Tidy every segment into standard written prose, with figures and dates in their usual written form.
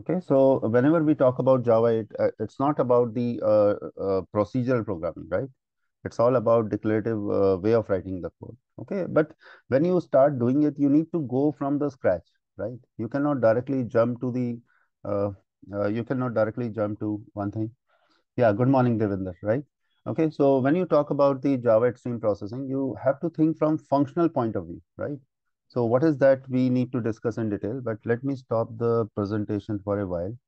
Okay, so whenever we talk about Java, it's not about the procedural programming, right? It's all about declarative way of writing the code. Okay, but when you start doing it, you need to go from the scratch, right? You cannot directly jump to the uh, you cannot directly jump to one thing. Yeah, good morning, Devinder, right? Okay, so when you talk about the Java stream processing, you have to think from functional point of view, right? So what is that we need to discuss in detail, but let me stop the presentation for a while.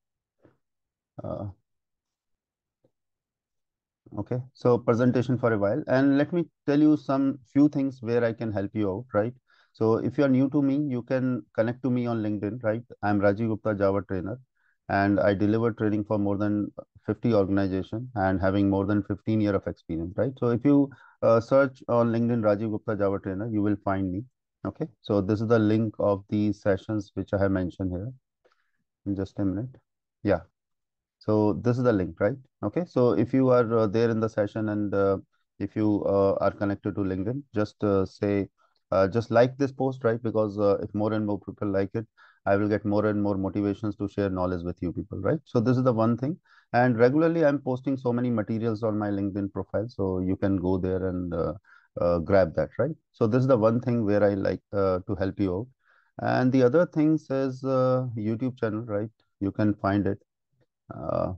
Uh, okay, so presentation for a while, and let me tell you some few things where I can help you out, right? So if you are new to me, you can connect to me on LinkedIn, right? I'm Rajiv Gupta, Java trainer, and I deliver training for more than 50 organization and having more than 15 year of experience, right? So if you search on LinkedIn Rajiv Gupta Java trainer, you will find me. Okay, so this is the link of the sessions which I have mentioned here. In just a minute. Yeah. So this is the link, right? Okay. So if you are there in the session and if you are connected to LinkedIn, just just like this post, right? Because if more and more people like it, I will get more and more motivations to share knowledge with you people, right? So this is the one thing. And regularly, I'm posting so many materials on my LinkedIn profile, so you can go there and grab that, right? So this is the one thing where I like to help you out. And the other things is YouTube channel, right? You can find it. Uh,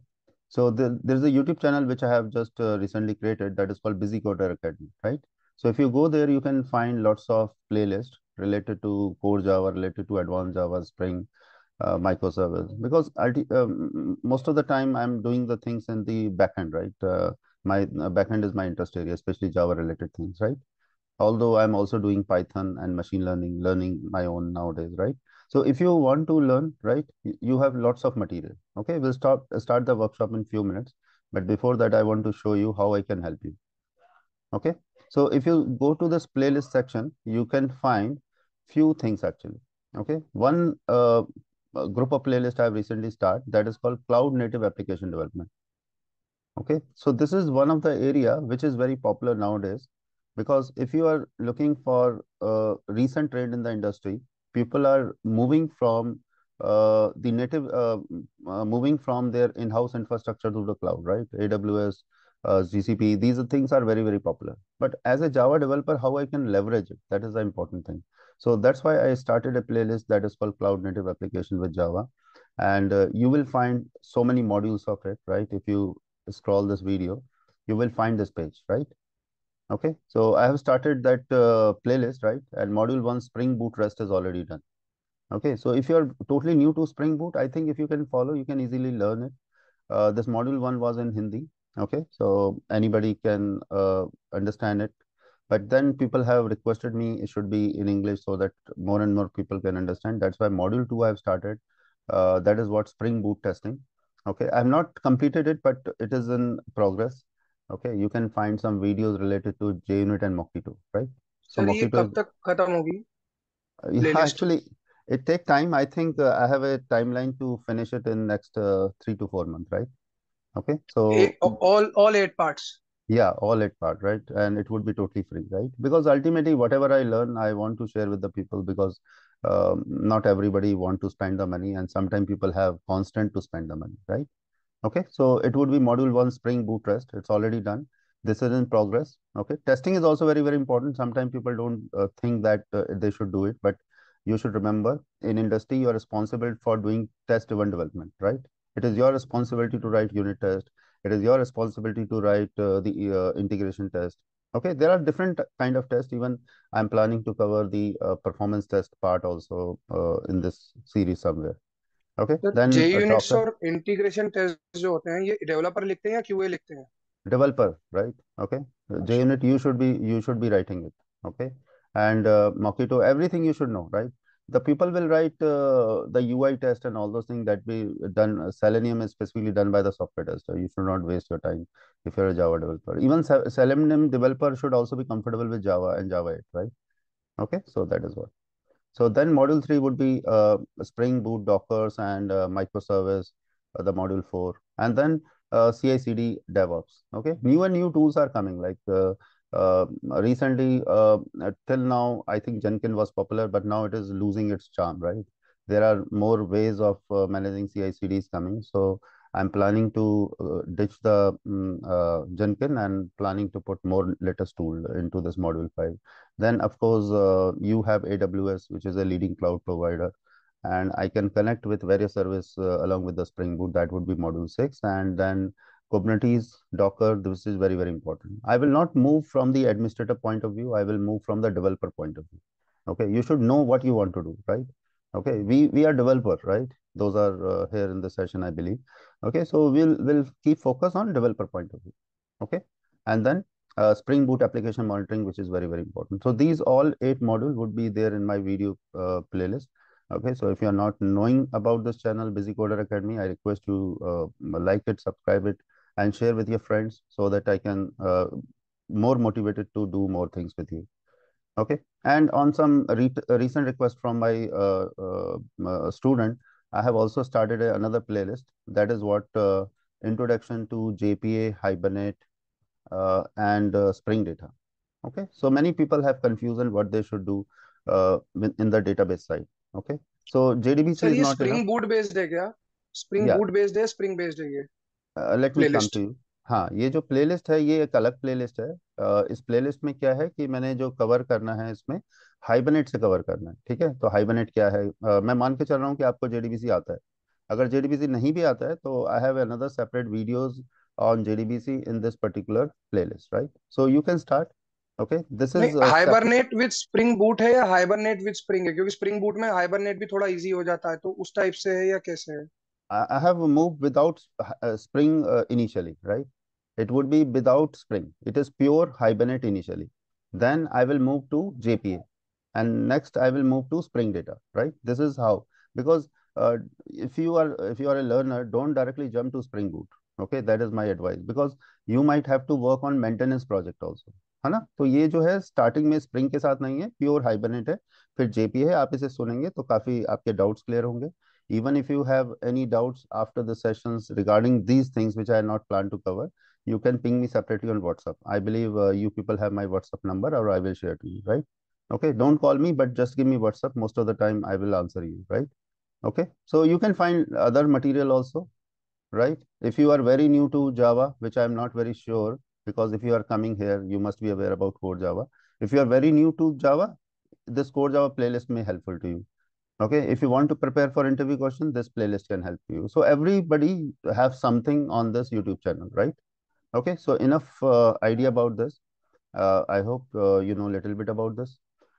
so there's a YouTube channel which I have just recently created that is called Busy Coder Academy, right? So if you go there, you can find lots of playlists related to core Java, related to advanced Java, Spring, microservice. Because most of the time I'm doing the things in the backend, right? My backend is my interest area, especially Java related things, right? Although I'm also doing Python and machine learning, learning my own nowadays, right? So if you want to learn, right, you have lots of material. Okay, we'll start the workshop in few minutes. But before that, I want to show you how I can help you. Okay, so if you go to this playlist section, you can find few things actually. Okay, one group of playlist I've recently started that is called Cloud Native Application Development. Okay, so this is one of the area which is very popular nowadays because if you are looking for a recent trend in the industry, people are moving from moving from their in-house infrastructure to the cloud, right? AWS, GCP, these things are very, very popular. But as a Java developer, how I can leverage it? That is the important thing. So that's why I started a playlist that is called Cloud Native Application with Java. And you will find so many modules of it, right? If you scroll this video, you will find this page, right? Okay, so I have started that playlist, right? And module one Spring Boot REST is already done. Okay, so if you're totally new to Spring Boot, I think if you can follow, you can easily learn it. This module one was in Hindi. Okay, so anybody can understand it. But then people have requested me it should be in English so that more and more people can understand. That's why module two I've started. That is what Spring Boot testing. Okay, I've not completed it, but it is in progress. Okay, you can find some videos related to JUnit and Mockito, right? So sir ये Mockito कब is, तक खत्म होगी yeah, playlist? actually, it take time. I think I have a timeline to finish it in next 3 to 4 months, right? Okay, so all 8 parts? yeah, all at part, right? And it would be totally free, right? Because ultimately, whatever I learn, I want to share with the people because not everybody want to spend the money, and sometimes people have constant to spend the money, right? Okay, so it would be module one Spring Boot REST. It's already done. This is in progress. Okay, testing is also very, very important. Sometimes people don't think that they should do it, but you should remember in industry, you are responsible for doing test-driven development, right? It is your responsibility to write unit test. It is your responsibility to write the integration test. Okay, there are different kind of tests. Even I'm planning to cover the performance test part also in this series somewhere. Okay, sir then J units Docker. और integration test जो होते हैं ये developer लिखते हैं या QA लिखते हैं? Developer, right? Okay, अच्छा। JUnit you should be writing it. Okay, and Mockito, everything you should know, right? The people will write the UI test and all those things that be done. Selenium is specifically done by the software tester. You should not waste your time if you're a Java developer. Even Selenium developer should also be comfortable with Java and Java 8, right? Okay, so that is what. So then module 3 would be Spring Boot, Dockers, and microservice, the module 4. And then CI/CD DevOps. Okay, new and new tools are coming. Like recently, till now, I think Jenkins was popular, but now it is losing its charm, right? there are more ways of managing CI/CDs coming. So I'm planning to ditch the Jenkins and planning to put more latest tool into this module 5. Then of course you have AWS, which is a leading cloud provider, and I can connect with various service along with the Spring Boot. That would be module 6. And then Kubernetes, Docker, this is very, very important. I will not move from the administrator point of view. I will move from the developer point of view. Okay, you should know what you want to do, right? Okay, we are developer, right? Those are here in the session, I believe. Okay, so we'll keep focus on developer point of view. Okay, and then Spring Boot application monitoring, which is very, very important. So these all 8 modules would be there in my video playlist. Okay, so if you are not knowing about this channel, Busy Coder Academy, I request you like it, subscribe it, and share with your friends so that I can more motivated to do more things with you. Okay, and on some recent request from my student, I have also started another playlist. That is what introduction to JPA, Hibernate, and Spring Data. Okay, so many people have confusion what they should do in the database side. Okay, so JDBC sir is ये not enough. Spring boot based है क्या? Spring Yeah, boot based है, spring based है ये let me come to playlist? You. हाँ, ये जो playlist है ये एक अलग प्लेलिस्ट है। इस प्लेलिस्ट में क्या है कि मैंने जो कवर करना है इसमें हाइबरनेट से कवर करना है। ठीक है, तो हाइबरनेट क्या है, मैं मान के चल रहा हूँ कि आपको जेडीबीसी आता है। अगर जेडीबीसी नहीं भी आता है तो I have another separate videos on JDBC in this particular playlist, right? So you can start. Okay, this नहीं, is separate. Hibernate with Spring Boot है या हाइबरनेट विद स्प्रिंग है? क्योंकि स्प्रिंग बूट में हाइबरनेट भी थोड़ा इजी हो जाता है, तो उस टाइप से है या कैसे है? I have moved without Spring initially, right? It would be without Spring. It is pure Hibernate initially. Then I will move to JPA, and next I will move to Spring Data, right? This is how. Because if you are a learner, don't directly jump to Spring Boot. Okay, that is my advice, because you might have to work on maintenance project also, है ना? तो ये जो है starting में spring के साथ नहीं है, प्योर हाइबरनेट है। फिर जेपी है, आप इसे सुनेंगे तो काफी आपके डाउट्स क्लियर होंगे। Even if you have any doubts after the sessions regarding these things which I had not planned to cover, you can ping me separately on WhatsApp. I believe you people have my WhatsApp number, or I will share to you, right? Okay, don't call me, but just give me WhatsApp. Most of the time I will answer you, right? Okay, so you can find other material also, right? If you are very new to Java, which I am not very sure, because if you are coming here, you must be aware about core Java. If you are very new to Java, this core Java playlist may helpful to you. Okay, if you want to prepare for interview question, this playlist can help you. So everybody have something on this YouTube channel, right? Okay, so enough idea about this. I hope you know a little bit about this.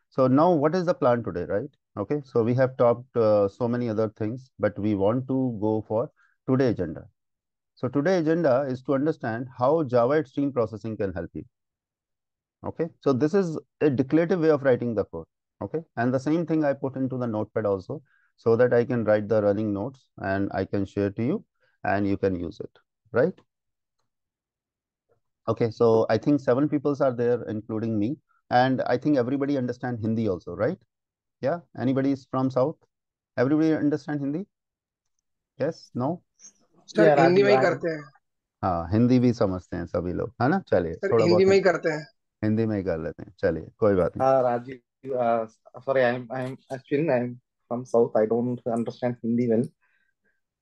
So now what is the plan today, right? Okay, so we have talked so many other things, but we want to go for today agenda. So today agenda is to understand how Java stream processing can help you. Okay, so this is a declarative way of writing the code. Okay, and the same thing I put into the notepad also, so that I can write the running notes and I can share to you and you can use it, right? Okay, so I think 7 peoples are there, including me, and I think everybody understand Hindi also, right? Yeah, anybody is from South? Everybody understand Hindi? Yes, no? Sir Yeah, Hindi Rajiv, में ही I am. करते हैं। हाँ, हिंदी भी समझते हैं सभी लोग, है ना? चलिए, सर थोड़ा हिंदी बहुत में ही करते हैं। हिंदी में ही कर लेते हैं, चलिए, कोई बात नहीं। Rajiv, sorry, I'm Ashwin. I'm from South. I don't understand Hindi well.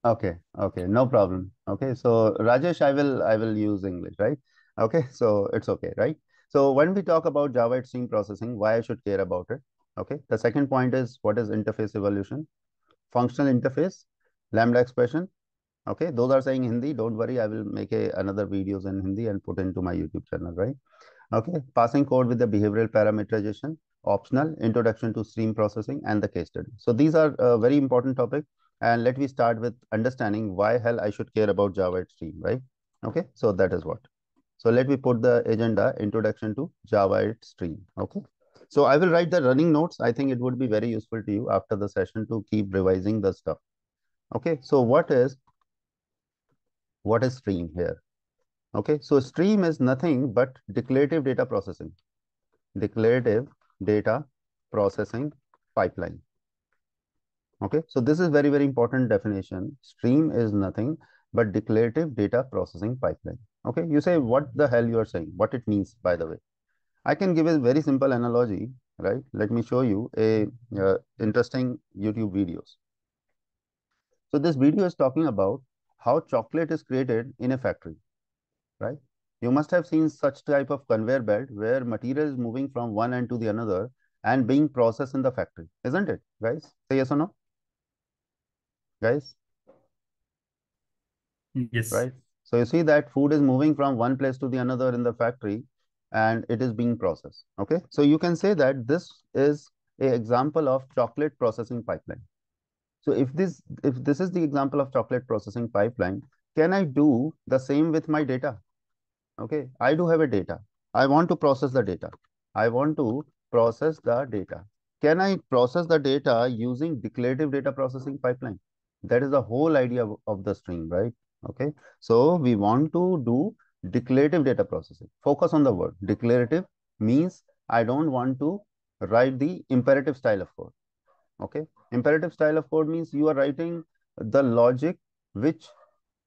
Okay, okay, no problem. Okay, so Rajesh, I will use English, right? Okay, so it's okay, right? So when we talk about Java stream processing, why I should care about it? Okay, the second point is what is interface evolution, functional interface, lambda expression. Okay, those are saying Hindi. Don't worry, I will make another videos in Hindi and put into my YouTube channel, right? Okay, passing code with the behavioral parameterization, optional, introduction to stream processing, and the case study. So these are very important topics. And let me start with understanding why hell I should care about Java stream, right? Okay, so that is what. So let me put the agenda, introduction to Java stream. Okay, so I will write the running notes. I think it would be very useful to you after the session to keep revising the stuff. Okay, so what is stream here? Okay, so stream is nothing but declarative data processing. Declarative data processing pipeline. Okay, so this is very, very important definition. Stream is nothing but declarative data processing pipeline. Okay, you say what the hell you are saying, what it means, by the way. I can give a very simple analogy, right? Let me show you a interesting YouTube videos. So this video is talking about how chocolate is created in a factory, right? You must have seen such type of conveyor belt where material is moving from one end to the another and being processed in the factory, isn't it, guys? Say yes or no, guys? Yes. Right? So you see that food is moving from one place to the another in the factory and it is being processed. Okay. So you can say that this is a example of chocolate processing pipeline. So if this is the example of chocolate processing pipeline, can I do the same with my data? Okay. I do have a data. I want to process the data. I want to process the data. Can I process the data using declarative data processing pipeline? That is the whole idea of the stream, right? Okay. So we want to do declarative data processing. Focus on the word. Declarative means I don't want to write the imperative style of code. Okay. Imperative style of code means you are writing the logic which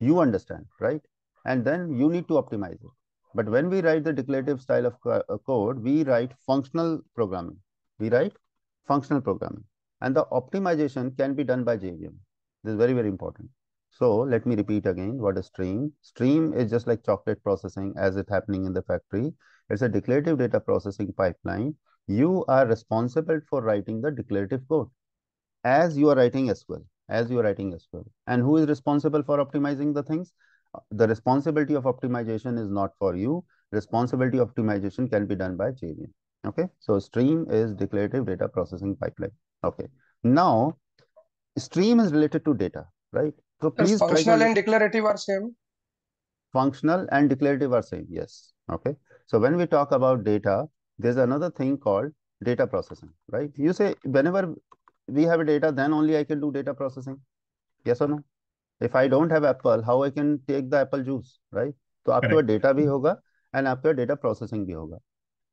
you understand, right? And then you need to optimize it. But when we write the declarative style of code, we write functional programming. We write functional programming. And the optimization can be done by JVM. This is very, very important. So let me repeat again what is stream. Stream is just like chocolate processing as it happening in the factory. It's a declarative data processing pipeline. You are responsible for writing the declarative code as you are writing SQL, as you are writing SQL. And who is responsible for optimizing the things? The responsibility of optimization is not for you. Responsibility of optimization can be done by JVM. Okay. So stream is declarative data processing pipeline. Okay. Now, stream is related to data, right? So Yes, please try to functional and understand. declarative are same. Functional and declarative are same. Yes. Okay. So when we talk about data, there's another thing called data processing, right? You say whenever we have data, then only I can do data processing. Yes or no? If I don't have apple, how I can take the apple juice, right? तो आपके पास Correct. data भी होगा and आपका data processing भी होगा.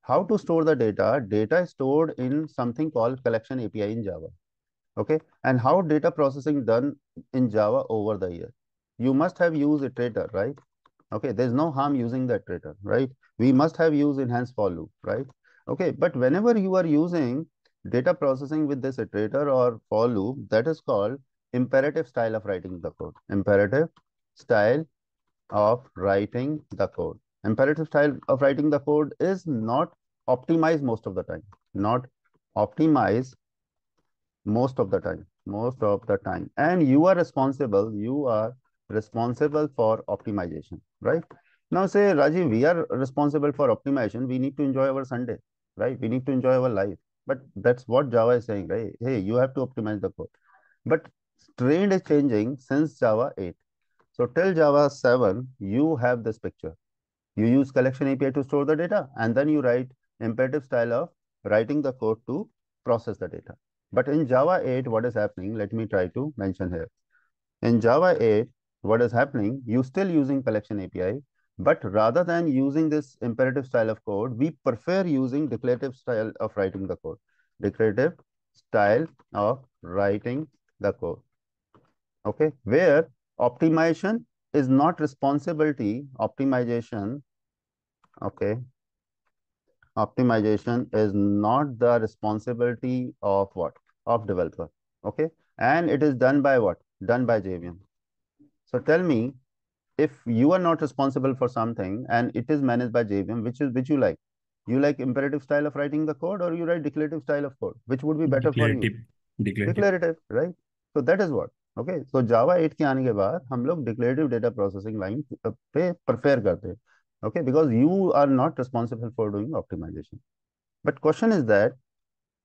How to store the data? Data is stored in something called collection API in Java. Okay, and how data processing done in Java over the year? You must have used iterator, right? Okay, there's no harm using the iterator, right? We must have used enhanced for loop, right? Okay, but whenever you are using data processing with this iterator or for loop, that is called imperative style of writing the code. Imperative style of writing the code. Imperative style of writing the code is not optimized most of the time. Not optimized most of the time. And you are responsible for optimization, right? Now say, Rajiv, we are responsible for optimization. We need to enjoy our Sunday, right? We need to enjoy our life. But that's what Java is saying, right? Hey, you have to optimize the code. But trend is changing since Java 8. So till Java 7, you have this picture. You use collection API to store the data, and then you write imperative style of writing the code to process the data. But in Java 8, what is happening? Let me try to mention here. In Java 8, what is happening? You still using collection API, but rather than using this imperative style of code, we prefer using declarative style of writing the code. Declarative style of writing the code. Okay, where optimization is not responsibility. Okay, optimization is not the responsibility of what? Of developer. Okay, and it is done by what? Done by JVM. So tell me, if you are not responsible for something and it is managed by JVM, which you like? You like imperative style of writing the code, or you write declarative style of code? Which would be better for you? Declarative. Declarative. Declarative, right? So that is what. Okay, so Java 8 के आने के बाद हम लोग declarative data processing line पे prefer करते हैं. Okay, because you are not responsible for doing optimization. But question is that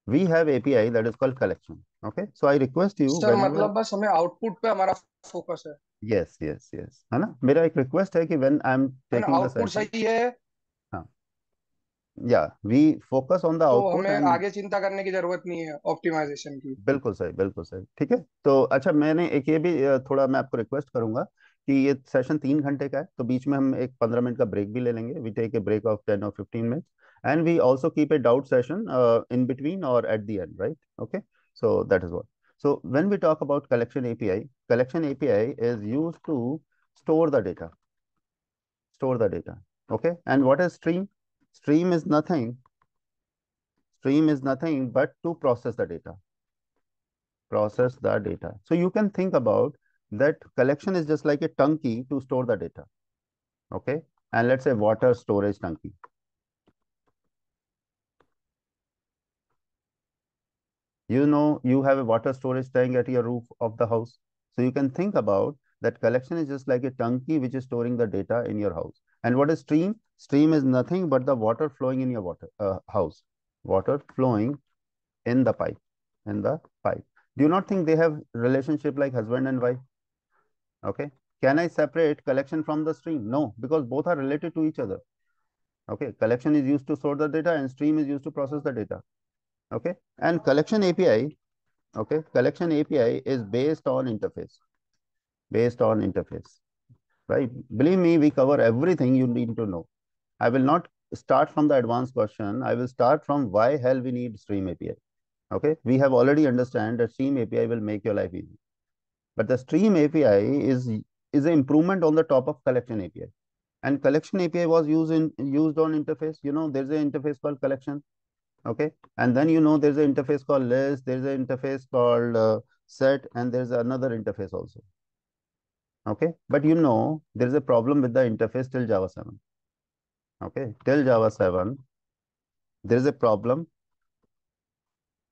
we have API that is called collection. Okay, so I request you sir whenever. मतलब बस हमें output पे हमारा focus है. Yes, yes, yes. है ना? मेरा एक request है कि when I'm है ना, taking the आउटपुट session, सही है हाँ, yeah, we focus on the तो output हमें and आगे चिंता करने की जरूरत नहीं है ऑप्टिमाइजेशन की. बिल्कुल सही, बिल्कुल सही. ठीक है. तो अच्छा, मैंने एक ये भी थोड़ा मैं आपको रिक्वेस्ट करूंगा कि ये सेशन 3 घंटे का है, तो बीच में हम एक 15 मिनट का ब्रेक भी ले लेंगे. We take a break of 10 or 15 minutes and we also keep a doubt session in between और at the end, right? Okay, so that is what. So when we talk about collection API is used to store the data. Okay, and what is stream? Stream is nothing but to process the data. So you can think about that collection is just like a tongue key to store the data. Okay. And let's say water storage tongue key. You know, you have a water storage tank at your roof of the house. So you can think about that collection is just like a tongue key which is storing the data in your house. And what is stream? Stream is nothing but the water flowing in your house. Water flowing in the pipe. In the pipe. Do you not think they have relationship like husband and wife? Okay. Can I separate collection from the stream? No, because both are related to each other. Okay. Collection is used to store the data and stream is used to process the data. Okay. And collection API, okay, collection API is based on interface. Based on interface. Right. Believe me, we cover everything you need to know. I will not start from the advanced question. I will start from why hell we need stream API. Okay. We have already understand that stream API will make your life easy. But the stream API is an improvement on the top of collection API. And collection API was used on interface. You know, there's an interface called collection. Okay. And then, you know, there's an interface called list. There's an interface called set. And there's another interface also. Okay. But you know, there's a problem with the interface till Java 7. Okay. Till Java 7, there is a problem.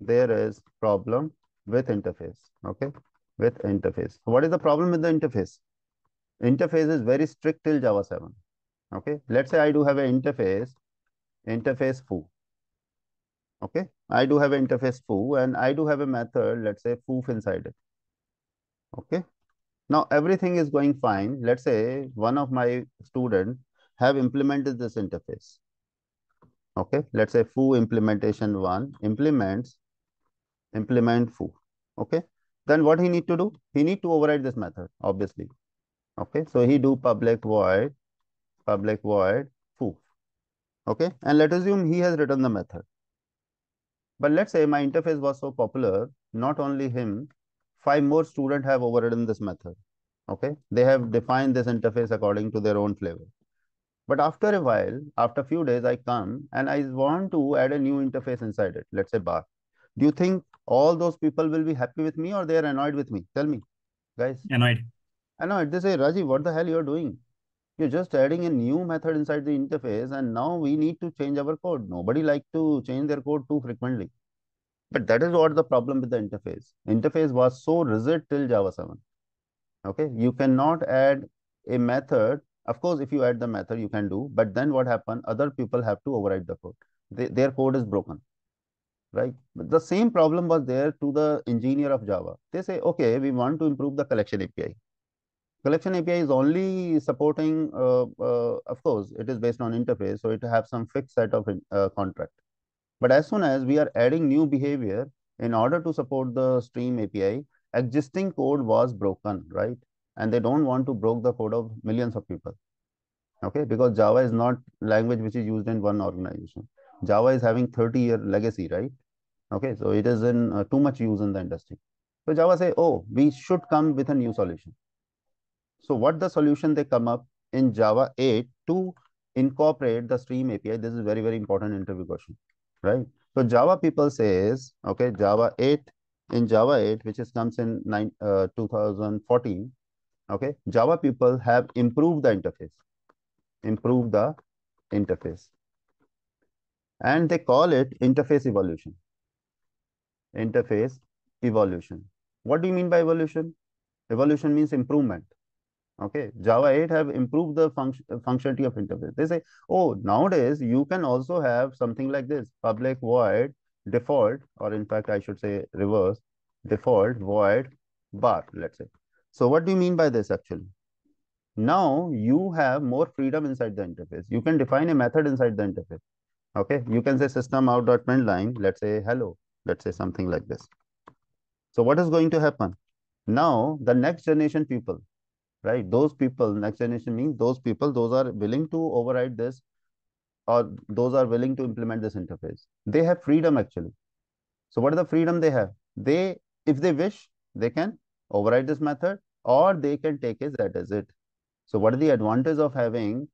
There is problem with interface. Okay. With interface. What is the problem with the interface? Interface is very strict till Java 7. Okay. Let's say I do have an interface foo. Okay. I do have an interface foo and I do have a method, let's say foof inside it. Okay. Now everything is going fine. Let's say one of my students have implemented this interface. Okay. Let's say foo implementation 1 implement foo. Okay. Then what he need to do? He need to override this method, obviously. Okay. So he do public void foo. Okay. And let's assume he has written the method. But let's say my interface was so popular, not only him, 5 more students have overridden this method. Okay. They have defined this interface according to their own flavor. But after a while, after a few days, I come and I want to add a new interface inside it. Let's say bar. Do you think all those people will be happy with me or they are annoyed with me? Tell me, guys. Annoyed. Annoyed. They say, Rajiv, what the hell you're doing? You're just adding a new method inside the interface and now we need to change our code. Nobody like to change their code too frequently. But that is what the problem with the interface. Interface was so rigid till Java 7. Okay, you cannot add a method. Of course, if you add the method, you can do. But then what happens? Other people have to override the code. Their code is broken, right? But the same problem was there to the engineer of Java. They say, okay, we want to improve the collection API. Collection API is only supporting, of course, it is based on interface, so it has some fixed set of contract. But as soon as we are adding new behavior in order to support the stream API, existing code was broken, right? And they don't want to break the code of millions of people. Okay, because Java is not language which is used in one organization. Java is having 30-year legacy, right? Okay, so it is in too much use in the industry. So Java say, oh, we should come with a new solution. So what the solution they come up in Java 8 to incorporate the stream API? This is very, very important interview question, right? So Java people says, okay, Java 8, in Java 8, which is comes in 2014, okay, Java people have improved the interface. And they call it interface evolution. Interface evolution. What do you mean by evolution? Evolution means improvement. Okay, Java 8 have improved the functionality of interface. They say, oh, nowadays you can also have something like this, public void default, or in fact, I should say reverse, default void bar, let's say. So what do you mean by this actually? Now you have more freedom inside the interface. You can define a method inside the interface. Okay, you can say system out.println, let's say hello, let's say something like this. So what is going to happen? Now the next generation people, right? Those people, next generation means those people, those are willing to override this or those are willing to implement this interface. They have freedom actually. So what is the freedom they have? They, if they wish, they can override this method or they can take it that as it. So what is the advantage of having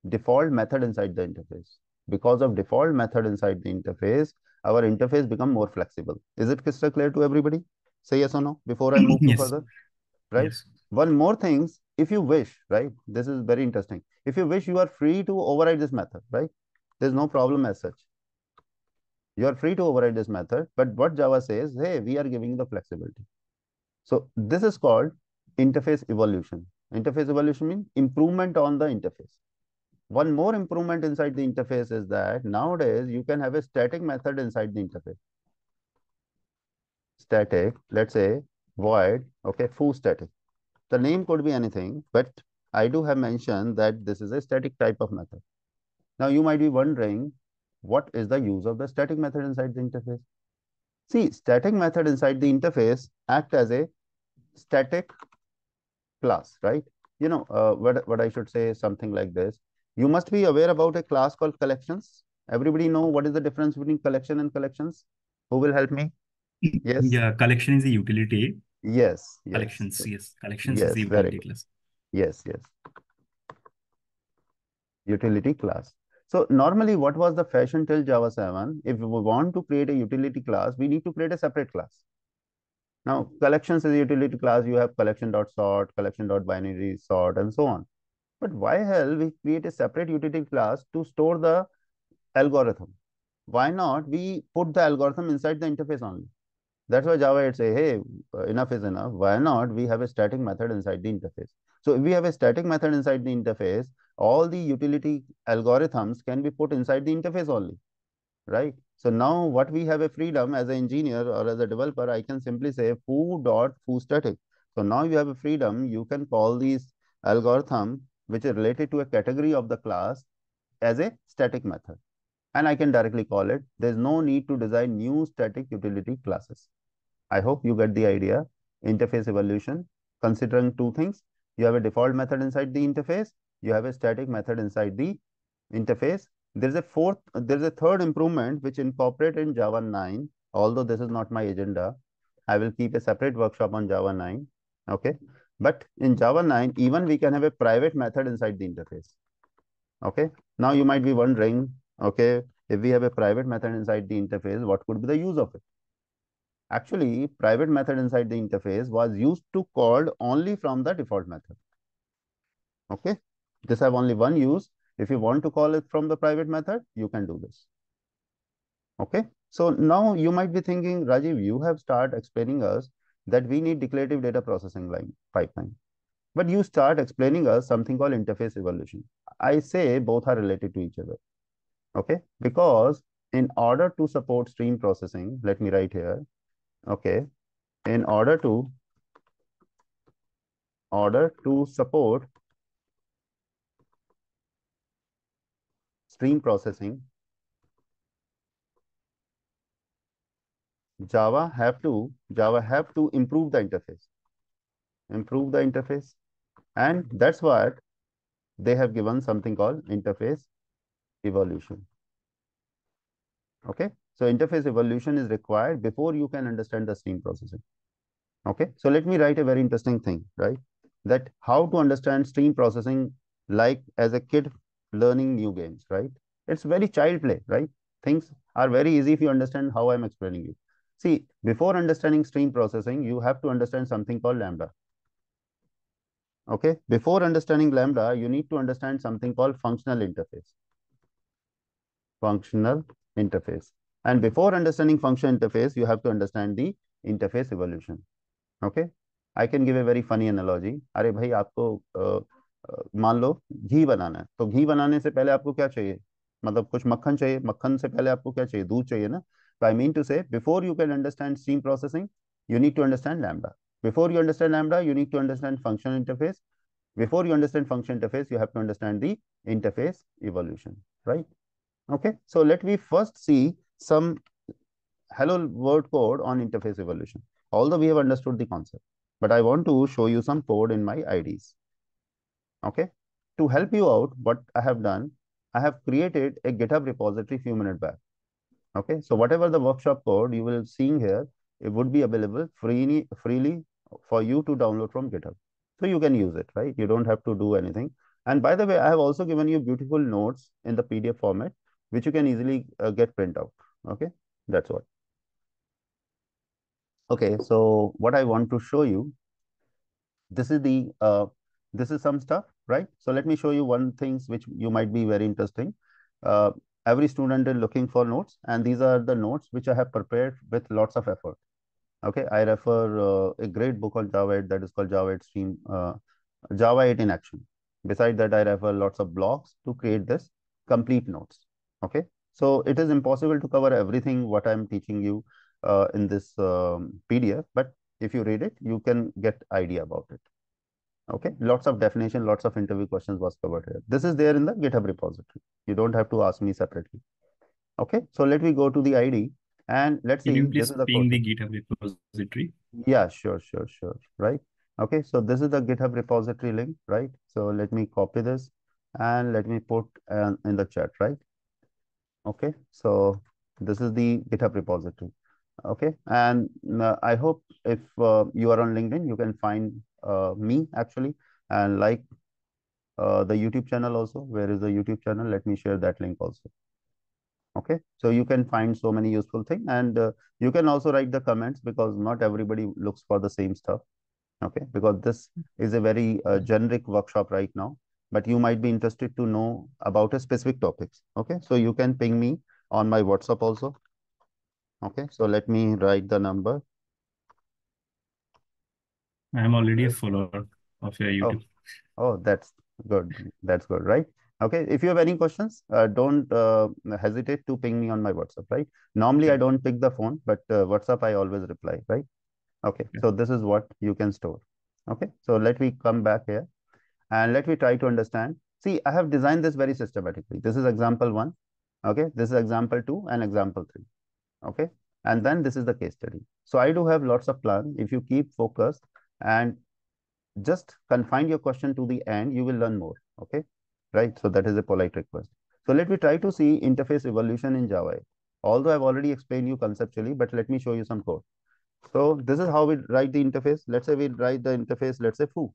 default method inside the interface? Because of default method inside the interface, our interface become more flexible. Is it crystal clear to everybody? Say yes or no before I move to Yes. further, right? Yes. One more things, if you wish, right? This is very interesting. If you wish, you are free to override this method, right? There's no problem as such. You are free to override this method, but what Java says, hey, we are giving the flexibility. So this is called interface evolution. Interface evolution means improvement on the interface. One more improvement inside the interface is that nowadays you can have a static method inside the interface. Static, let's say void, okay, foo static. The name could be anything, but I do have mentioned that this is a static type of method. Now you might be wondering, what is the use of the static method inside the interface? See, static method inside the interface act as a static class, right? What I should say is something like this. You must be aware about a class called collections. Everybody know what is the difference between collection and collections? Who will help me? Yes. Yeah, collection is a utility. Yes. Yes. Collections, yes. Collections is a Yes. Very utility good. class. Yes. Yes. Utility class. So normally what was the fashion till Java 7? If we want to create a utility class, we need to create a separate class. Now, collections is a utility class. You have collection.sort, collection.binary sort, and so on. But why hell we create a separate utility class to store the algorithm? Why not we put the algorithm inside the interface only? That's why Java would say, hey, enough is enough. Why not we have a static method inside the interface? So if we have a static method inside the interface, all the utility algorithms can be put inside the interface only, right? So now what we have a freedom as an engineer or as a developer, I can simply say foo static. So now you have a freedom, you can call these algorithm which is related to a category of the class as a static method. And I can directly call it. There's no need to design new static utility classes. I hope you get the idea. Interface evolution, considering two things. You have a default method inside the interface. You have a static method inside the interface. There's a third improvement which incorporate in Java 9. Although this is not my agenda, I will keep a separate workshop on Java 9. Okay. But in Java 9, even we can have a private method inside the interface. Okay. Now you might be wondering, okay, if we have a private method inside the interface, what could be the use of it? Actually, private method inside the interface was used to called only from the default method. Okay. This have only one use. If you want to call it from the private method, you can do this. Okay. So now you might be thinking, Rajiv, you have started explaining us that we need declarative data processing line pipeline. But you start explaining us something called interface evolution. I say both are related to each other. Okay. Because in order to support stream processing, let me write here. Okay. In order to support stream processing, Java have to improve the interface, and that's what they have given something called interface evolution. Okay, so interface evolution is required before you can understand the stream processing. Okay, so let me write a very interesting thing, right? That how to understand stream processing, like as a kid learning new games, right? It's very child play, right? Things are very easy if you understand how I'm explaining you. See, before understanding stream processing, you have to understand something called lambda. Okay, before understanding lambda, you need to understand something called functional interface. Functional interface. And before understanding functional interface, you have to understand the interface evolution. Okay, I can give a very funny analogy. अरे भाई आपको मान लो घी बनाना है, तो घी बनाने से पहले आपको क्या चाहिए? मतलब कुछ मक्खन चाहिए, मक्खन से पहले आपको क्या चाहिए? दूध चाहिए ना? So I mean to say, before you can understand stream processing, you need to understand lambda. Before you understand lambda, you need to understand function interface. Before you understand function interface, you have to understand the interface evolution, right? Okay, so let me first see some hello world code on interface evolution. Although we have understood the concept, but I want to show you some code in my IDs. Okay, to help you out, what I have done, I have created a GitHub repository few minutes back. Okay, so whatever the workshop code you will see here, it would be available freely for you to download from GitHub. So you can use it, right? You don't have to do anything. And by the way, I have also given you beautiful notes in the PDF format, which you can easily get print out. Okay, that's what. Okay, so what I want to show you, This is the this is some stuff, right? So let me show you one things which you might be very interesting. uh, every student is looking for notes, and these are the notes which I have prepared with lots of effort. Okay, I refer a great book on Java 8 that is called Java 8 Stream, Java 8 in Action. Beside that, I refer lots of blogs to create this complete notes. Okay, so it is impossible to cover everything what I'm teaching you in this PDF, but if you read it, you can get idea about it. Okay, lots of definition, lots of interview questions was covered here. This is there in the GitHub repository. You don't have to ask me separately. Okay, so let me go to the ID and let's Can see. you This please is the ping question. the GitHub repository? Yeah, sure. Right. Okay, so this is the GitHub repository link, right? So let me copy this and let me put in the chat, right? Okay, so this is the GitHub repository. Okay, and I hope if you are on LinkedIn, you can find me actually, and like the YouTube channel also. Where is the YouTube channel? Let me share that link also. Okay, so you can find so many useful things, and you can also write the comments, because not everybody looks for the same stuff. Okay, because this is a very generic workshop right now, but you might be interested to know about a specific topics. Okay, so you can ping me on my WhatsApp also. Okay, so let me write the number. I am already a Right. follower of your Oh, YouTube. oh, that's good. That's good, right? Okay, if you have any questions, don't hesitate to ping me on my WhatsApp, right? Normally, I Yeah. don't pick the phone, but WhatsApp, I always reply, right? Okay, Yeah. so this is what you can store. Okay, so let me come back here and let me try to understand. See, I have designed this very systematically. This is example 1. Okay, this is example 2 and example 3. Okay, and then this is the case study. So I do have lots of plan. If you keep focused and just confine your question to the end, you will learn more. Okay, right? So that is a polite request. So let me try to see interface evolution in Java. Although I've already explained you conceptually, but let me show you some code. So this is how we write the interface. Let's say we write the interface, let's say foo.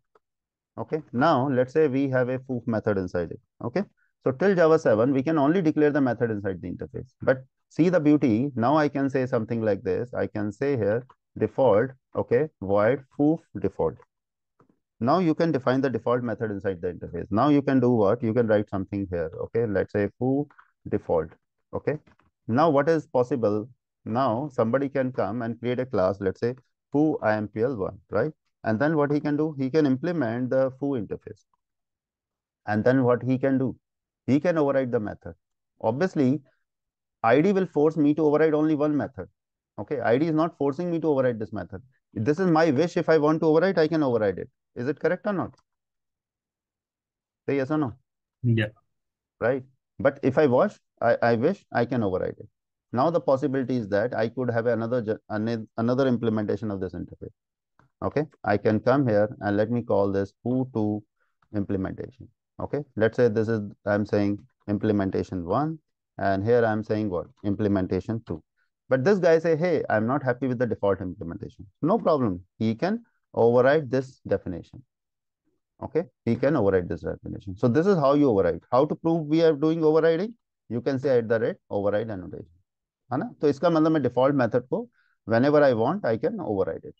Okay, now let's say we have a foo method inside it. Okay, so till Java 7, we can only declare the method inside the interface. But see the beauty, now I can say something like this. I can say here default, okay, void foo default. Now you can define the default method inside the interface. Now you can do what? You can write something here. Okay, let's say foo default. Okay, now what is possible? Now somebody can come and create a class, let's say foo impl1, right? And then what he can do? He can implement the foo interface. And then what he can do? He can override the method. Obviously, ID will force me to override only one method. Okay, ID is not forcing me to override this method. This is my wish. If I want to override, I can override it. Is it correct or not? Say yes or no, Yeah. right? But if I wish, I can override it. Now the possibility is that I could have another implementation of this interface. Okay, I can come here and let me call this foo2 implementation. Okay, let's say this is, I'm saying implementation 1, and here I'm saying what? Implementation 2. But this guy say, hey, I'm not happy with the default implementation. No problem. He can override this definition. Okay, he can override this definition. So this is how you override. How to prove we are doing overriding? You can say at the rate override annotation. है ना? तो इसका मतलब मैं default method को whenever I want, I can override it.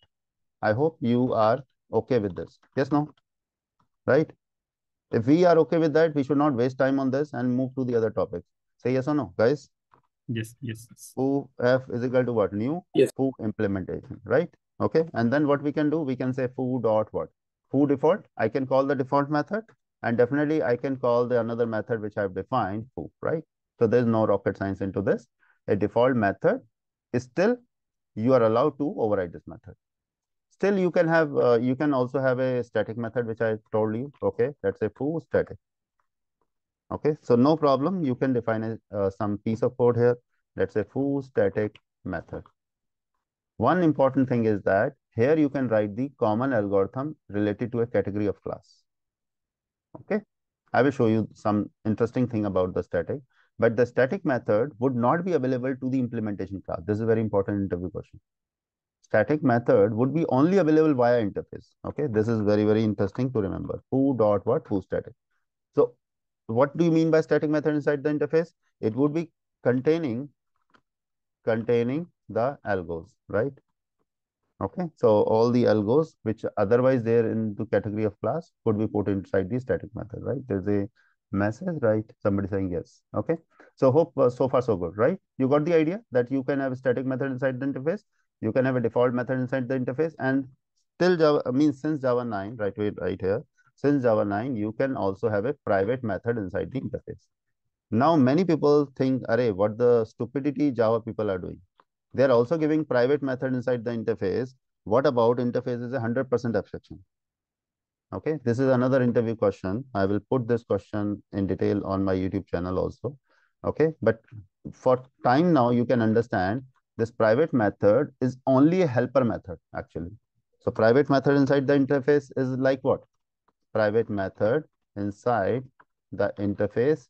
I hope you are okay with this. Yes, no? Right? If we are okay with that, we should not waste time on this and move to the other topics. Say yes or no, guys? Yes. Foo f is equal to what? New Yes. foo implementation, right? Okay, and then what we can do? We can say foo dot what? Foo default. I can call the default method, and definitely I can call the another method which I've defined, foo, right? So there's no rocket science into this. A default method is still, you are allowed to override this method. Still, you can have you can also have a static method which I told you. Okay, let's say foo static. Okay, so no problem. You can define some piece of code here. Let's say foo static method. One important thing is that here you can write the common algorithm related to a category of class. Okay, I will show you some interesting thing about the static, but the static method would not be available to the implementation class. This is a very important interview question. Static method would be only available via interface. Okay, this is very interesting to remember. Foo dot what? Foo static. So what do you mean by static method inside the interface? It would be containing the algos, right? Okay, so all the algos which otherwise they're in the category of class could be put inside the static method, right? There's a message, right? Somebody saying yes. Okay, so hope so far so good, right? You got the idea that you can have a static method inside the interface, you can have a default method inside the interface, and till Java, I mean since Java 9, right? Wait, right here, since Java 9, you can also have a private method inside the interface. Now many people think, array, what the stupidity Java people are doing. They are also giving private method inside the interface. What about interface is 100% abstraction? Okay, this is another interview question. I will put this question in detail on my YouTube channel also. Okay, but for time now, you can understand this private method is only a helper method actually. So private method inside the interface is like what? Private method inside the interface,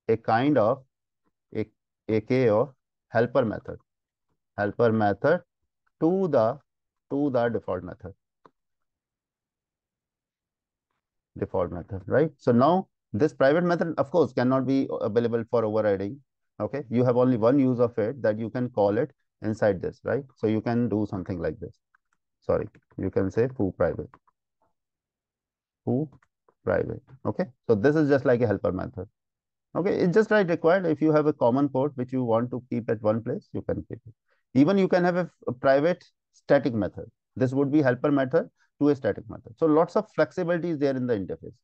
a kind of a AK of helper method to the default method, right? So now this private method of course cannot be available for overriding. Okay, you have only one use of it, that you can call it inside this, right? So you can do something like this. Sorry, you can say foo private. Okay, so this is just like a helper method. Okay, it's just right required. If you have a common port which you want to keep at one place, you can keep it. Even you can have a private static method. This would be helper method to a static method. So lots of flexibility is there in the interface.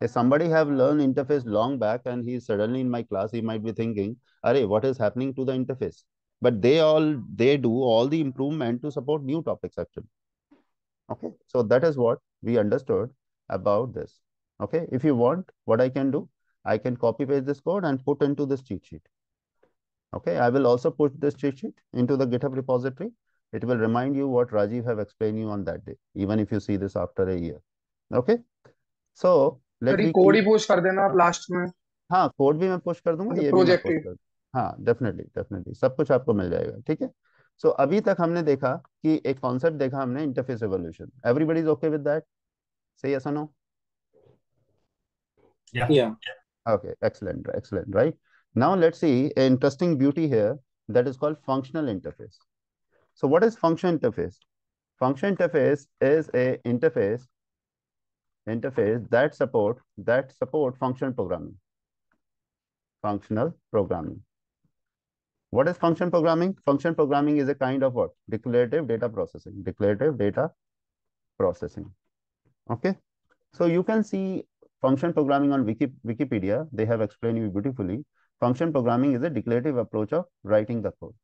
If somebody have learned interface long back and he is suddenly in my class, he might be thinking, "Arey, what is happening to the interface?" But they do all the improvement to support new topics actually. Okay, so that is what we understood about this. Okay, if you want, what I can do, I can copy paste this code and put into this cheat sheet. Okay, I will also put this cheat sheet into the GitHub repository. It will remind you what Rajiv have explained you on that day, even if you see this after a year. Okay, so let sir ये me code keep. ही post कर देना आप last में, हाँ, code भी मैं push कर दूंगा, मतलब ये भी मैं प्रोजेक्ट पुश ही। कर दूंगा। हाँ, डेफिनेटली डेफिनेटली सब कुछ आपको मिल जाएगा। ठीक है, सो अभी तक हमने देखा कि एक कॉन्सेप्ट देखा हमने, interface evolution. Everybody is okay with that? से यस और no? Yeah. Yeah. Okay, excellent, excellent, right? Now let's see an interesting beauty here that is called functional interface. So what is function interface? Function interface is a interface that support functional programming. Functional programming. What is function programming? Function programming is a kind of what? Declarative data processing. Declarative data processing. Okay. So you can see function programming on Wikipedia. They have explained you beautifully. Function programming is a declarative approach of writing the code.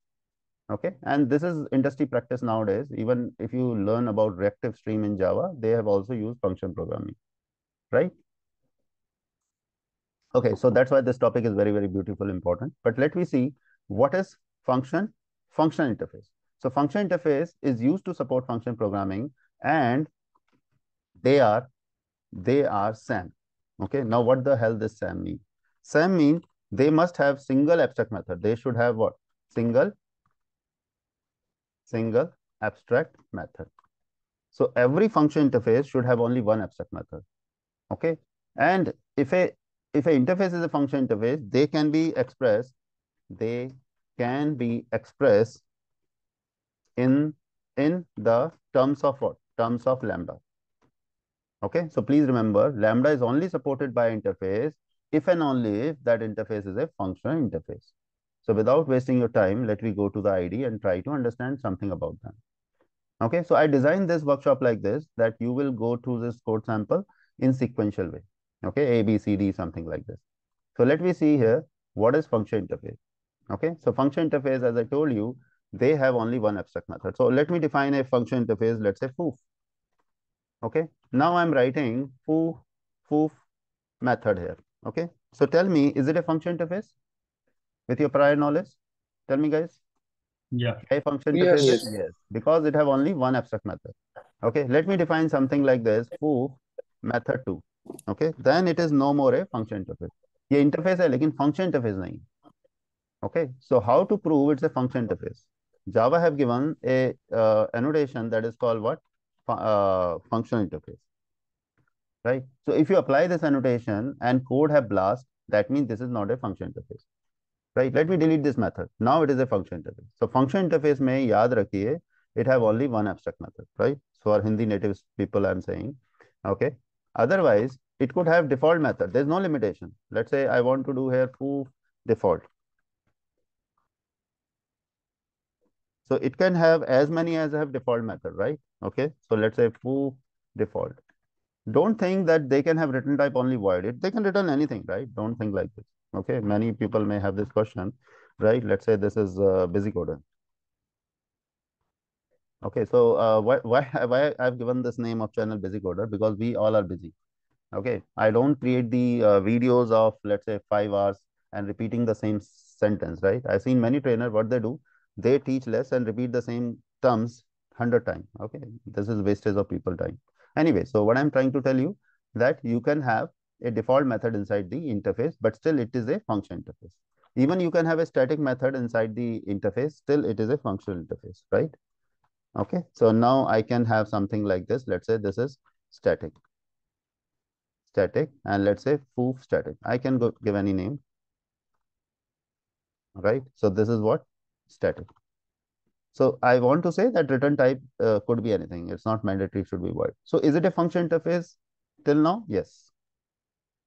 Okay. And this is industry practice nowadays. Even if you learn about reactive stream in Java, they have also used function programming, right? Okay. So that's why this topic is very, very beautiful, important. But let me see what is function interface. So function interface is used to support function programming, and they are SAM. Okay, now what the hell does SAM mean? SAM means they must have single abstract method. They should have what? Single abstract method. So every function interface should have only one abstract method. Okay, and if a interface is a function interface, they can be expressed in the terms of what? Terms of lambda. Okay, so please remember, lambda is only supported by interface if and only if that interface is a functional interface. So without wasting your time, let me go to the ID and try to understand something about them. Okay, so I designed this workshop like this, that you will go through this code sample in sequential way. Okay, A, B, C, D, something like this. So let me see here, what is function interface? Okay, so function interface, as I told you, they have only one abstract method. So let me define a function interface, let's say foo. Okay, now I'm writing foo method here. Okay, so tell me, is it a function interface with your prior knowledge? Tell me, guys. Yeah. A function interface yes, is yes, because it have only one abstract method. Okay, let me define something like this, foo method 2. Okay, then it is no more a function interface. ये interface है लेकिन function interface नहीं. Okay, so how to prove it's a function interface? Java have given a annotation that is called what? Functional interface. Right? So if you apply this annotation and code have blast, that means this is not a function interface. Right? Let me delete this method. Now it is a function interface. So function interface में याद रखिए it have only one abstract method, right? So for Hindi native people, I'm saying, okay. Otherwise, it could have default method. There's no limitation. Let's say I want to do here foo default. So it can have as many as have default method, right? Okay. So let's say foo default. Don't think that they can have return type only void. They can return anything, right? Don't think like this. Okay. Many people may have this question, right? Let's say this is busy coder. Okay. So why I've given this name of channel busy coder? Because we all are busy. Okay. I don't create the videos of, let's say, 5 hours and repeating the same sentence, right? I've seen many trainers, what they do, they teach less and repeat the same terms 100 times. Okay. This is wastage of people time. Anyway, so what I'm trying to tell you that you can have a default method inside the interface, but still it is a function interface. Even you can have a static method inside the interface, still it is a functional interface, right? Okay. So now I can have something like this. Let's say this is static, and let's say foo static. I can go give any name, right? So this is what static. So I want to say that return type could be anything. It's not mandatory, it should be void. So is it a function interface till now? Yes.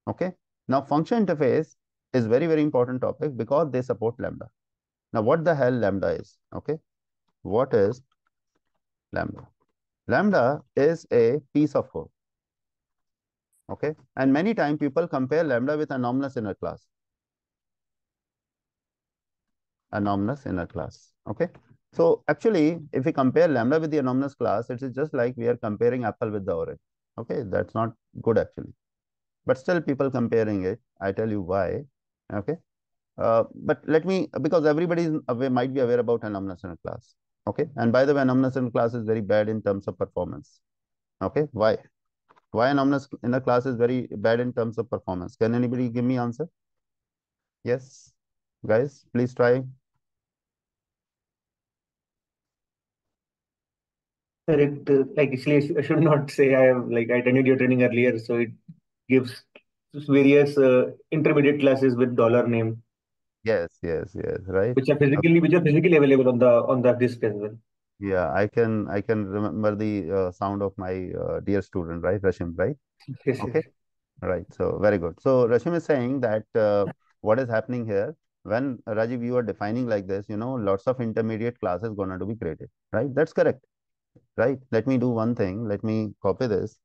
Okay. Now function interface is very, very important topic because they support lambda. Now what the hell lambda is? Okay. What is lambda? Lambda is a piece of code. Okay. And many times people compare lambda with anomalous inner class. Anomalous inner class. Okay. So actually, if we compare lambda with the anomalous class, it is just like we are comparing apple with the orange. Okay. That's not good actually. But still people comparing it. I tell you why. Okay. But let me, because everybody is aware, might be aware about anomalous inner class. Okay. And by the way, anomalous inner class is very bad in terms of performance. Okay. Why? Why anomalous inner class is very bad in terms of performance? Can anybody give me answer? Yes. Guys, please try. Sir, it like actually I should not say I have like I attended your training earlier, so it gives various intermediate classes with dollar name, Yes, right. which are physically available on the disk as well. Yeah, I can remember the sound of my dear student, right, Rashim, right? Yes, yes. Okay, right. So very good. So Rashim is saying that what is happening here when Rajiv you are defining like this, lots of intermediate classes gonna to be created, right? That's correct, right? Let me do one thing. Let me copy this.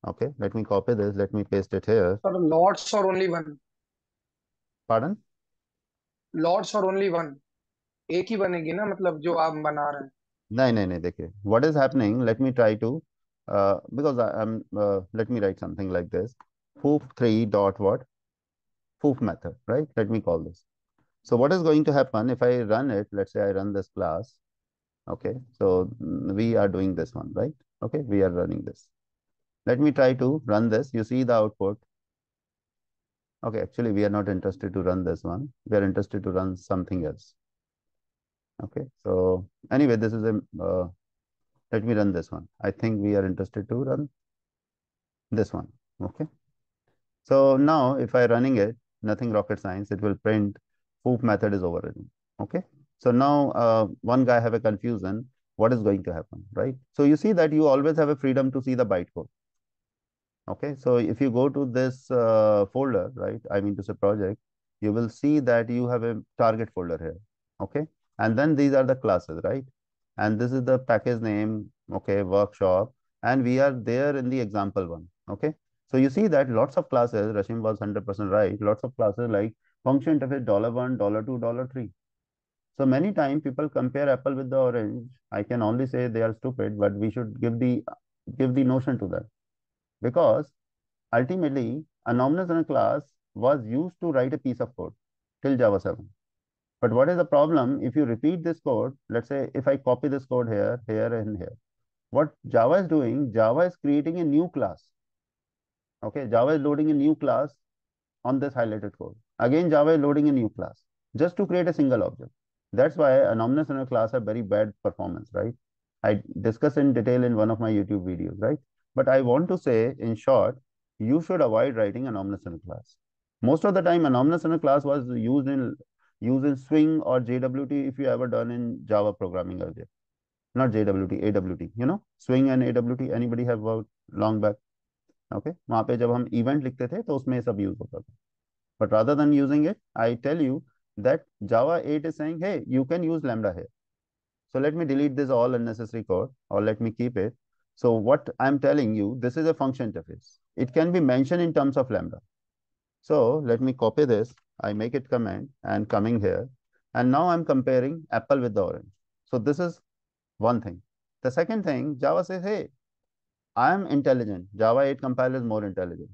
Okay, let me copy this. Let me paste it here. Sir lots और only one Pardon? Lots और only one एक ही बनेगी ना मतलब जो आप बना रहे हैं नहीं देखिए what is happening, let me try to because I'm let me write something like this, foof3 dot what, foof method, right? Let me call this. So what is going to happen if I run it? Let's say I run this class. Okay, so we are doing this one, right? Okay, we are running this. Let me try to run this. You see the output. Okay, actually we are not interested to run this one. We are interested to run something else. Okay, so anyway, this is a let me run this one. I think we are interested to run this one. Okay. So now if I running it, nothing rocket science, it will print foof method is overridden. Okay. So now one guy have a confusion. What is going to happen, right? So you see that you always have a freedom to see the bytecode. Okay. So if you go to this folder, right? I mean to say project, you will see that you have a target folder here. Okay. And then these are the classes, right? And this is the package name, okay, workshop, and we are there in the example one, okay. So you see that lots of classes, Rashim was 100% right, lots of classes like function interface $1, $2, $3. So many times people compare apple with the orange. I can only say they are stupid, but we should give the notion to that, because ultimately anomalous in a class was used to write a piece of code till Java 7. But what is the problem? If you repeat this code, let's say if I copy this code here, here, and here, what Java is doing, Java is creating a new class. Okay, Java is loading a new class on this highlighted code. Again, Java is loading a new class just to create a single object. That's why anomalous in a class have very bad performance, right? I discuss in detail in one of my YouTube videos, right? But I want to say, in short, you should avoid writing anomalous in a class. Most of the time, anomalous in a class was used in Swing or JWT if you ever done in Java programming earlier. not JWT, AWT, swing and AWT, anybody have worked long back? Okay, वहाँ पे जब हम event लिखते थे तो उसमें ये सब use होता था. But rather than using it, I tell you that Java 8 is saying, hey, you can use lambda here. So let me delete this all unnecessary code, or let me keep it. So what I'm telling you, this is a function interface. It can be mentioned in terms of lambda. So let me copy this. I make it comment and coming here. And now I'm comparing apple with the orange. So this is one thing. The second thing, Java says, hey, I am intelligent. Java 8 compiler is more intelligent.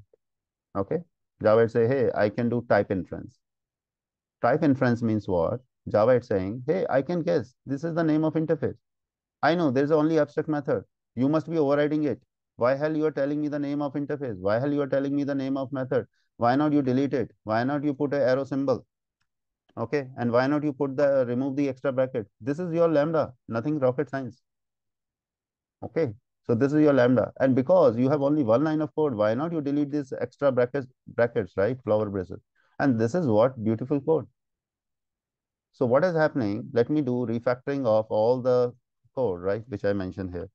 Okay. Java 8 say, hey, I can do type inference. Type inference means what? Java is saying, hey, I can guess. This is the name of interface. I know there's only abstract method. You must be overriding it. Why hell you are telling me the name of interface? Why hell you are telling me the name of method? Why not you delete it? Why not you put a arrow symbol? Okay. And why not you remove the extra bracket? This is your lambda, nothing rocket science. Okay. So this is your lambda. And because you have only one line of code, why not you delete this extra brackets, right? Flower braces. And this is what beautiful code. So what is happening? Let me do refactoring of all the code, right? Which I mentioned here.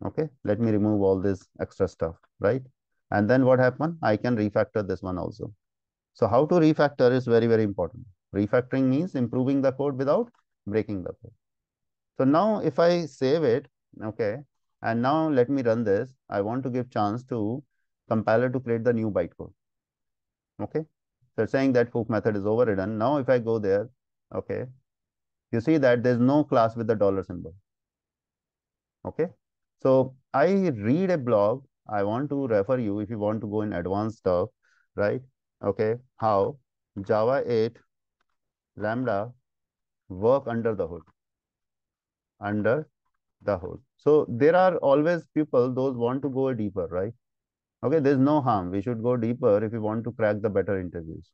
Okay. Let me remove all this extra stuff, right? And then what happened? I can refactor this one also. So how to refactor is very, very important. Refactoring means improving the code without breaking the code. So now if I save it, okay, and now let me run this. I want to give chance to compiler to create the new bytecode. Okay. So saying that hook method is overridden. Now if I go there, okay, you see that there's no class with the dollar symbol. Okay. So I read a blog. I want to refer you if you want to go in advanced stuff, right? Okay. How Java 8 lambda work under the hood. Under the hood. So there are always people, those want to go deeper, right? Okay. There's no harm. We should go deeper if you want to crack the better interviews.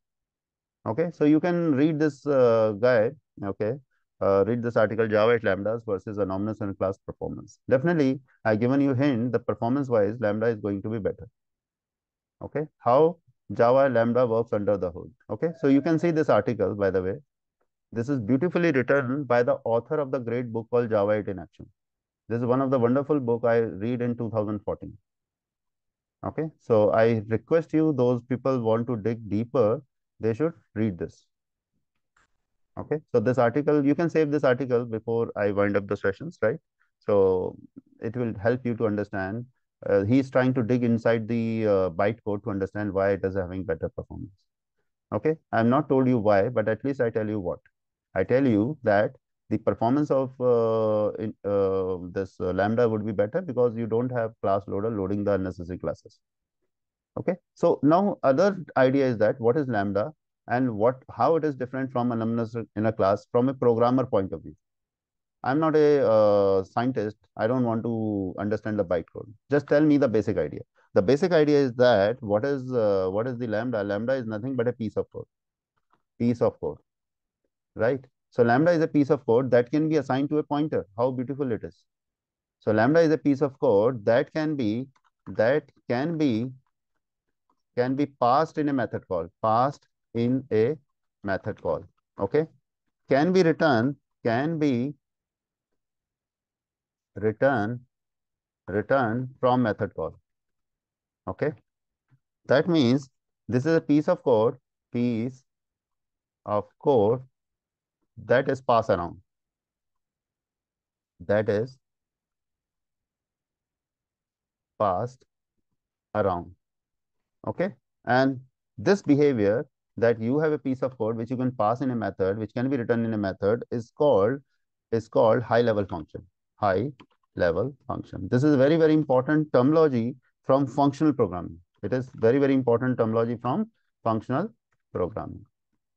Okay. So you can read this guide. Okay. Read this article, Java 8 lambdas versus anonymous and class performance. Definitely, I given you hint, the performance wise, lambda is going to be better. Okay. How Java lambda works under the hood. Okay. So you can see this article, by the way. This is beautifully written by the author of the great book called Java 8 in Action. This is one of the wonderful book I read in 2014. Okay. So I request you, those people want to dig deeper, they should read this. Okay. So this article, you can save this article before I wind up the sessions, right? So it will help you to understand. He's trying to dig inside the bytecode to understand why it is having better performance. Okay. I'm not told you why, but at least I tell you what. I tell you that the performance of this lambda would be better because you don't have class loader loading the unnecessary classes. Okay. So now other idea is that what is lambda and how it is different from anonymous in a class from a programmer point of view. I'm not a scientist. I don't want to understand the bytecode. Just tell me the basic idea. The basic idea is that what is the lambda? Lambda is nothing but a piece of code. Piece of code, right? So lambda is a piece of code that can be assigned to a pointer. How beautiful it is. So lambda is a piece of code that can be passed in a method call. Passed in a method call. Okay. Can be returned from method call. Okay. That means this is a piece of code that is passed around. That is passed around. Okay. And this behavior that you have a piece of code which you can pass in a method, which can be written in a method, is called high level function. High level function. This is very, very important terminology from functional programming. It is very, very important terminology from functional programming.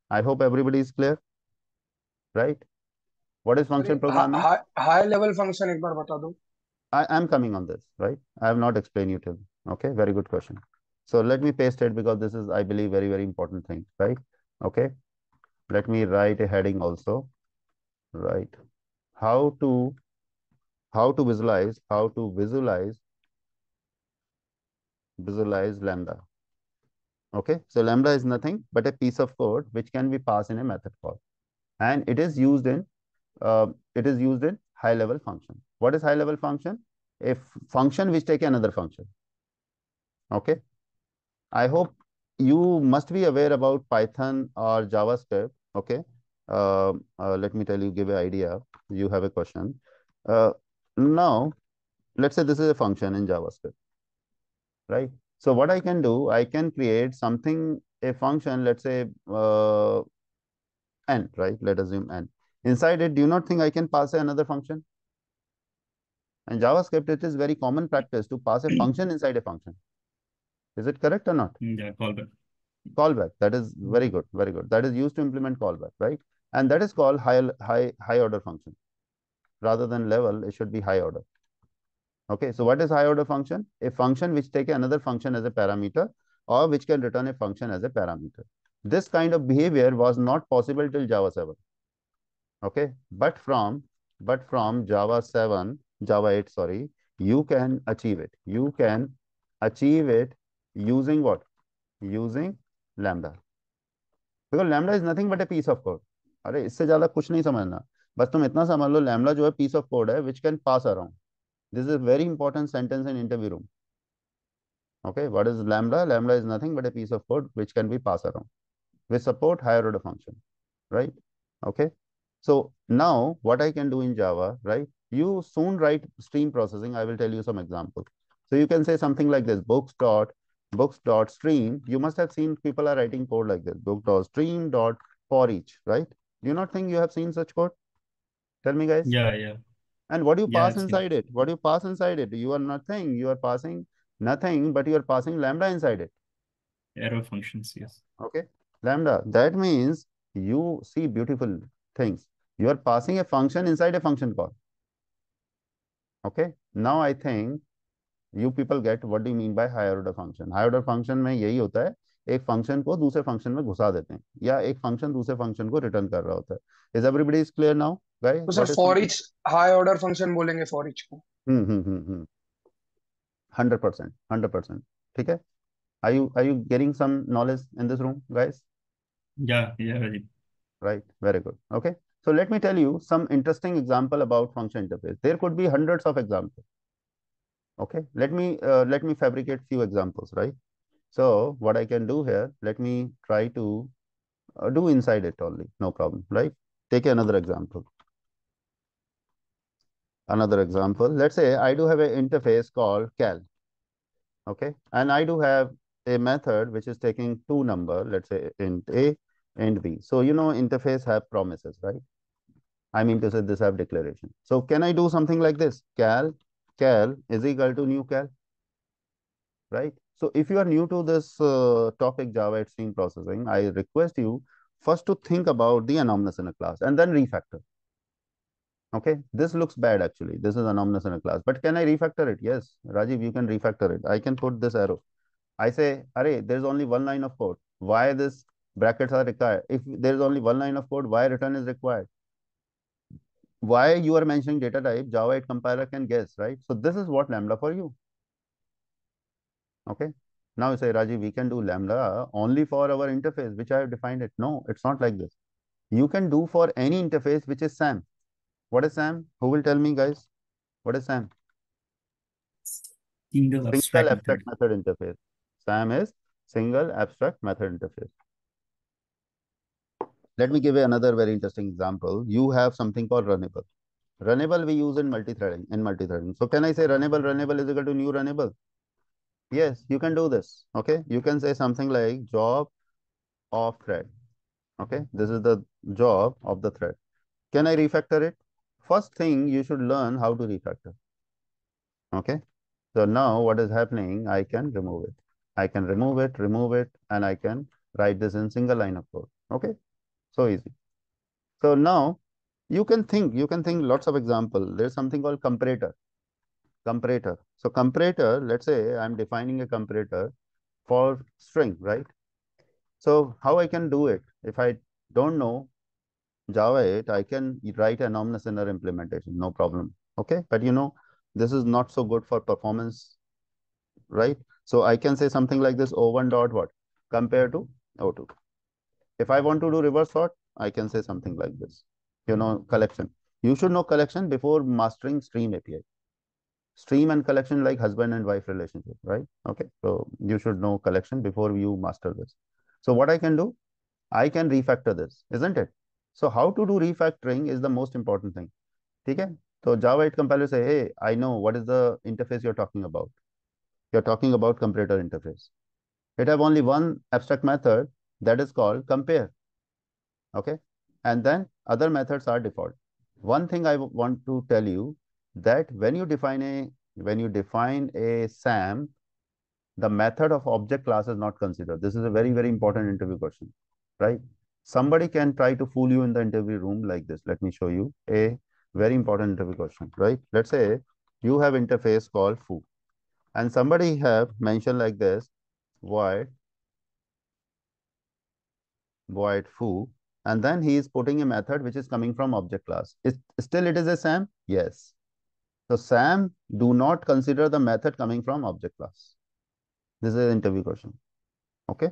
I hope everybody is clear, right? What is functional programming? High level function एक बार बता दो. I am coming on this, right? I have not explained you till. Okay, very good question. So let me paste it because this is, I believe, very, very important thing, right? Okay. Let me write a heading also, right? How to visualize lambda. Okay. So lambda is nothing but a piece of code which can be passed in a method call, and it is used in high level function. What is high level function? A function which take another function. Okay. I hope you must be aware about Python or JavaScript. Okay. Let me tell you, give an idea. You have a question. Now, let's say this is a function in JavaScript, right? So what I can do, I can create something, a function, let's say n, right? Let us assume n. Inside it, do you not think I can pass another function? In JavaScript, it is very common practice to pass a function inside a function. Is it correct or not? Yeah, callback. Callback. That is very good. Very good. That is used to implement callback, right? And that is called high order function. Rather than level, it should be high order. Okay. So what is high order function? A function which take another function as a parameter or which can return a function as a parameter. This kind of behavior was not possible till Java 7. Okay. But from Java 7, Java 8, sorry, you can achieve it. You can achieve it using what? Using lambda. Because lambda is nothing but a piece of code. अरे इससे ज्यादा कुछ नहीं समझना, बस तुम इतना समझ लो lambda जो है piece of code है which can pass around. This is a very important sentence in interview room. Okay, what is lambda? Lambda is nothing but a piece of code which can be passed around. We support higher order function, right? Okay. So now what I can do in Java, right? You soon write stream processing. I will tell you some examples. So you can say something like this: books.stream. You must have seen people are writing code like this: book.stream dot for each, right? Do you not think you have seen such code? Tell me, guys. Yeah. And what do you Yeah, pass I've seen inside it? What do you pass inside it? You are nothing. You are passing nothing, but you are passing lambda inside it. arrow functions. Yes. Okay. Lambda. That means you see beautiful things. You are passing a function inside a function call. Okay. Now I think you people get what do you mean by higher order function. Higher order function में यही होता है, एक function को दूसरे function में घुसा देते हैं या एक फंक्शन दूसरे फंक्शन को रिटर्न कर रहा होता है. Is everybody is clear now, guys? तो sir for each high order function बोलेंगे फॉर ईच को. 100%, 100%. ठीक है. Are you getting some knowledge in this room, guys? Yeah, Rajiv. Right. Very good. Okay. So let me tell you some interesting example about function interface. There could be hundreds of examples. Okay. Let me fabricate few examples, right? So what I can do here, let me try to do inside it only. No problem, right? Take another example. Another example. Let's say I do have an interface called cal. Okay. And I do have a method which is taking two number, let's say int a and b. So you know interface have promises, right? I mean to say this have declaration. So can I do something like this? Cal is equal to new cal, right? So if you are new to this topic Java stream processing, I request you first to think about the anomalous in a class and then refactor. Okay, this looks bad actually. This is anomalous in a class, but can I refactor it? Yes, Rajiv, you can refactor it. I can put this arrow. I say, array, there's only one line of code. Why this brackets are required? If there's only one line of code, why return is required? Why you are mentioning data type? Java 8 compiler can guess, right? So this is what lambda for you. Okay. Now you say, Rajiv, we can do lambda only for our interface, which I have defined it. No, it's not like this. You can do for any interface, which is SAM. What is SAM? Who will tell me, guys? What is SAM? Single abstract method interface. SAM is single abstract method interface. Let me give you another very interesting example. You have something called runnable. Runnable we use in multi-threading. So can I say runnable is equal to new runnable? Yes, you can do this. Okay. You can say something like job of thread. Okay. This is the job of the thread. Can I refactor it? First thing you should learn how to refactor. Okay. So now what is happening? I can remove it. I can remove it, and I can write this in single line of code. Okay. So easy. So now you can think lots of example. There's something called comparator. So comparator, let's say I'm defining a comparator for string, right? So how I can do it? If I don't know Java 8, I can write anomalous inner implementation, no problem. Okay. But you know, this is not so good for performance, right? So I can say something like this: O1 dot what? Compare to O2. If I want to do reverse sort, I can say something like this, you know, collection. You should know collection before mastering stream API. Stream and collection like husband and wife relationship, right? Okay, so you should know collection before you master this. So what I can do, I can refactor this, isn't it? So how to do refactoring is the most important thing. Okay? So Java 8 compiler say, hey, I know what is the interface you're talking about. You're talking about comparator interface. It have only one abstract method that is called compare. Okay, and then other methods are default. One thing I want to tell you, that when you define a SAM, the method of object class is not considered. This is a very, very important interview question, right? Somebody can try to fool you in the interview room like this. Let me show you a very important interview question, right? Let's say you have interface called foo, and somebody have mentioned like this, void foo, and then he is putting a method which is coming from object class. Still it is a SAM? Yes. So SAM do not consider the method coming from object class. This is an interview question. Okay.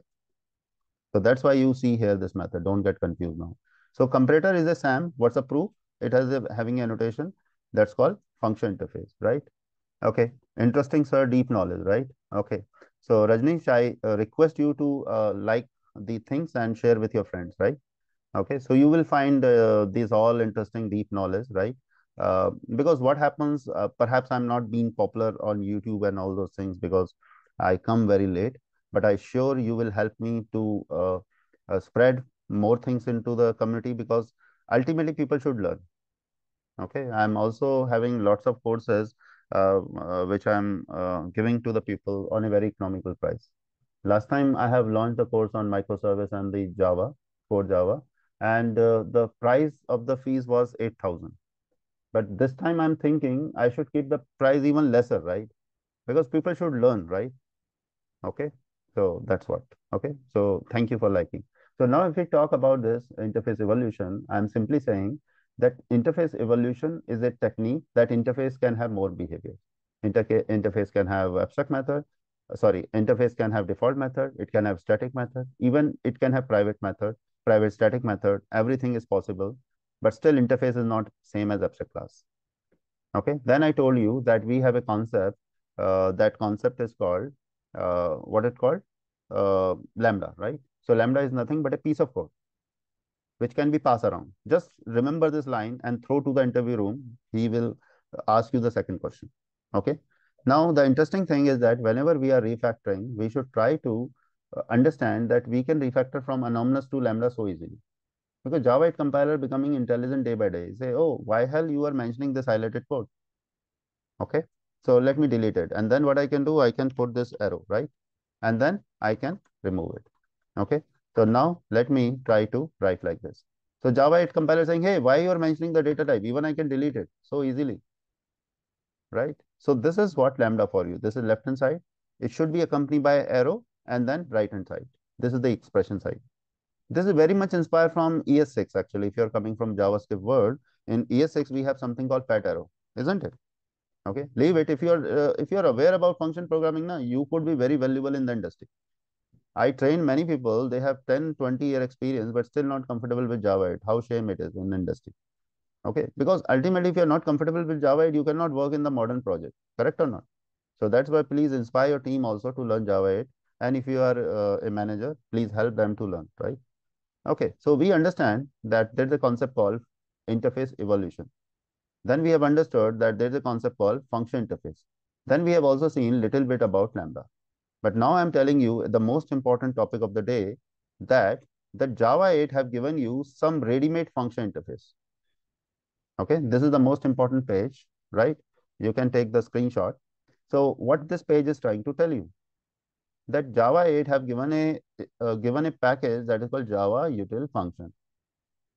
So that's why you see here this method. Don't get confused now. So comparator is a SAM. What's the proof? It has having a notation that's called function interface, right? Okay. Interesting, sir. Deep knowledge, right? Okay. So Rajnish, I request you to like the things and share with your friends, right? Okay, so you will find these all interesting deep knowledge, right? Because what happens, perhaps I'm not being popular on YouTube and all those things because I come very late, but I sure you will help me to spread more things into the community, because ultimately people should learn. Okay, I'm also having lots of courses which I'm giving to the people on a very economical price. Last time I have launched a course on microservice and the Java, core Java, and the price of the fees was 8,000. But this time I'm thinking I should keep the price even lesser, right? Because people should learn, right? Okay, so that's what. Okay, so thank you for liking. So now if we talk about this interface evolution, I'm simply saying that interface evolution is a technique that interface can have more behavior. Interface can have abstract method, sorry, interface can have default method, it can have static method, even it can have private method, private static method, everything is possible, but still interface is not same as abstract class. Okay, then I told you that we have a concept, that concept is called, what it called? Lambda, right? So lambda is nothing but a piece of code which can be passed around. Just remember this line and throw to the interview room. He will ask you the second question. Okay. Now, the interesting thing is that whenever we are refactoring, we should try to understand that we can refactor from anomalous to lambda so easily. Because Java 8 compiler becoming intelligent day by day. Say, oh, why hell you are mentioning this highlighted code? Okay. So let me delete it. And then what I can do, I can put this arrow, right? And then I can remove it. Okay. So now let me try to write like this. So Java 8 compiler saying, hey, why you are mentioning the data type? Even I can delete it so easily, right? So this is what lambda for you. This is left hand side. It should be accompanied by arrow and then right hand side. This is the expression side. This is very much inspired from ES6 actually. If you're coming from JavaScript world, in ES6 we have something called fat arrow, isn't it? Okay, leave it. If you're aware about function programming now, you could be very valuable in the industry. I train many people, they have 10, 20-year experience, but still not comfortable with Java 8. How shame it is in the industry. Okay, because ultimately, if you're not comfortable with Java 8, you cannot work in the modern project, correct or not? So that's why please inspire your team also to learn Java 8. And if you are a manager, please help them to learn, right? Okay, so we understand that there's a concept called interface evolution. Then we have understood that there's a concept called function interface. Then we have also seen little bit about Lambda. But now I'm telling you the most important topic of the day, that the Java 8 have given you some ready-made function interface. Okay, this is the most important page, right? You can take the screenshot. So what this page is trying to tell you, that Java 8 have given a package that is called Java util function.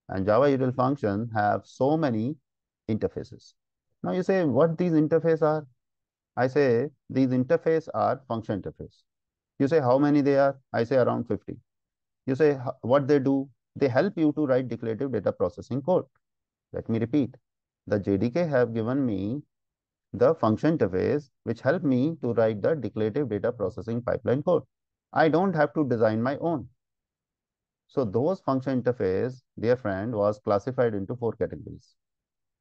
And Java util function have so many interfaces. Now you say what these interfaces are? I say these interfaces are function interface. You say how many they are? I say around 50. You say what they do? They help you to write declarative data processing code. Let me repeat. The JDK have given me the function interface which help me to write the declarative data processing pipeline code. I don't have to design my own. So those function interface, dear friend, was classified into 4 categories.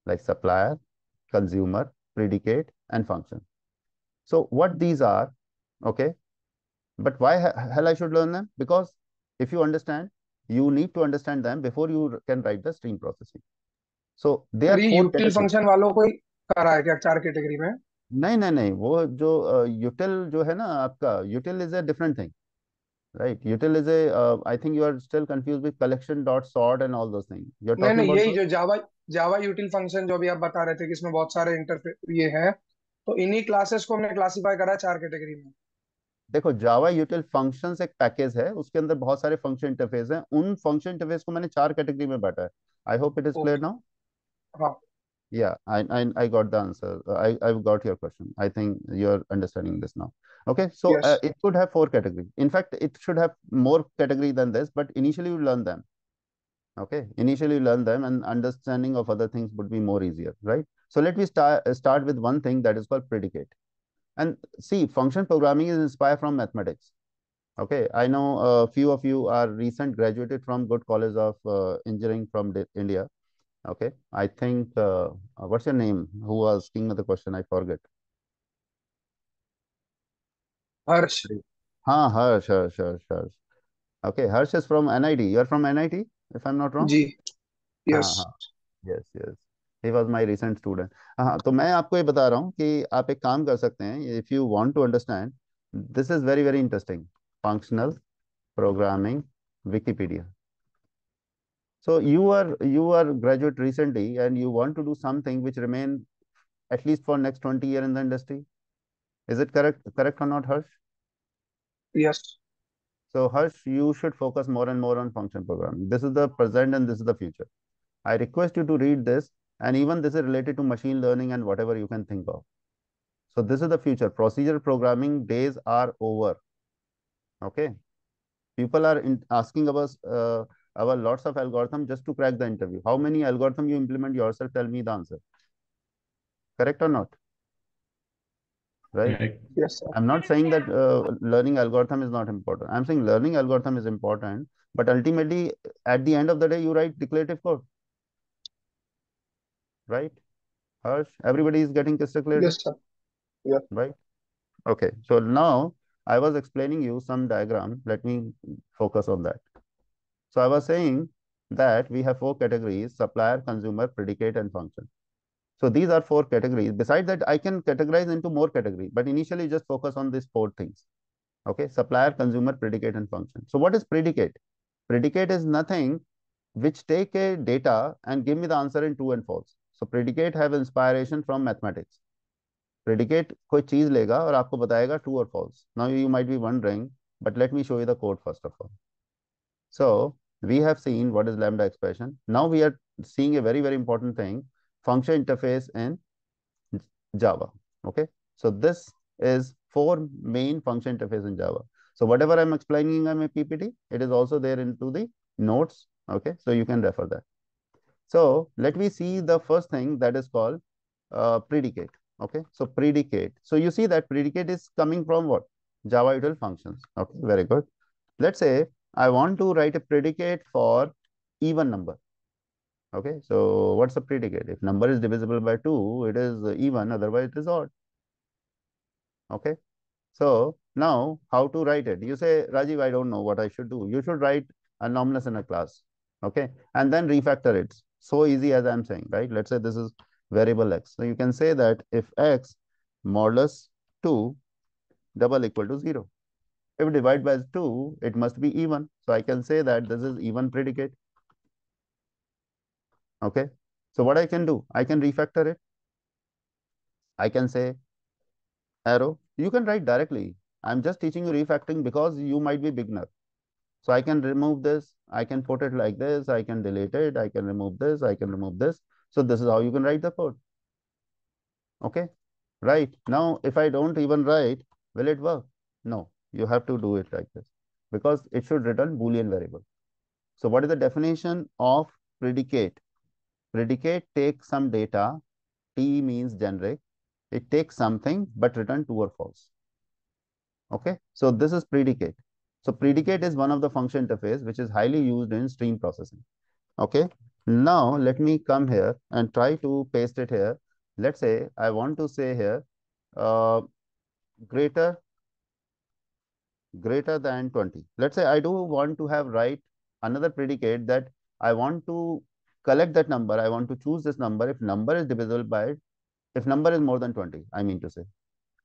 like supplier, consumer, predicate, and function. So what these are, okay? But why hell I should learn them? Because if you understand, you need to understand them before you can write the stream processing. So they और are ये four यूटिल categories. Function वालों को ही करा है क्या 4 category में? नहीं नहीं नहीं, वो जो यूटिल जो है ना आपका, util is a different thing, right? Util is a, I think you are still confuse with collection dot sort and all those thing, you are नहीं टॉकिंग नहीं, अबाउट यही दो। जो जावा जावा यूटिल फंक्शन जो अभी आप बता रहे थे कि इसमें बहुत सारे इंटरफेस ये हैं, तो इन्हीं क्लासेस को हमने क्लासिफाई करा है 4 कैटेगरी में। देखो, जावा यूटिल फंक्शंस एक पैकेज है, उसके अंदर बहुत सारे फंक्शन इंटरफेस हैं, उन फंक्शन इंटरफेस को मैंने 4 कैटेगरी में बांटा है। I hope it is clear okay. Now. हाँ। Yeah, I got the answer. I've got your question. I think you're understanding this now. Okay, so yes. it could have 4 categories. In fact, it should have more category than this, but initially you learn them. Okay, initially you learn them, and understanding of other things would be more easier, right? So let me start with one thing that is called predicate. And see, function programming is inspired from mathematics. Okay, I know a few of you are recent graduated from good college of engineering from India. Okay, I think, what's your name? Who was asking me the question? I forget. हर्ष। हाँ, Harsh. Okay, Harsh is from NIT. You are from NIT, if I'm not wrong. जी। Yes. हाँ हाँ, yes. He was my recent student. हाँ, तो मैं आपको ये बता रहा हूँ कि आप एक काम कर सकते हैं, if you want to understand, this is very very interesting. Functional programming, Wikipedia. So you are graduate recently, and you want to do something which remain at least for next 20 years in the industry. Is it correct or not, Harsh? Yes. So Harsh, you should focus more and more on function programming. This is the present and this is the future. I request you to read this, and even this is related to machine learning and whatever you can think of. So this is the future. Procedure programming days are over. Okay. People are asking about lots of algorithm just to crack the interview. How many algorithm you implement yourself? Tell me the answer. Correct or not? Right? Correct. Yes sir. I'm not saying that learning algorithm is not important. I'm saying learning algorithm is important, but ultimately, at the end of the day, you write declarative code, right? Harsh, everybody is getting crystal clear yes now, sir. Yes. right? Okay. So now I was explaining you some diagram. Let me focus on that. So I was saying that we have 4 categories: supplier, consumer, predicate, and function. So these are 4 categories. Besides that, I can categorize into more categories, but initially just focus on these 4 things. Okay, supplier, consumer, predicate, and function. So what is predicate? Predicate is nothing which take a data and give me the answer in true and false. So predicate have inspiration from mathematics. Predicate कोई चीज लेगा और आपको बताएगा true or false. Now you might be wondering, but let me show you the code first of all. So we have seen what is lambda expression. Now we are seeing a very very important thing, function interface in Java. Okay, so this is 4 main function interface in Java. So whatever I'm explaining in my PPT, it is also there into the notes. Okay, so you can refer that. So let me see the first thing that is called predicate. Okay, so predicate. So you see that predicate is coming from what? Java util functions. Okay, very good. Let's say I want to write a predicate for even number. Okay, so what's the predicate? If number is divisible by 2, it is even, otherwise it is odd. Okay, so now how to write it? You say, Rajiv, I don't know what I should do. You should write a anomalous in a class. Okay, and then refactor it. So easy as I'm saying, right? Let's say this is variable x. So you can say that if x modulus 2 double equal to 0. If divide by 2, it must be even. So I can say that this is even predicate. Okay, so what I can do? I can refactor it. I can say arrow. You can write directly. I'm just teaching you refactoring because you might be beginner. So I can remove this. I can put it like this. I can delete it. I can remove this. I can remove this. So this is how you can write the code. Okay, right. Now, if I don't even write, will it work? No, you have to do it like this because it should return Boolean variable. So what is the definition of predicate? Predicate takes some data. T means generic. It takes something but return true or false. Okay, so this is predicate. So predicate is one of the function interface which is highly used in stream processing. Okay, Now let me come here and try to paste it here. Let's say I want to say here greater than 20. Let's say I do want to have write another predicate that I want to collect that number. I want to choose this number if number is divisible by, if number is more than 20, I mean to say.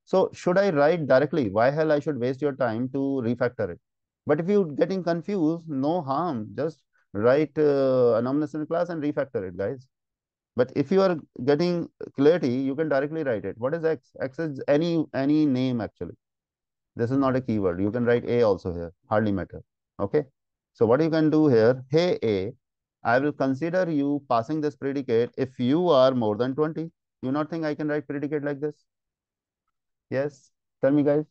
So should I write directly? Why hell I should waste your time to refactor it? But if you're getting confused, no harm. Just write anomalous in class and refactor it, guys. But if you are getting clarity, you can directly write it. What is X? X is any name actually. This is not a keyword. You can write A also here, hardly matter. Okay. So what you can do here, hey A, I will consider you passing this predicate if you are more than 20. You not think I can write predicate like this? Yes. Tell me, guys.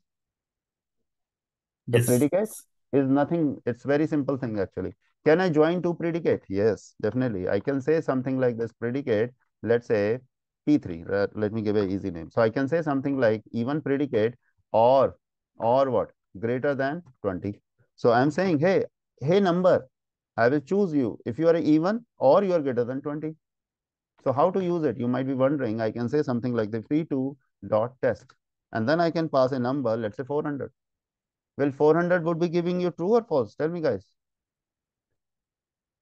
The Yes. predicate is nothing. It's very simple thing actually. Can I join two predicate? Yes, definitely. I can say something like this predicate. Let's say P3. Let me give an easy name. So I can say something like even predicate or what? Greater than 20. So I'm saying, hey number, I will choose you if you are even or you are greater than 20. So how to use it? You might be wondering. I can say something like the p2 dot test, and then I can pass a number. Let's say 400. Well, 400 would be giving you true or false? Tell me, guys.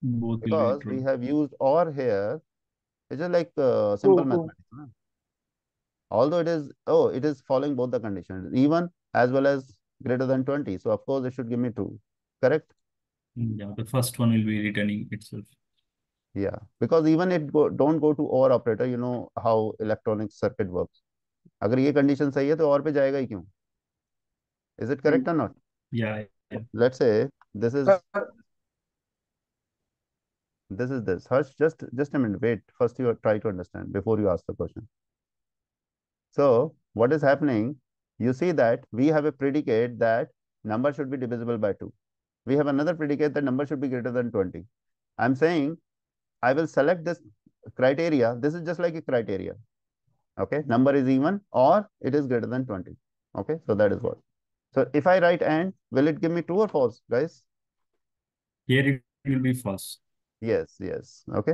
Both will be Because we true. have used or here. It's just like True, simple true. mathematics. Huh? Although it is following both the conditions, even as well as greater than 20. So, of course, it should give me true. Correct? Yeah, the first one will be returning itself. Yeah. Because even don't go to or operator, you know how electronic circuit works. अगर ये condition सही है तो और पे जाएगा ही क्यों? Is it correct or not? Yeah, yeah. Let's say this is Sir, this. Harsh, just a minute. Wait. First, you try to understand before you ask the question. So what is happening? You see that we have a predicate that number should be divisible by 2. We have another predicate that number should be greater than 20. I'm saying I will select this criteria. This is just like a criteria. Okay. Number is even or it is greater than 20. Okay. So that is what. So if I write and, will it give me true or false, guys? Here it will be false. Yes. Yes. Okay.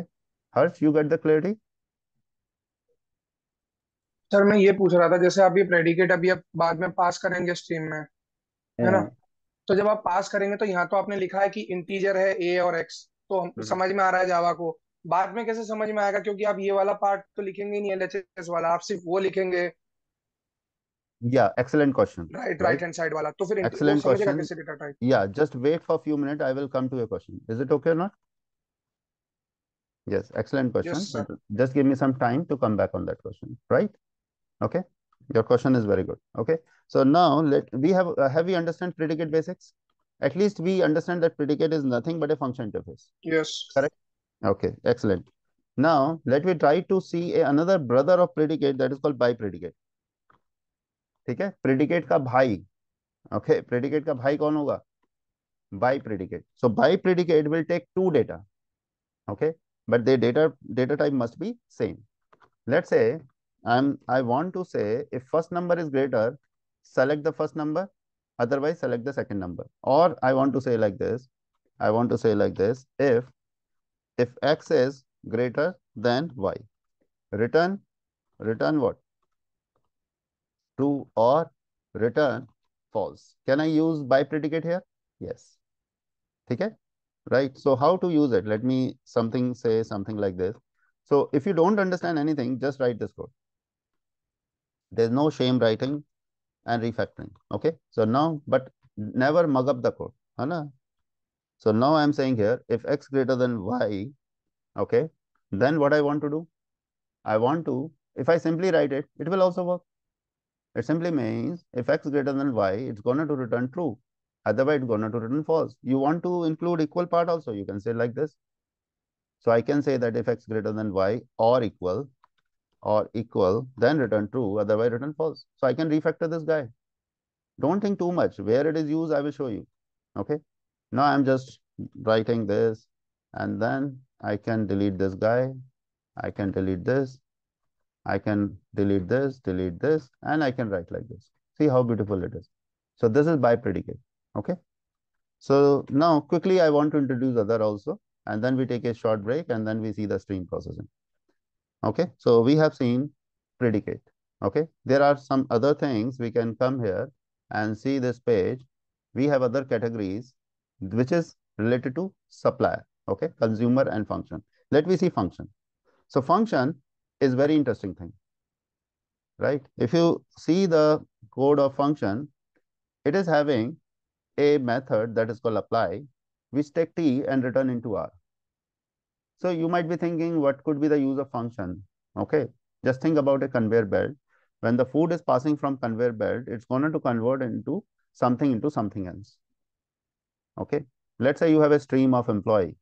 Harsh, you got the clarity? Sir मैं ये पूछ रहा था जैसे आप ये predicate अभी आप बाद में पास करेंगे स्ट्रीम में, है ना? तो जब आप पास करेंगे तो यहाँ तो आपने लिखा है कि इंटीजर है ए और एक्स, तो समझ में आ रहा है जावा को। बाद में कैसे समझ में आएगा, क्योंकि आप ये वाला पार्ट तो लिखेंगे ही नहीं एलएचएस वाला, आप सिर्फ वो लिखेंगे Yeah, excellent question. Right hand side वाला, तो फिर वो Excellent समझेगा question. कैसे data type? Yeah, just wait for a few minutes. I will come to your question. Is it okay or not? Yes, excellent question. Yes sir. But just give me some time to come back on that question, right? Okay. Your question is very good. Okay. So now we have we understand predicate basics? At least we understand that predicate is nothing but a function interface. Yes Correct? Okay, excellent. Now let me try to see another brother of predicate that is called by predicate. ठीक है? Predicate का भाई. Okay, predicate का भाई कौन होगा? By predicate. So by predicate will take two data. Okay, but the data type must be same. Let's say I want to say if first number is greater, select the first number, otherwise select the second number. Or I want to say like this. I want to say like this. If x is greater than y, return what? True or return false. Can I use by predicate here? Yes. Okay. Right. So how to use it? Let me say something like this. So if you don't understand anything, just write this code. There's no shame writing and refactoring. Okay. So now, but never mug up the code. Hana? So now I'm saying here, if x greater than y, okay, then what I want to do? I want to, if I simply write it, it will also work. It simply means if x greater than y, it's going to return true. Otherwise, it's going to return false. You want to include equal part also, you can say like this. So I can say that if x greater than y or equal, then return true, otherwise return false. So I can refactor this guy. Don't think too much. Where it is used, I will show you. Okay. Now I'm just writing this, and then I can delete this guy. I can delete this. I can delete this, and I can write like this. See how beautiful it is. So this is by predicate. Okay. So now quickly I want to introduce other also. and then we take a short break, and then we see the stream processing. Okay, so we have seen predicate. Okay, there are some other things. We can come here and see this page. We have other categories which is related to supplier. Okay, consumer and function. Let me see function. So function is very interesting thing, right? If you see the code of function, it is having a method that is called apply, which take t and return into r. So you might be thinking, what could be the use of function? Okay, just think about a conveyor belt. When the food is passing from conveyor belt, it's going to convert into something else. Okay, let's say you have a stream of employee,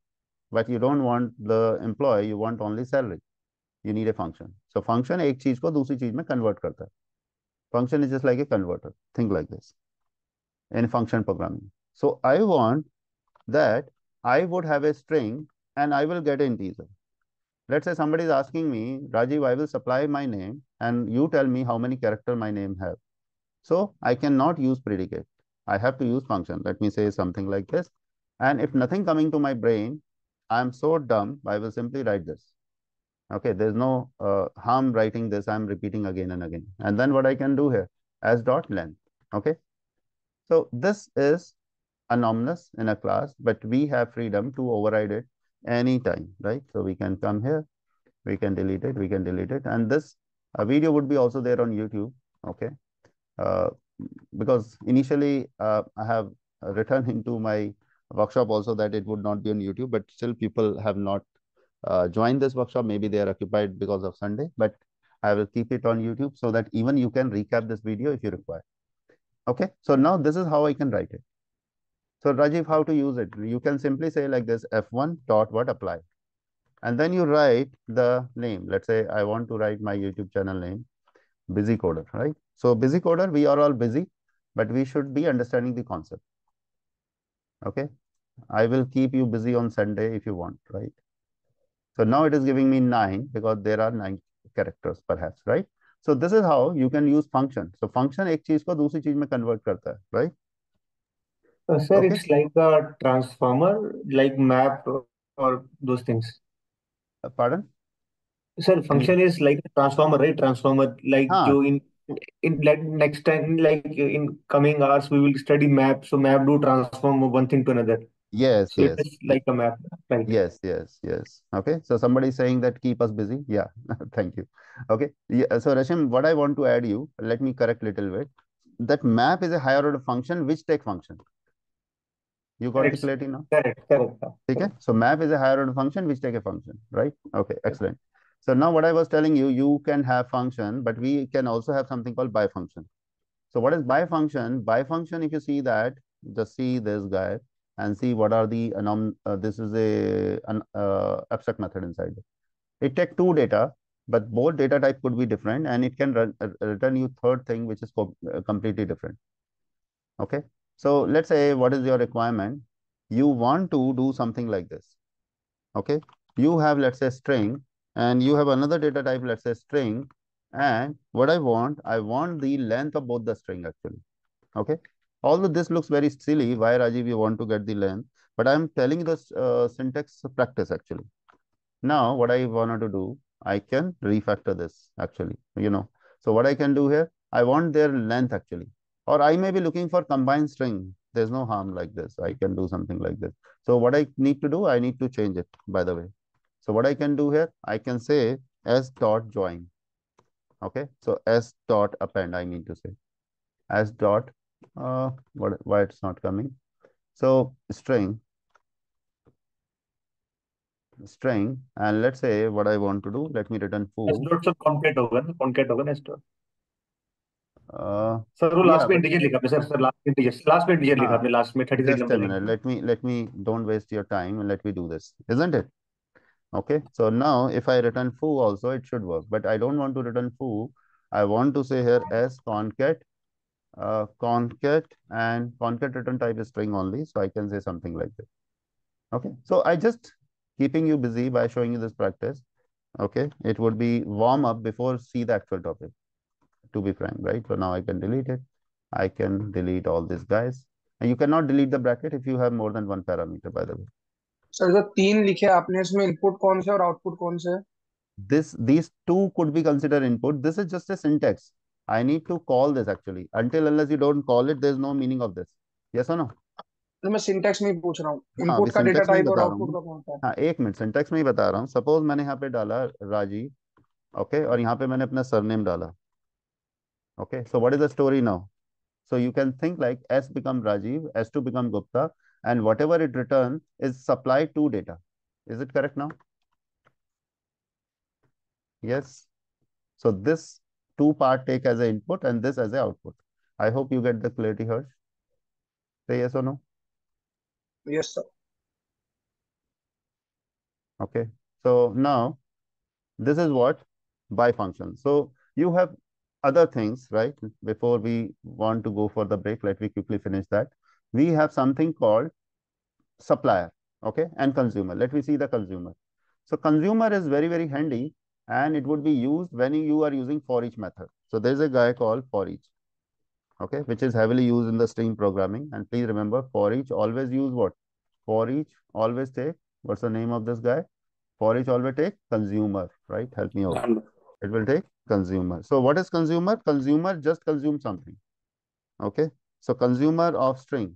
but you don't want the employee, you want only salary. You need a function. So function एक चीज को दूसरी चीज में convert करता है. Function is just like a converter. Think like this in function programming. So I want that I would have a string and I will get an integer. Let's say somebody is asking me, Rajiv, I will supply my name and you tell me how many character my name have. So I cannot use predicate. I have to use function. Let me say something like this. And if nothing coming to my brain, I'm so dumb, I will simply write this. Okay, there's no harm writing this. I'm repeating again and again. And then what I can do here as dot length. Okay, so this is anomalous in a class, but we have freedom to override it anytime, right? So we can come here, we can delete it, and this video would be also there on YouTube. Okay, because initially I have written into my workshop also that it would not be on YouTube, but still people have not joined this workshop. Maybe they are occupied because of Sunday, but I will keep it on YouTube so that even you can recap this video if you require. Okay, so now this is how I can write it. So Rajiv, how to use it? You can simply say like this, F1 dot what apply. And then you write the name. Let's say I want to write my YouTube channel name, Busy Coder, right? So Busy Coder, we are all busy, but we should be understanding the concept. Okay, I will keep you busy on Sunday if you want, right? So now it is giving me 9 because there are 9 characters perhaps, right? So this is how you can use function. So function एक चीज को दूसरी चीज में convert करता है, right? Sir, Okay. it's like a transformer, like map or those things. Pardon? Sir, function is like a transformer, right? Transformer, like हाँ, जो in like next time, like in coming hours, we will study map. So map do transform one thing to another. yes, So it yes. is like a map, right? Yes, yes, yes. Okay. So somebody is saying that keep us busy. Yeah. Thank you. Okay. Yeah. So Rashim, what I want to add you, let me correct little bit. That map is a higher order function which take function. You got the Correct, clarity now? correct. Okay. So map is a higher order function which take a function, right? Okay. Excellent. So now what I was telling you, you can have function, but we can also have something called by function. So what is by function? By function, if you see that, just see this guy and see what are the this is a an abstract method inside it. It take two data, but both data type could be different, and it can return you third thing which is completely different. Okay, so let's say what is your requirement? You want to do something like this. Okay, you have, let's say, string, and you have another data type, let's say string, and what I want the length of both the string actually. Okay, although this looks very silly, why Rajiv you want to get the length, but I am telling you this syntax practice actually. Now what I wanted to do, I can refactor this actually, so what I can do here, I want their length actually, or I may be looking for combined string. There's no harm like this. I can do something like this. So what I need to do, I need to change it, by the way. So what I can do here, I can say s dot join. Okay, so s dot append, I mean to say s dot why it's not coming. So string, and let's say what I want to do, let me return S foo. dot से concat होगा ना S dot. Sir वो Yeah, last में but integer लिखा आपने sir last में integer लिखा आपने लास्ट में 33 just a नंबर minute, लिखा. let me don't waste your time and let me do this, isn't it? Okay, so now if I return foo also, it should work, but I don't want to return foo. I want to say here s concat, concat, and concat return type is string only, so I can say something like this. Okay, so I just keeping you busy by showing you this practice. Okay, it would be warm up before see the actual topic, to be frank, right? So now I can delete it. I can delete all these guys, and you cannot delete the bracket if you have more than one parameter, by the way. Sir जो 3 लिखे आपने इसमें input कौन से और output कौन से है? These two could be considered input. This is just a syntax. I need to call this actually. Until unless you don't call it, there is no meaning of this. Yes or no? तो मैं syntax में ही पूछ रहा हूँ, हाँ, अभी input का data syntax में ही टाइप और बता रहा आउटपुट हूँ। का कौन सा है? हाँ, एक मिनट, सिंटेक्स में ही बता रहा हूँ। सपोज मैंने यहाँ पे डाला राजीव, ओके, और यहाँ पे मैंने अपना सरनेम डाला, okay. So what is the story now? So you can think like S become Rajiv, S2 become Gupta, and whatever it return is supplied to data. Is it correct now? Yes. So this two part take as a input and this as a output. I hope you get the clarity, Harsh. Say yes or no. Yes sir. Okay. So now this is what by function. So you have other things, right? Before we want to go for the break, let me quickly finish that. We have something called supplier, okay, and consumer. Let me see the consumer. So consumer is very, very handy, and it would be used when you are using for each method. So there's a guy called for each, okay, which is heavily used in the stream programming. And please remember, for each always use what? For each always take, what's the name of this guy? For each always take consumer, right? Help me out. Lambda. It will take consumer. So what is consumer? Consumer just consume something, okay? So consumer of string.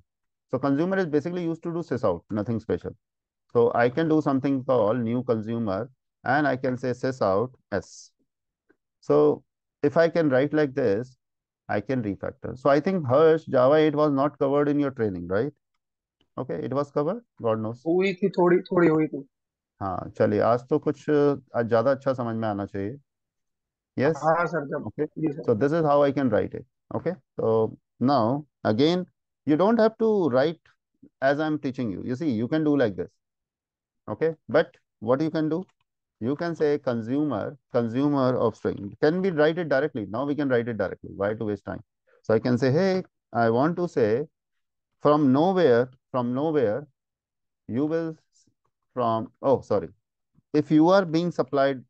So consumer is basically used to do sysout, nothing special. So I can do something called new consumer, and I can say sysout s. So if I can write like this, I can refactor. So I think Harsh, Java 8 was not covered in your training, right? Okay, it was covered, God knows. हुई थी, थोड़ी थोड़ी हुई थी। हाँ, चलिए, आज तो कुछ आज ज़्यादा अच्छा समझ में आना चाहिए. Yes? हाँ सर, जब Okay. जी sir. So this is how I can write it. Okay. So now, again, you don't have to write as I'm teaching you. You see, you can do like this. Okay. But what you can do? You can say consumer of string. Can we write it directly? Now we can write it directly. Why to waste time? So I can say, hey, I want to say from nowhere, you will oh, sorry. If you are being supplied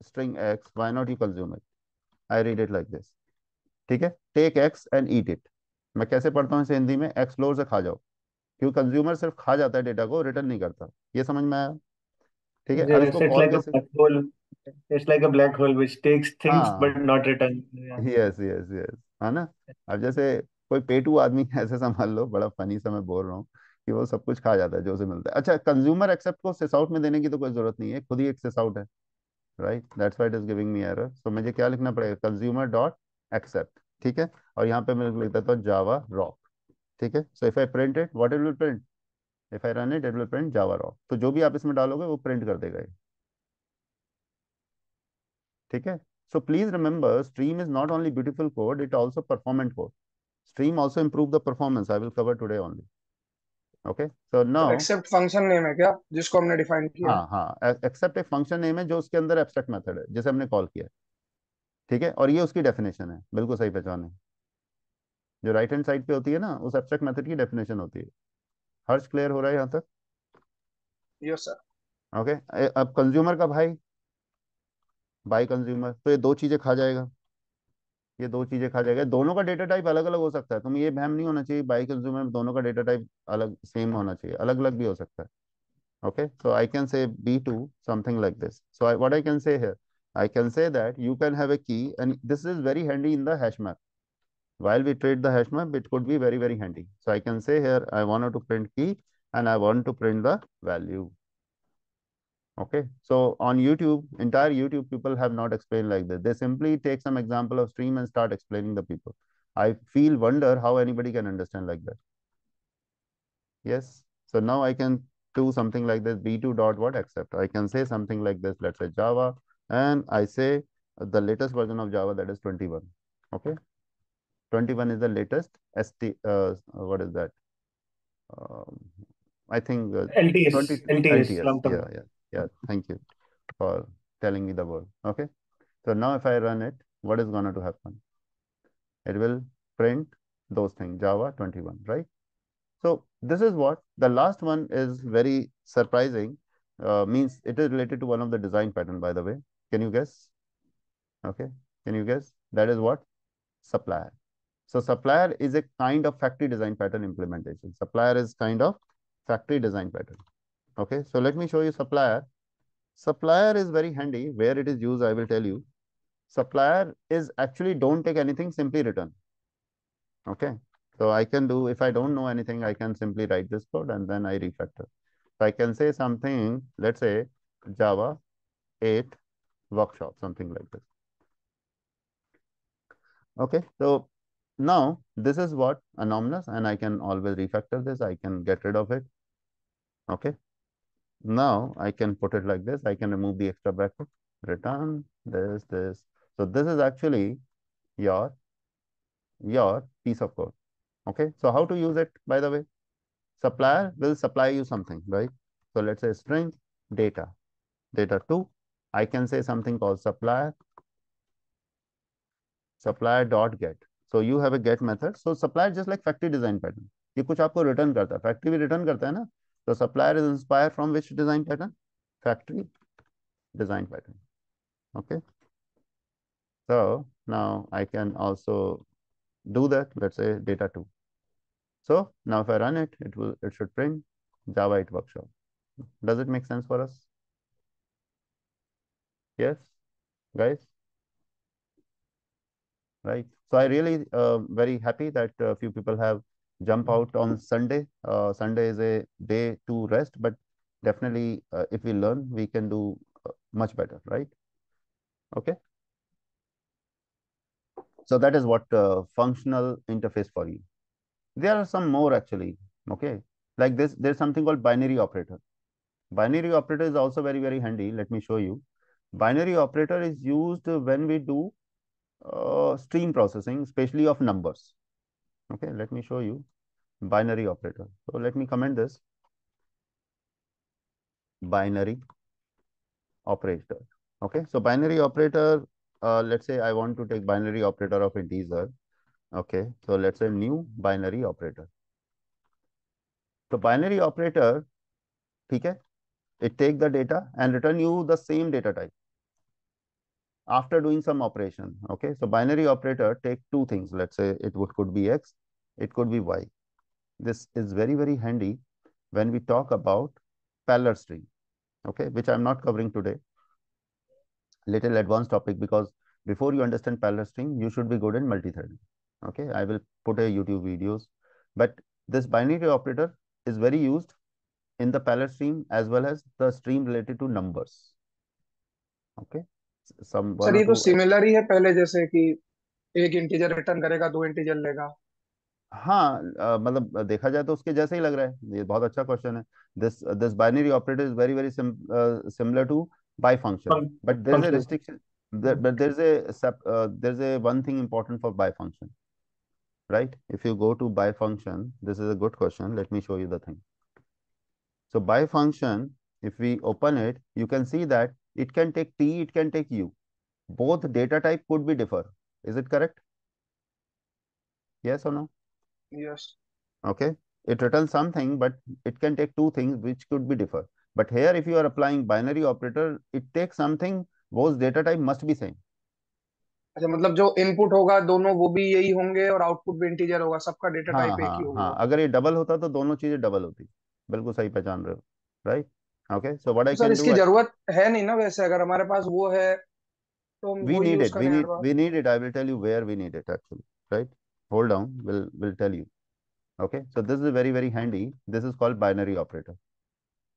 string X, why not you consume it? I read it like this. ठीक है, take X and eat it. मैं कैसे पढ़ता हूँ इसे हिंदी में? Explore से खा जाओ, क्योंकि कंज्यूमर सिर्फ खा जाता है डेटा को, रिटर्न नहीं करता. ये समझ में आया? ठीक है. अब इसको Yes, it's call like a कैसे? black hole. It's like a black hole which takes things but हाँ, not return. Yeah. Yes yes yes, है ना. अब जैसे कोई पेटू आदमी ऐसे समझ लो, बड़ा फनी सा मैं बोल रहा हूँ, कि वो सब कुछ खा जाता है जो उसे मिलता है. अच्छा, कंज्यूमर एक्सेप्ट को सिस आउट में देने की तो कोई जरूरत नहीं है, खुद ही एक सिस आउट है, राइट? That's why it is giving me error. So मुझे क्या लिखना पड़ेगा? Consumer dot accept. ठीक है. और यहाँ पे मैं लिख देता हूँ जावा रॉक. ठीक है. So if I print it, what it will print? If I run it, it will print Java rock. तो जो भी आप इसमें डालोगे वो प्रिंट कर देगा ये. ठीक है. So please remember, stream is not only beautiful code, it also performant code. Stream also improve the performance. I will cover today only. Okay. So sir now, accept function name है क्या, जिसको हमने define किया है? हाँ हाँ, accept एक function name है जो उसके अंदर एब्स्ट्रैक्ट मेथड है जिसे हमने कॉल किया है. ठीक है. और ये उसकी डेफिनेशन है. बिल्कुल सही पहचान है. जो राइट हैंड साइड पे होती है ना, उस एब्स्ट्रैक्ट मेथड की डेफिनेशन होती है. हर्ष, क्लियर हो रहा है यहाँ तक? Yes sir. ओके. अब कंज्यूमर का भाई, बाई कंज्यूमर, तो ये दो चीजें खा जाएगा. ये दो चीजें खा जाएगा. दोनों का डेटा टाइप अलग अलग हो सकता है. तुम ये वहम नहीं होना चाहिए बाई कंज्यूमर में दोनों का डेटा टाइप अलग सेम होना चाहिए, अलग अलग भी हो सकता है. Okay, so I can say B2 something like this. So what I can say here, I can say that you can have a key, and this is very handy in the hash map. While we trade the hash map, it could be very, very handy. So I can say here, I wanted to print key and I want to print the value. Okay, so on YouTube, entire YouTube people have not explained like this. They simply take some example of stream and start explaining the people. I feel wonder how anybody can understand like that. Yes. So now I can do something like this, b2 dot what accept. I can say something like this, let's say Java, and I say the latest version of Java, that is 21. Okay. 21 is the latest what is that? Um, I think LTS, 20 LTS, LTS. long term. Yeah. Thank you for telling me the word. Okay. So now if I run it, what is going to happen? It will print those things, Java 21, right? So this is what the last one is very surprising. Means it is related to one of the design pattern, by the way. Can you guess? Okay. Can you guess? That is what? Supplier. So supplier is a kind of factory design pattern implementation. Supplier is kind of factory design pattern. Okay, so let me show you supplier. Supplier is very handy. Where it is used, I will tell you. Supplier is actually don't take anything, simply return. Okay, so I can do, if I don't know anything, I can simply write this code and then I refactor. So I can say something, let's say Java 8 workshop, something like this. Okay, so now this is what anomalous, and I can always refactor this. I can get rid of it. Okay, now I can put it like this. I can remove the extra bracket, return this. So this is actually your piece of code. Okay, so how to use it, by the way? Supplier will supply you something, right? So let's say string data 2. I can say something called supplier dot get. So you have a get method. So supplier just like factory design pattern. ये कुछ आपको return करता है, factory भी return करता है ना. So supplier is inspired from which design pattern? Factory design pattern. Okay. So now I can also do that. Let's say data 2. So now if I run it, it should print Java 8 workshop. Does it make sense for us? Yes, guys? Right. So I really very happy that a few people have jump out on Sunday. Sunday is a day to rest, but definitely if we learn, we can do much better, right? Okay. So that is what functional interface for you. There are some more actually. Okay. Like this, there's something called binary operator. Binary operator is also very, very handy. Let me show you. Binary operator is used when we do stream processing, especially of numbers. Okay, let me show you binary operator. So let me comment this binary operator. Okay, so binary operator, let's say I want to take binary operator of integer. Okay, so let's say new binary operator. So binary operator, okay, it take the data and return you the same data type after doing some operation. Okay, so binary operator take two things. Let's say could be x, it could be y. This is very, very handy when we talk about parallel string. Okay, which I'm not covering today. Little advanced topic, because before you understand parallel string, you should be good in multi-threading. Okay, I will put a YouTube videos, but this binary operator is very used in the parallel stream as well as the stream related to numbers. Okay, some one sir or ये तो two. Similar ही है पहले जैसे कि एक integer return करेगा, दो integer लेगा. हाँ, मतलब देखा जाए तो उसके जैसे ही लग रहा है. ये बहुत अच्छा क्वेश्चन है. This binary operator is very very similar to bi function, but there is a Function. Restriction. But there's a one thing important for by function, right? If you go to by function, this is a good question. Let me show you the thing. So by function, if we open it, you can see that it can take t, it can take u. Both data type could be differ. Is it correct? Yes or no? Yes. Okay, it returns something, but it can take two things which could be differ. But here if you are applying binary operator, it takes something, those data type must be same. अच्छा, मतलब जो input होगा दोनों वो भी यही होंगे और आउटपुट भी इंटीजर होगा, सबका डेटा हाँ टाइप एक ही हाँ हाँ, होगा. अगर ये डबल होता तो दोनों चीजें डबल होती. बिल्कुल सही पहचान रहे हो, राइट? ओके, सो व्हाट आई तो सर कैन डू, इसकी जरूरत है नहीं ना वैसे, अगर हमारे पास वो है तो हम we वो need यूज it, करें हर बार. we need it. I will tell you where we need it actually, right? Hold on, will tell you. Okay, so this is very very handy. This is called binary operator.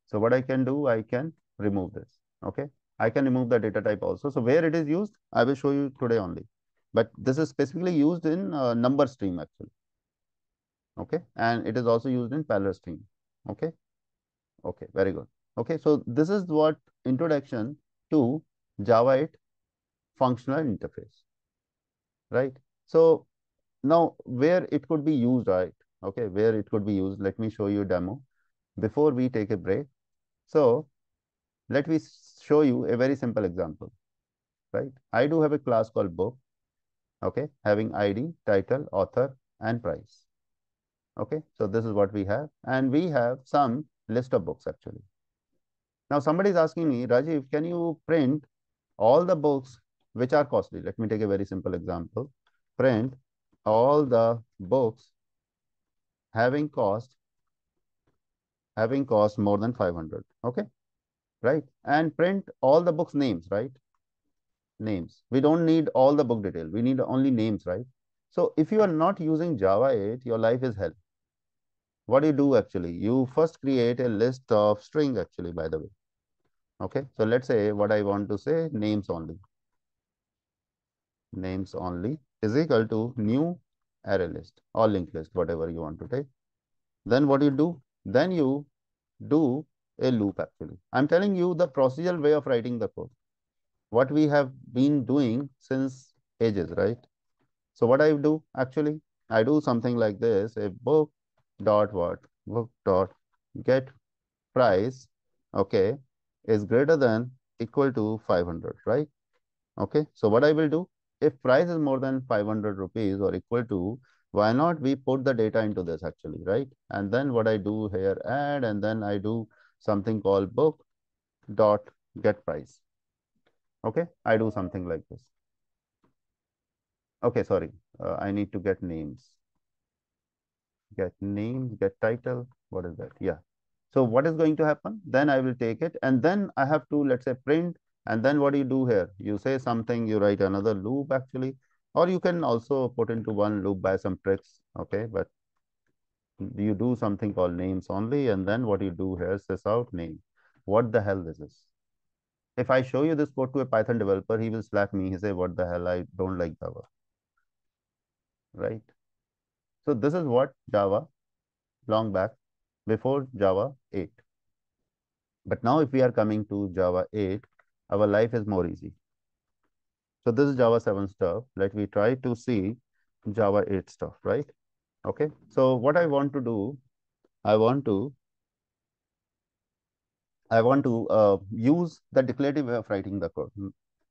So what I can do, I can remove this. Okay, I can remove the data type also. So where it is used, I will show you today only. But this is specifically used in number stream actually. Okay, and it is also used in parallel stream. Okay, okay, very good. Okay, so this is what introduction to Java 8 functional interface, right? So now where it could be used, right? Okay, where it could be used, let me show you a demo before we take a break. So let me show you a very simple example, right? I do have a class called book, okay, having ID, title, author, and price. Okay, so this is what we have, and we have some list of books actually. Now somebody is asking me, Rajiv, can you print all the books which are costly? Let me take a very simple example. Print all the books having cost having cost more than 500. Okay, right? And print all the books names, right? Names. We don't need all the book detail. We need only names, right? So if you are not using Java 8, your life is hell. What do you do actually? You first create a list of string actually, by the way. Okay, so let's say what I want to say, names only. Names only is equal to new array list or linked list, whatever you want to take. Then what you do? Then you do a loop actually. I'm telling you the procedural way of writing the code. What we have been doing since ages, right? So what I do actually, I do something like this, a book dot what? Book dot get price, okay, is greater than equal to 500, right? Okay, so what I will do, if price is more than 500 rupees or equal to, why not we put the data into this actually, right? And then what I do here, add, and then I do something called book dot get price. Okay, I do something like this. Okay, sorry, I need to get names. Get names, get title. What is that? Yeah. So what is going to happen? Then I will take it and then I have to, let's say, print. And then what do you do here? You say something, you write another loop actually, or you can also put into one loop by some tricks. Okay, but you do something called names only. And then what you do here, says out name. What the hell this is? If I show you this code to a Python developer, he will slap me. He say, what the hell? I don't like Java, right? So this is what Java long back before Java 8. But now if we are coming to Java 8, our life is more easy. So this is Java 7 stuff. Let me try to see Java 8 stuff, right? Okay. So what I want to do, I want to use the declarative way of writing the code,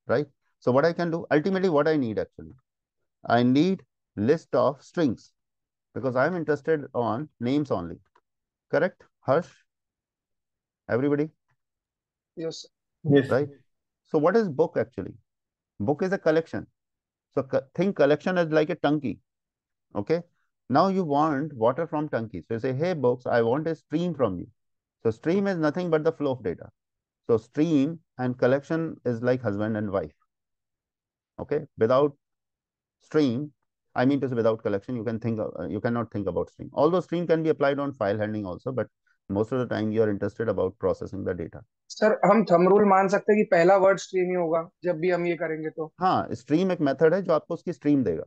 right? So what I can do, ultimately what I need actually, I need list of strings because I'm interested on names only. Correct? Harsh? Everybody? Yes. Yes. Right? So what is book actually? Book is a collection. So think collection as like a Tunky. Okay. Now you want water from Tunky. So you say, hey books, I want a stream from you. So stream is nothing but the flow of data. So stream and collection is like husband and wife. Okay. Without stream, I mean to say without collection, you can think you cannot think about stream. Although stream can be applied on file handling also, but most of the time you are interested about processing the data. Sir हम thumb rule मान सकते हैं कि पहला word stream ही होगा जब भी हम ये करेंगे तो हाँ, स्ट्रीम एक मेथड है जो आपको उसकी स्ट्रीम देगा.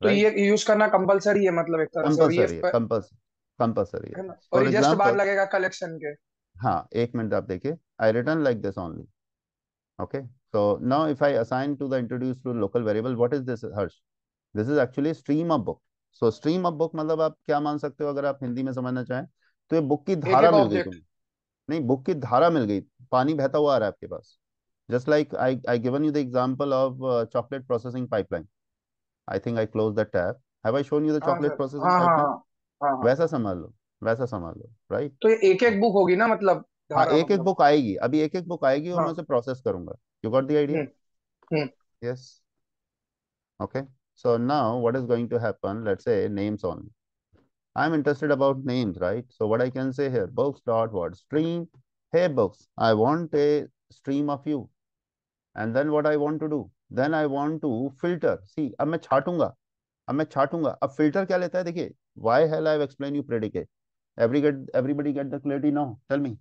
तो ये यूज करना कंपलसरी है मतलब एक तरह से और ये कंपल्सरी है, कंपल्सरी है है. ना और फॉर ये जस्ट बाद एग्जाम्पल, लगेगा कलेक्शन के हाँ, एक मिनट आप देखिए. I return like this only. Okay, so now if I assign to the introduced to local variable, what is this, Harsh? This is actually stream of book. So stream of book मतलब आप क्या मान सकते हो अगर आप हिंदी में समझना चाहें तो ये बुक की एक धारा एक मिल गई ऑब्जेक्ट तुम्हें. नहीं, बुक की धारा मिल गई, पानी बहता हुआ आ रहा है आपके पास. Just like I given you the example of chocolate processing pipeline. I think I closed the tab. Have I shown you the हाँ chocolate सर processing हाँ हाँ pipeline? हाँ हाँ हाँ वैसा समझ लो, वैसा समझ लो, right? तो ये एक एक बुक होगी ना मतलब हाँ, धारा एक एक मतलब बुक आएगी, अभी एक एक बुक आएगी और मैं हाँ उसे प्रोसेस करूंगा. You got the idea? Hmm hmm Yes. Okay. So now what is going to happen? Let's say names only. I'm interested about names, right? So what I can say here, books dot what stream. Hey books, I want a stream of you. And then what I want to do? Then I want to filter. See, अब मैं छाटूंगा. अब मैं छाटूंगा. अब filter क्या लेता है? देखिए, why hell I've explained you predicate. Everybody get the clarity now. Tell me,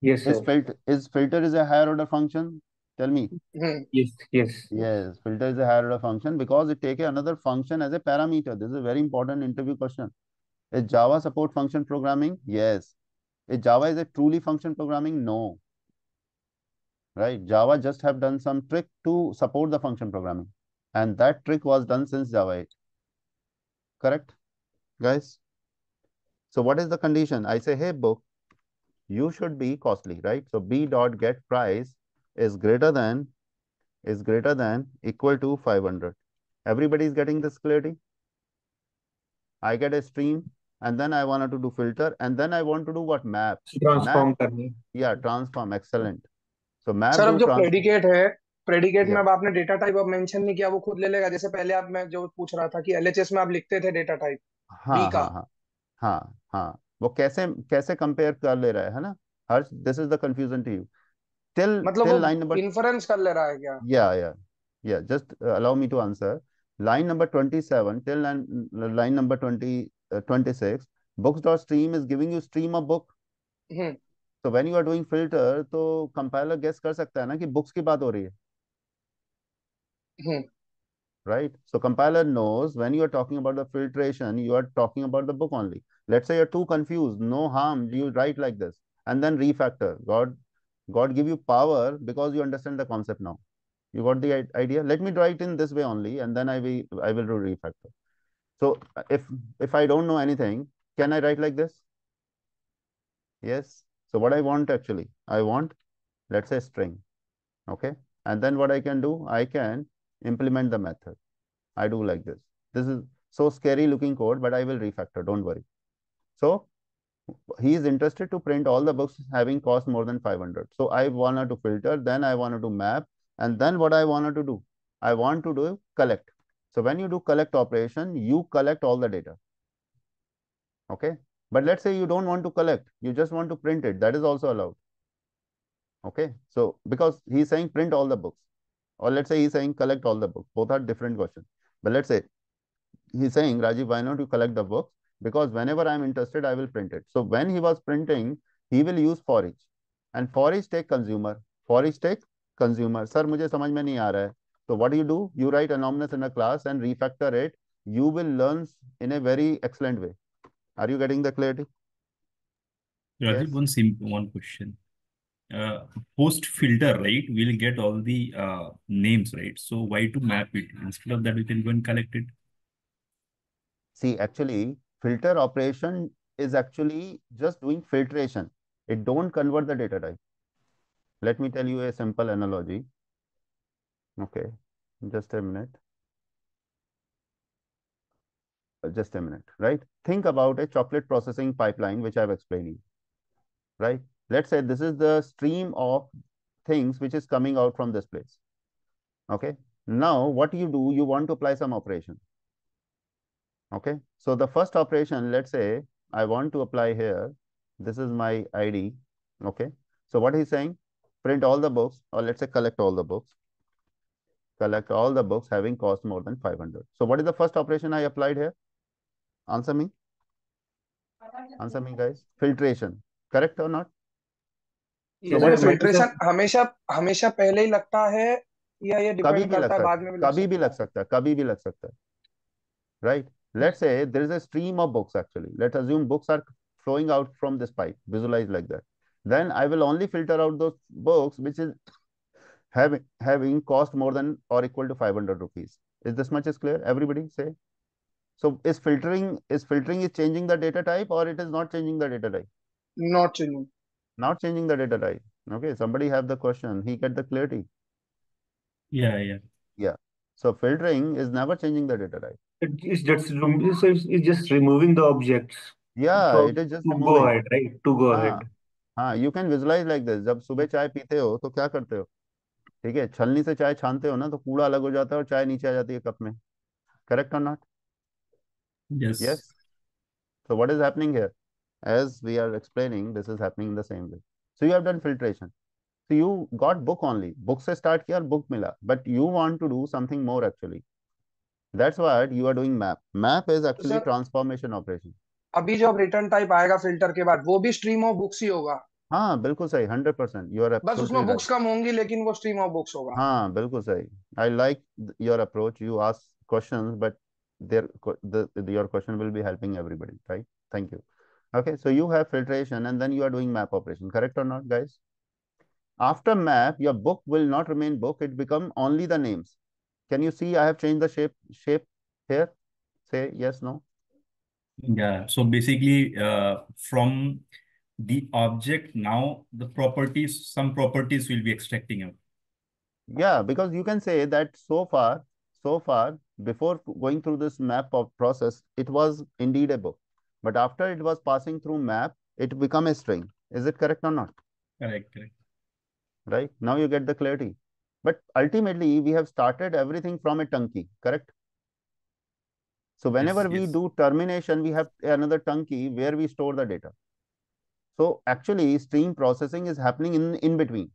Yes, is sir. filter is a higher order function? Tell me. Hmm Yes. Yes. Yes, filter is a higher order function because it take another function as a parameter. This is a very important interview question. Is Java support function programming? Yes. Is Java is a truly function programming? No. Right? Java just have done some trick to support the function programming. And that trick was done since Java 8. Correct, guys? So what is the condition? I say, hey book, you should be costly, right? So b dot get price is greater than equal to 500. Everybody is getting this clarity? I get a stream and then I wanted to do filter and then I want to do what? Map. Map, Transform करनी. yeah, transform, excellent. So map sir अब do जो transform. Predicate है predicate में Yeah. अब आपने data type अब mention नहीं किया वो खुद ले लेगा जैसे पहले आप मैं जो पूछ रहा था कि एलएचएस में आप लिखते थे डेटा टाइप बी हाँ का हाँ हाँ हाँ हाँ, वो कैसे कैसे कंपेयर कर ले रहा है ना Harsh, this is the confusion to you. Till मतलब टिल वो लाइन नंबर, इन्फ्रेंस कर ले रहा है क्या? yeah, just allow me to answer. Line number 27 till line number 20 26, books.stream is giving you stream of book. Hmm. So when you are doing filter, तो compiler guess कर सकता है ना कि books की बात हो रही है, हम्म। right? So compiler knows when you are talking about the filtration, you are talking about the book only. Let's say you're too confused, no harm, you write like this and then refactor. God give you power because you understand the concept now. You got the idea? Let me write in this way only, and then I will do refactor. So if I don't know anything, can I write like this? Yes. So what I want actually, I want, let's say, string. Okay. And then what I can do, I can implement the method. I do like this. This is so scary looking code, but I will refactor. Don't worry. So he is interested to print all the books having cost more than 500. So I wanted to filter, then I wanted to map, and then what I wanted to do, I want to do collect. So when you do collect operation, you collect all the data. Okay. But let's say you don't want to collect, you just want to print it. That is also allowed. Okay. So because he's saying print all the books, or let's say he's saying collect all the books, both are different questions. But let's say he's saying, Rajiv, why not you collect the books? Because whenever I'm interested, I will print it. So when he was printing, he will use for each. And for each take consumer. For each take consumer. Sir, मुझे समझ में नहीं आ रहा है. So what do? You write anonymous in a class and refactor it. You will learn in a very excellent way. Are you getting the clarity? Rajiv, Yes. one question. Post filter, right? We'll get all the names, right? So why to map it? Instead of that, we can go and collect it. See, actually, filter operation is actually just doing filtration. It don't convert the data type. Let me tell you a simple analogy. Okay, just a minute. Just a minute, right? Think about a chocolate processing pipeline, which I've explained you, right? Let's say this is the stream of things which is coming out from this place. Okay. Now, what you do, you want to apply some operation. Okay. So the first operation, let's say I want to apply here. This is my ID. Okay. So what he's saying, print all the books, or let's say collect all the books. Collect all the books having cost more than 500. So what is the first operation I applied here? Answer me. Answer me, guys. Filtration. Correct or not? So इसमें what is my filtration हमेशा हमेशा पहले ही लगता है, या ये कभी depend भी लग करता है, बाद सकता है, में भी लग कभी भी सकता लग है? सकता है, कभी भी लग सकता है, right? Let's say there is a stream of books actually. Let's assume books are flowing out from this pipe. Visualize like that. Then I will only filter out those books which is having cost more than or equal to 500 rupees. Is this much is clear? Everybody say. So is filtering is changing the data type or it is not changing the data type? Not changing. Not changing the data type. Okay, somebody have the question. He get the clarity. Yeah, yeah. Yeah. So filtering is never changing the data type. It's just removing the objects Yeah, from it is just to go removing. ahead, right? To go हाँ ahead. हाँ, you can visualize like this. जब सुबह चाय पीते हो तो क्या करते हो? ठीक है, छलनी से चाय छानते हो ना, तो कूड़ा अलग हो जाता है और चाय नीचे आ जाती है कप में। करेक्ट और not? Yes. Yes. So what is happening here? As we are explaining, this is happening in the same way. So you have done filtration. So you got book only. Book से start किया और book मिला. But you want to do something more actually. That's why you are doing map. Map is तो actually sir transformation operation. अभी जो अब return type आएगा filter के बाद, वो भी स्ट्रीम ऑफ बुक्स ही होगा? हाँ बिल्कुल सही, 100%, you are बस absolutely उसमें right. बुक्स कम होंगी, लेकिन वो स्ट्रीम ऑफ बुक्स होगा? हाँ बिल्कुल सही। I like your approach. You ask questions, but your question will be helping everybody, right? Thank you. Okay, so you have filtration and then you are doing map operation, correct or not, guys? After map, your book will not remain book, it become only the names. Can you see I have changed the shape here? Say yes, no? Yeah. So basically, from the object now, the properties, some properties will be extracting out. Yeah, because you can say that so far, before going through this map of process, it was indeed a book. But after it was passing through map, it become a string. Is it correct or not? Correct, correct. Right? Now you get the clarity. But ultimately, we have started everything from a tongue key, correct? So whenever Yes, we yes. do termination, we have another tongue key where we store the data. So actually stream processing is happening in between.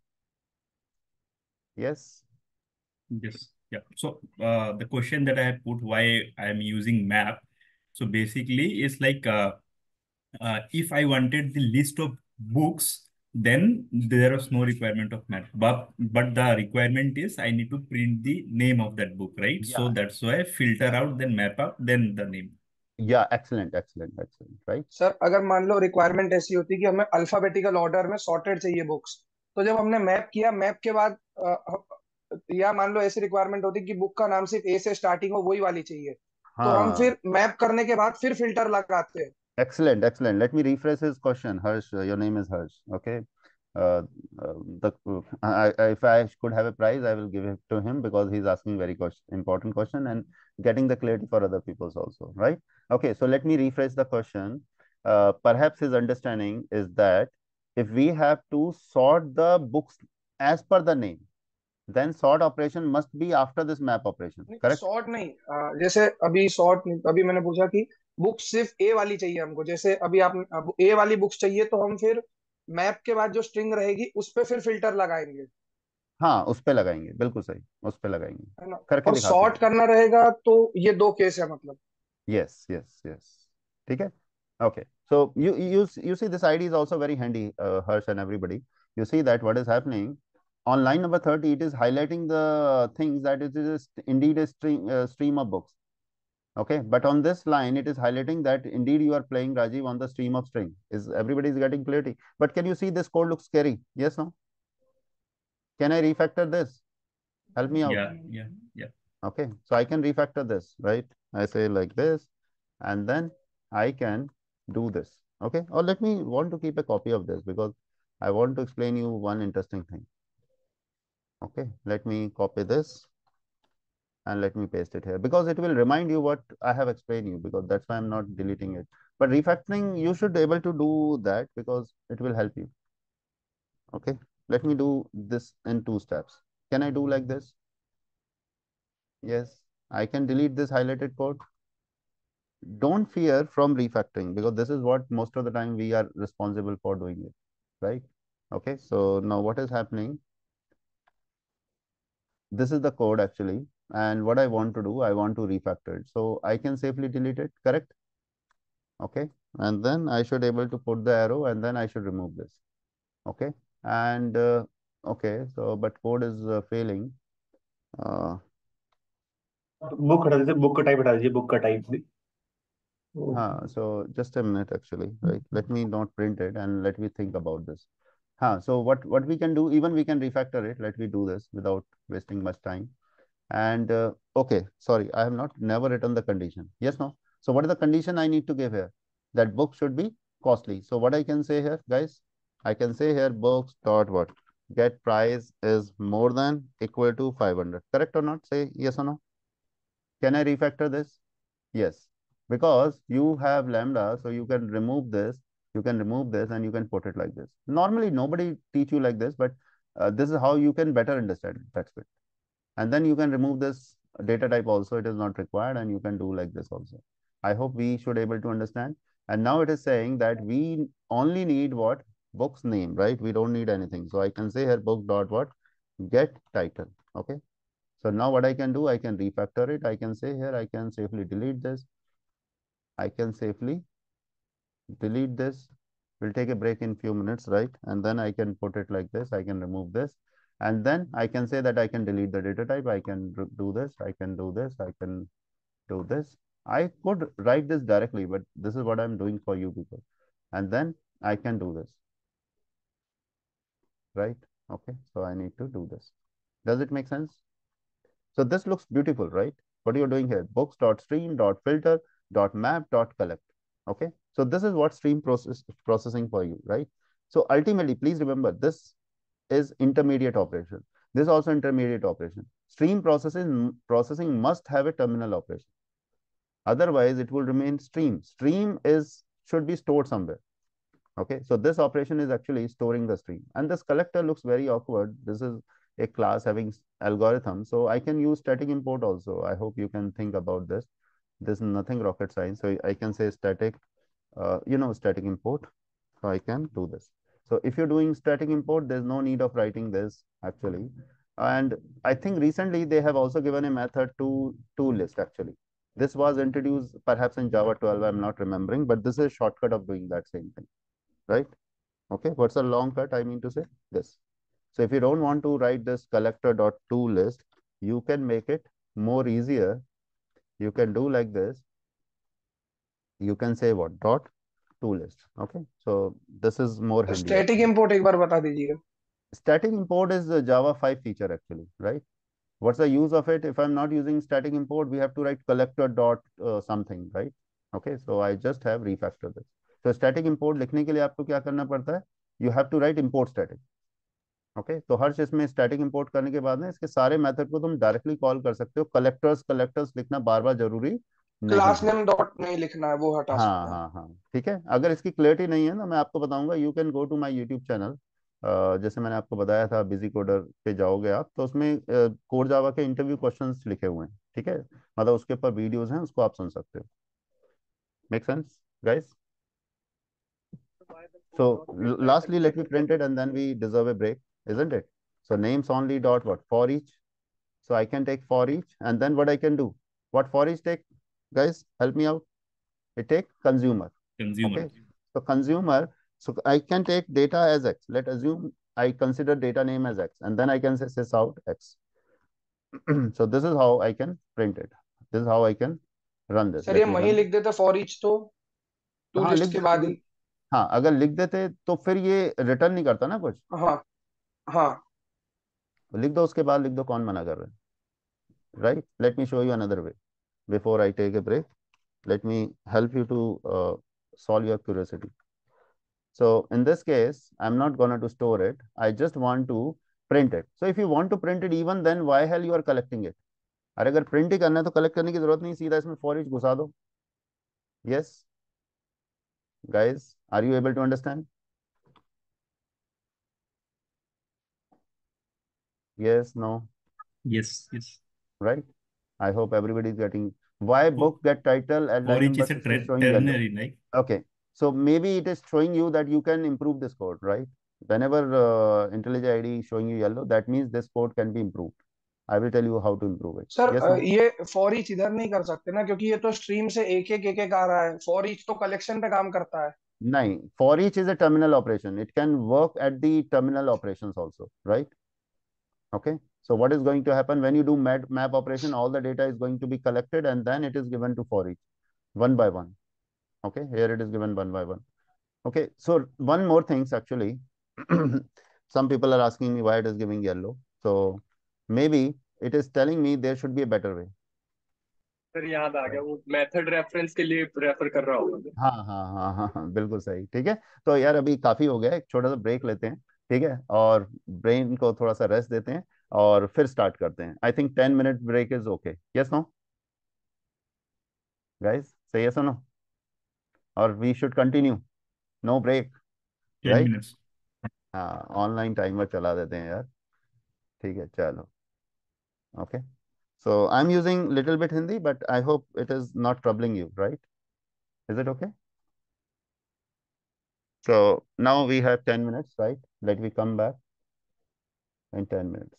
Yes. Yes. Yeah. So the question that I have put, why I am using map. So basically it's like if I wanted the list of books, then there was no requirement of map. But the requirement is I need to print the name of that book, right? So Yeah. that's why filter out, then map up, then the name. Yeah, excellent, right? Sir अगर मान लो requirement ऐसी होती कि हमें alphabetical order में sorted चाहिए books, तो जब हमने मैप किया, मैप के बाद या मान लो ऐसी रिक्वायरमेंट होती कि बुक का नाम सिर्फ ए से स्टार्टिंग हो, वही वाली चाहिए, तो हम हाँ. फिर मैप करने के बाद फिर फिल्टर लगाते हैं. Excellent. Let me rephrase his question. Harsh, your name is Harsh. Okay. Uh, if I could have a prize, I will give it to him because he's asking very important question and getting the clarity for other people's also, right? Okay. So let me rephrase the question. Perhaps his understanding is that if we have to sort the books as per the name, then sort operation must be after this map operation. Correct? Sort नहीं, जैसे अभी sort नहीं, अभी मैंने पूछा कि book सिर्फ ए वाली चाहिए हमको, जैसे अभी आप ए वाली बुक्स चाहिए तो हम फिर मैप के बाद जो स्ट्रिंग रहेगी उस पे फिर फिल्टर लगाएंगे, हाँ, उस पे लगाएंगे, बिल्कुल सही, उस पे लगाएंगे. है ना. करके और दिखाते सॉर्ट हैं. करना रहेगा तो ये दो केस है मतलब. Yes. ठीक है. Okay. So you see this ID is also very handy, Harsh and everybody. You see that what is happening on line number 30, it is highlighting the things that it is indeed a stream of books. Okay, but on this line it is highlighting that indeed you are playing Rajiv on the stream of string. Is everybody is getting clarity? But can you see this code looks scary? Yes, no? Can I refactor this? Help me out. Yeah. Okay, so I can refactor this, right? I say like this, and then I can do this. Okay, or let me want to keep a copy of this because I want to explain you one interesting thing. Okay, let me copy this and let me paste it here because it will remind you what I have explained you, because that's why I'm not deleting it. But refactoring, you should be able to do that because it will help you. Okay, let me do this in 2 steps. Can I do like this? Yes, I can delete this highlighted code. Don't fear from refactoring because this is what most of the time we are responsible for doing it, right? Okay, so now what is happening? This is the code actually, and what I want to do, I want to refactor it. So I can safely delete it, correct? Okay, and then I should able to put the arrow and then I should remove this. Okay, and okay, so but code is failing. Book हटा दीजिए, book का type हटा दीजिए, book का type भी. So just a minute actually, right? Let me not print it and let me think about this. So what we can do, even we can refactor it. Let me do this without wasting much time. And okay, sorry, I have not never written the condition. Yes, no. So what is the condition I need to give here? That book should be costly. So what I can say here, guys, I can say here books dot what? Get price is more than equal to 500. Correct or not? Say yes or no. Can I refactor this? Yes, because you have lambda, so you can remove this, and you can put it like this. Normally, nobody teach you like this, but this is how you can better understand it. That's it. And then you can remove this data type also. It is not required, and you can do like this also. I hope we should able to understand. And now it is saying that we only need what? Book's name, right? We don't need anything. So I can say here book dot what? Get title. Okay. So now what I can do, I can refactor it. I can say here, I can safely delete this. I can safely delete this. We'll take a break in few minutes, right? And then I can put it like this. I can remove this. And then I can say that I can delete the data type. I can do this. I can do this. I can do this. I could write this directly, but this is what I'm doing for you people. And then I can do this, right? Okay. So I need to do this. Does it make sense? So this looks beautiful, right? What you're doing here, books.stream.filter.map.collect. Okay. So this is what stream processing for you, right? So ultimately, please remember this is intermediate operation. This is also intermediate operation. Stream processing must have a terminal operation. Otherwise, it will remain stream. Stream should be stored somewhere. Okay, so this operation is actually storing the stream, and this collector looks very awkward. This is a class having algorithm, so I can use static import also. I hope you can think about this. This is nothing rocket science. So I can say static, static import. So I can do this. So if you're doing static import, there's no need of writing this actually. And I think recently they have also given a method to list actually. This was introduced perhaps in Java 12, I'm not remembering, but this is a shortcut of doing that same thing, right? Okay, what's a long cut? I mean to say this. So if you don't want to write this collector.toList, you can make it more easier. You can do like this. You can say what? Dot toList. Okay, so this is more handy static actually. Import एक बार बता दीजिएगा. Static import is the Java 5 feature actually, right? What's the use of it? If I'm not using static import, we have to write collector dot something, right? Okay, so I just have refactored this. So static import लिखने के लिए आपको क्या करना पड़ता है? You have to write import static. Okay तो हर चीज में स्टैटिक इंपोर्ट करने के बाद ना इसके सारे मेथड को तुम डायरेक्टली कॉल कर सकते हो. कलेक्टर्स कलेक्टर्स लिखना बार बार जरूरी नहीं क्लास है. नेम डॉट नहीं लिखना है, वो हटा हाँ सकते हैं. हाँ हाँ ठीक है. अगर इसकी क्लियरिटी नहीं है ना मैं आपको बताऊंगा. You can go to my YouTube channel. जैसे मैंने आपको बताया था बिजी कोडर पे जाओगे आप तो उसमें कोड जावा के इंटरव्यू क्वेश्चंस लिखे हुए हैं. ठीक है मतलब उसके ऊपर वीडियोस हैं उसको आप सुन सकते हो. Make sense guys. So lastly, let me print it and then we deserve a break, isn't it? So names only dot what? For each. So I can take for each and then what I can do? What for each take? Guys, help me out. It take consumer. Consumer. Okay. So consumer. So I can take data as X. Let assume I consider data name as X and then I can say sys out X. So this is how I can print it. This is how I can run this. Sir ये Let me वहीं run. लिख देते for each तो तो to हाँ लिख list के देते बाद अगर. ही. हाँ अगर लिख देते तो फिर ये रिटर्न नहीं करता ना कुछ. हाँ हाँ. तो लिख दो उसके बाद लिख दो कौन मना कर रहा है. Right. Let me show you another way before I take a break. Let me help you to solve your curiosity. So in this case, I'm not going to store it. I just want to print it. So if you want to print it even then why hell you are collecting it? अरे अगर print ही करना है तो collect करने की जरूरत नहीं. सीधा इसमें फॉर ईच घुसा दो. Yes guys are you able to understand? Yes no Yes, yes. Right. I hope everybody is getting. Why For, book get title at for line each number is a 6 is showing yellow? ternary, like. Okay, so maybe it is showing you that you can improve this code, right? Whenever IntelliJ IDE is showing you yellow, that means this code can be improved. I will tell you how to improve it. Sir Yes, no? ये for each इधर नहीं कर सकते ना, क्योंकि ये तो stream से एक एक आ रहा है. फॉर ईच तो कलेक्शन पे काम करता है. Nahin. For each is a terminal operation. It can work at the terminal operations also, right? Okay. So what is going to happen when you do map operation? All the data is going to be collected and then it is given to for each one by one. Okay. Here it is given one by one. Okay, so one more things actually. Some people are asking me why it is giving yellow. So maybe it is telling me there should be a better way. Sir याद आ गया, वो method reference के लिए refer कर रहा होगा. हाँ हाँ हाँ हाँ हाँ बिल्कुल सही. ठीक है तो यार अभी काफी हो गया. एक छोटा सा ब्रेक लेते हैं. ठीक है और ब्रेन को थोड़ा सा रेस्ट देते हैं और फिर स्टार्ट करते हैं. I think 10 minute break is okay. Yes no guys say yes no और we should continue. No break 10 right. minutes. हाँ ऑनलाइन टाइमर चला देते हैं यार. ठीक है चलो. Okay. So I'm using little bit Hindi, but I hope it is not troubling you, right? Is it okay? So now we have 10 minutes, right? Let me come back in 10 minutes.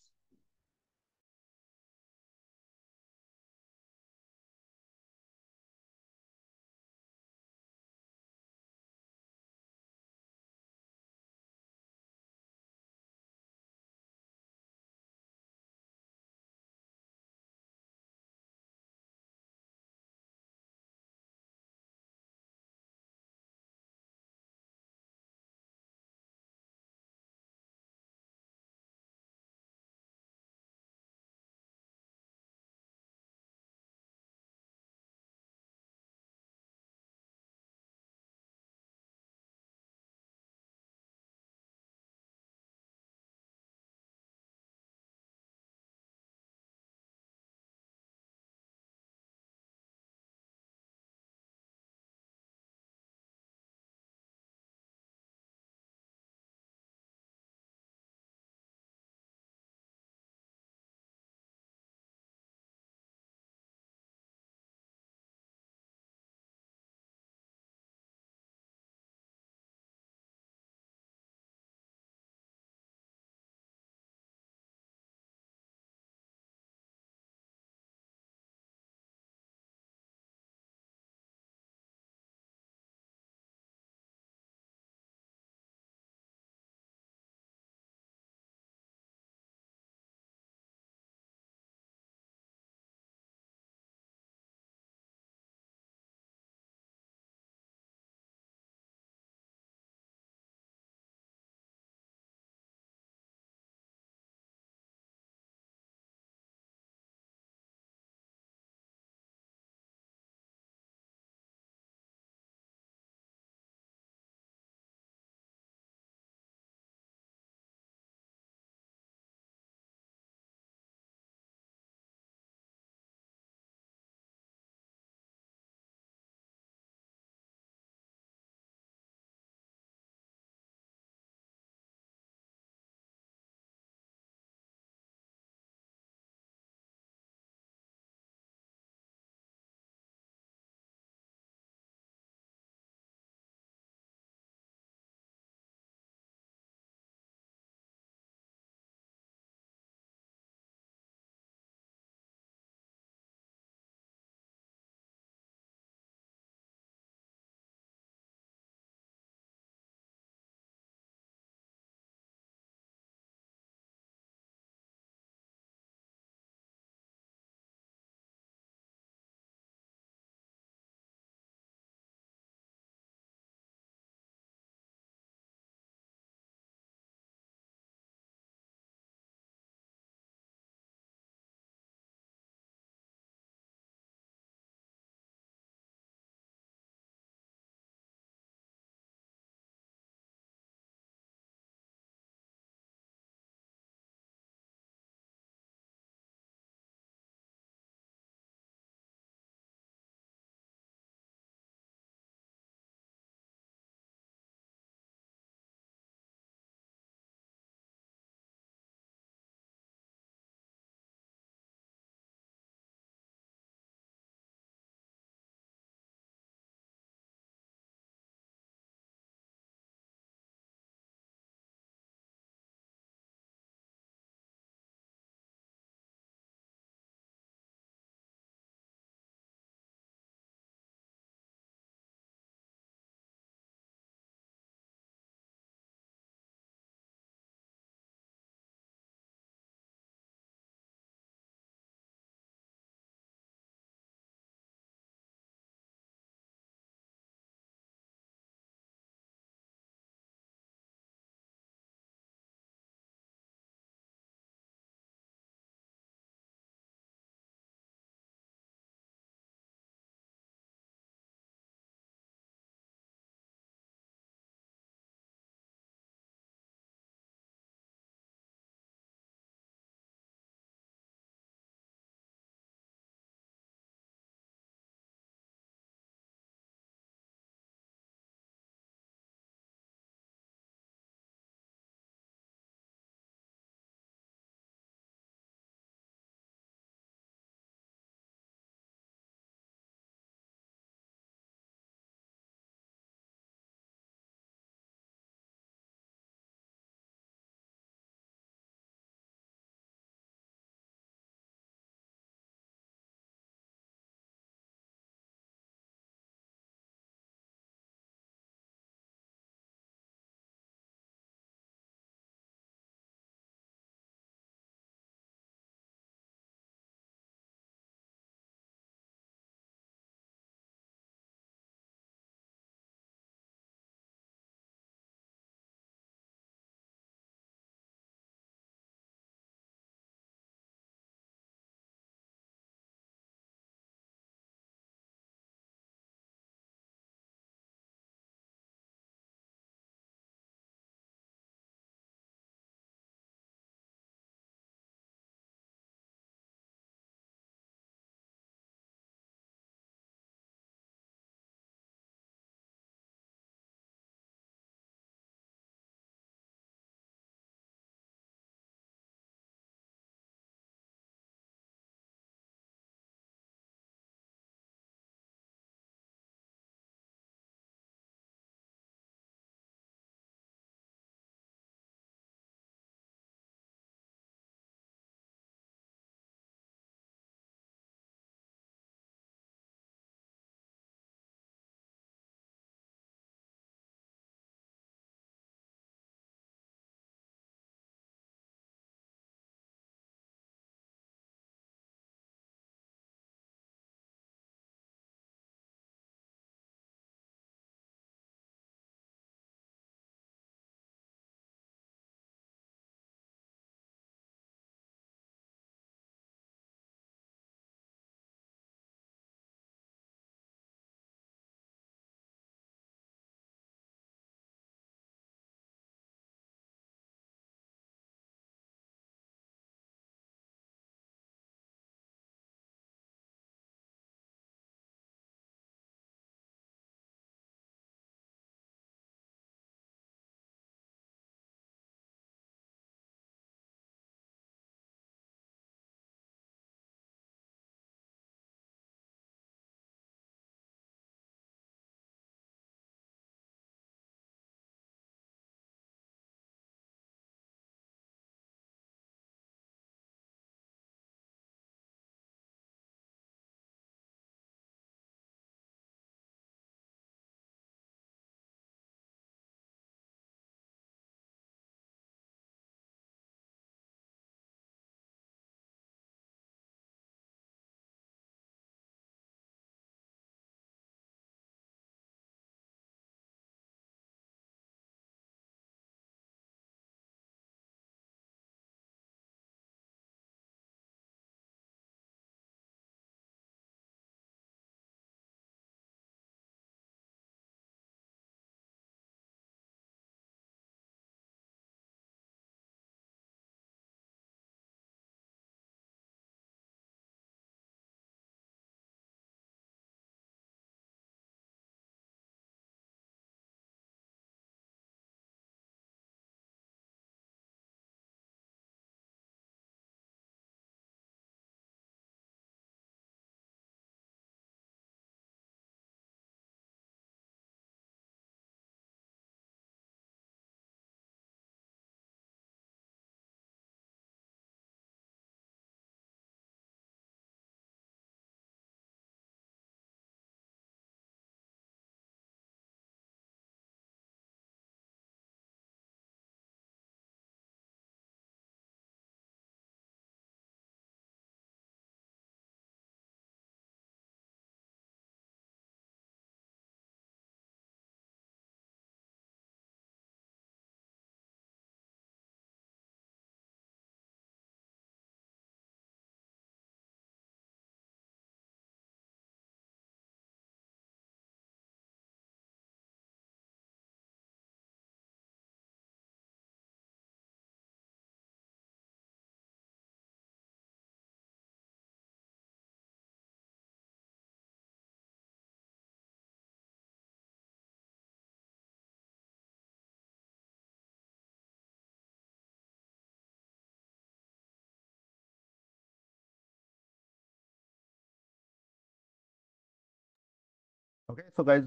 Okay, so guys,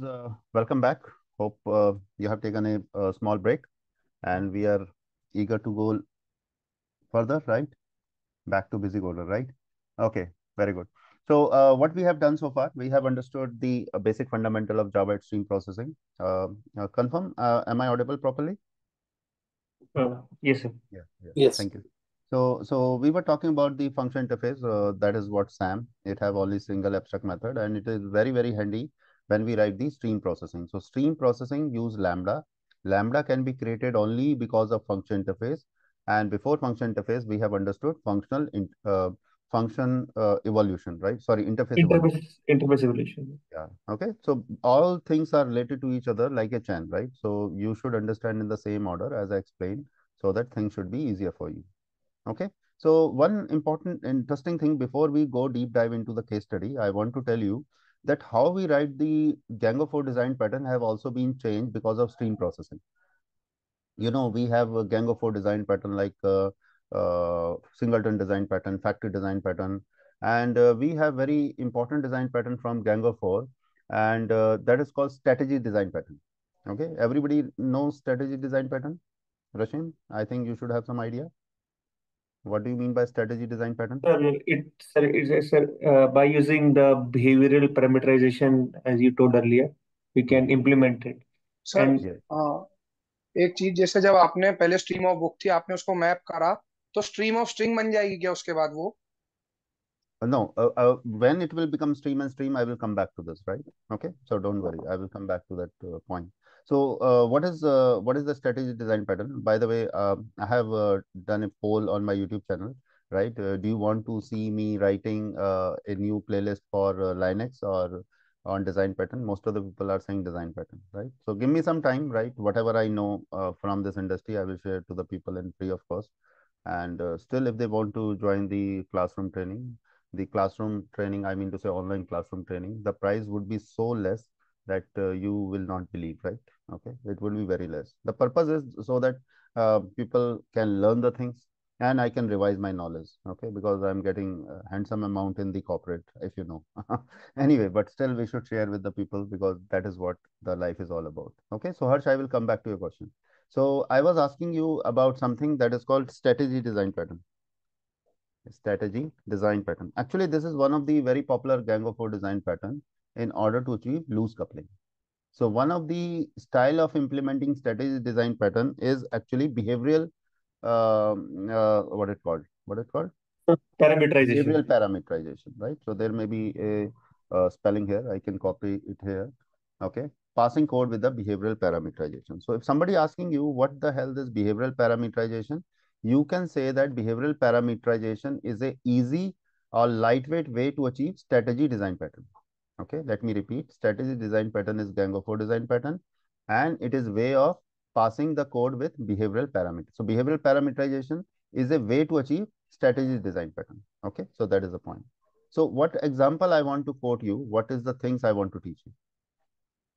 welcome back. Hope you have taken a small break, and we are eager to go further, right? Back to busy order, right? Okay, very good. So what we have done so far, we have understood the basic fundamental of Java stream processing. Confirm, am I audible properly? Yes, sir. Yeah, yeah. Yes. Thank you. So we were talking about the function interface. That is what SAM. It have only single abstract method, and it is very, very handy when we write the stream processing. So stream processing use lambda. Lambda can be created only because of function interface. And before function interface, we have understood function evolution, right? Sorry, interface evolution. Interface evolution. Yeah. Okay. So all things are related to each other like a chain, right? So you should understand in the same order as I explained, so that things should be easier for you. Okay. So one important interesting thing before we go deep dive into the case study, I want to tell you that how we write the Django 4 design pattern have also been changed because of stream processing. We have a Django 4 design pattern like singleton design pattern, factory design pattern, and we have very important design pattern from Django 4, and that is called strategy design pattern. Okay, everybody knows strategy design pattern. Rashim, I think you should have some idea. What do you mean by strategy design pattern? By using the behavioral parameterization, as you told earlier, we can implement it. Sir And Yes. एक चीज, जैसे जब आपने पहले stream of book थी, आपने उसको map करा, तो स्ट्रीम ऑफ स्ट्रिंग बन जाएगी क्या उसके बाद वो? No, when it will become stream and stream, I will come back to this, right? Okay, so don't worry, I will come back to that point. So, what is the strategy design pattern? By the way, I have done a poll on my YouTube channel, right? Do you want to see me writing a new playlist for Linux or on design pattern? Most of the people are saying design pattern, right? So, give me some time, right? Whatever I know from this industry, I will share to the people in free of cost. And still, if they want to join the classroom training, I mean to say online classroom training, the price would be so less that you will not believe, right? Okay, it will be very less. The purpose is so that people can learn the things and I can revise my knowledge, okay, because I'm getting a handsome amount in the corporate, if you know. Anyway, but still we should share with the people because that is what the life is all about. Okay, so Harsh, I will come back to your question. So I was asking you about something that is called strategy design pattern. Strategy design pattern. Actually, this is one of the very popular Django 4 design pattern in order to achieve loose coupling. So one of the style of implementing strategy design pattern is actually behavioral, what it called? What it called? parameterization. Behavioral parameterization, right? So there may be a spelling here. I can copy it here. Okay. Passing code with the behavioral parameterization. So if somebody asking you what the hell is behavioral parameterization, you can say that behavioral parameterization is a easy or lightweight way to achieve strategy design pattern. Okay. Let me repeat. Strategy design pattern is Django 4 design pattern, and it is way of passing the code with behavioral parameters. So behavioral parameterization is a way to achieve strategy design pattern. Okay, so that is the point. So what example I want to quote you, what is the things I want to teach you?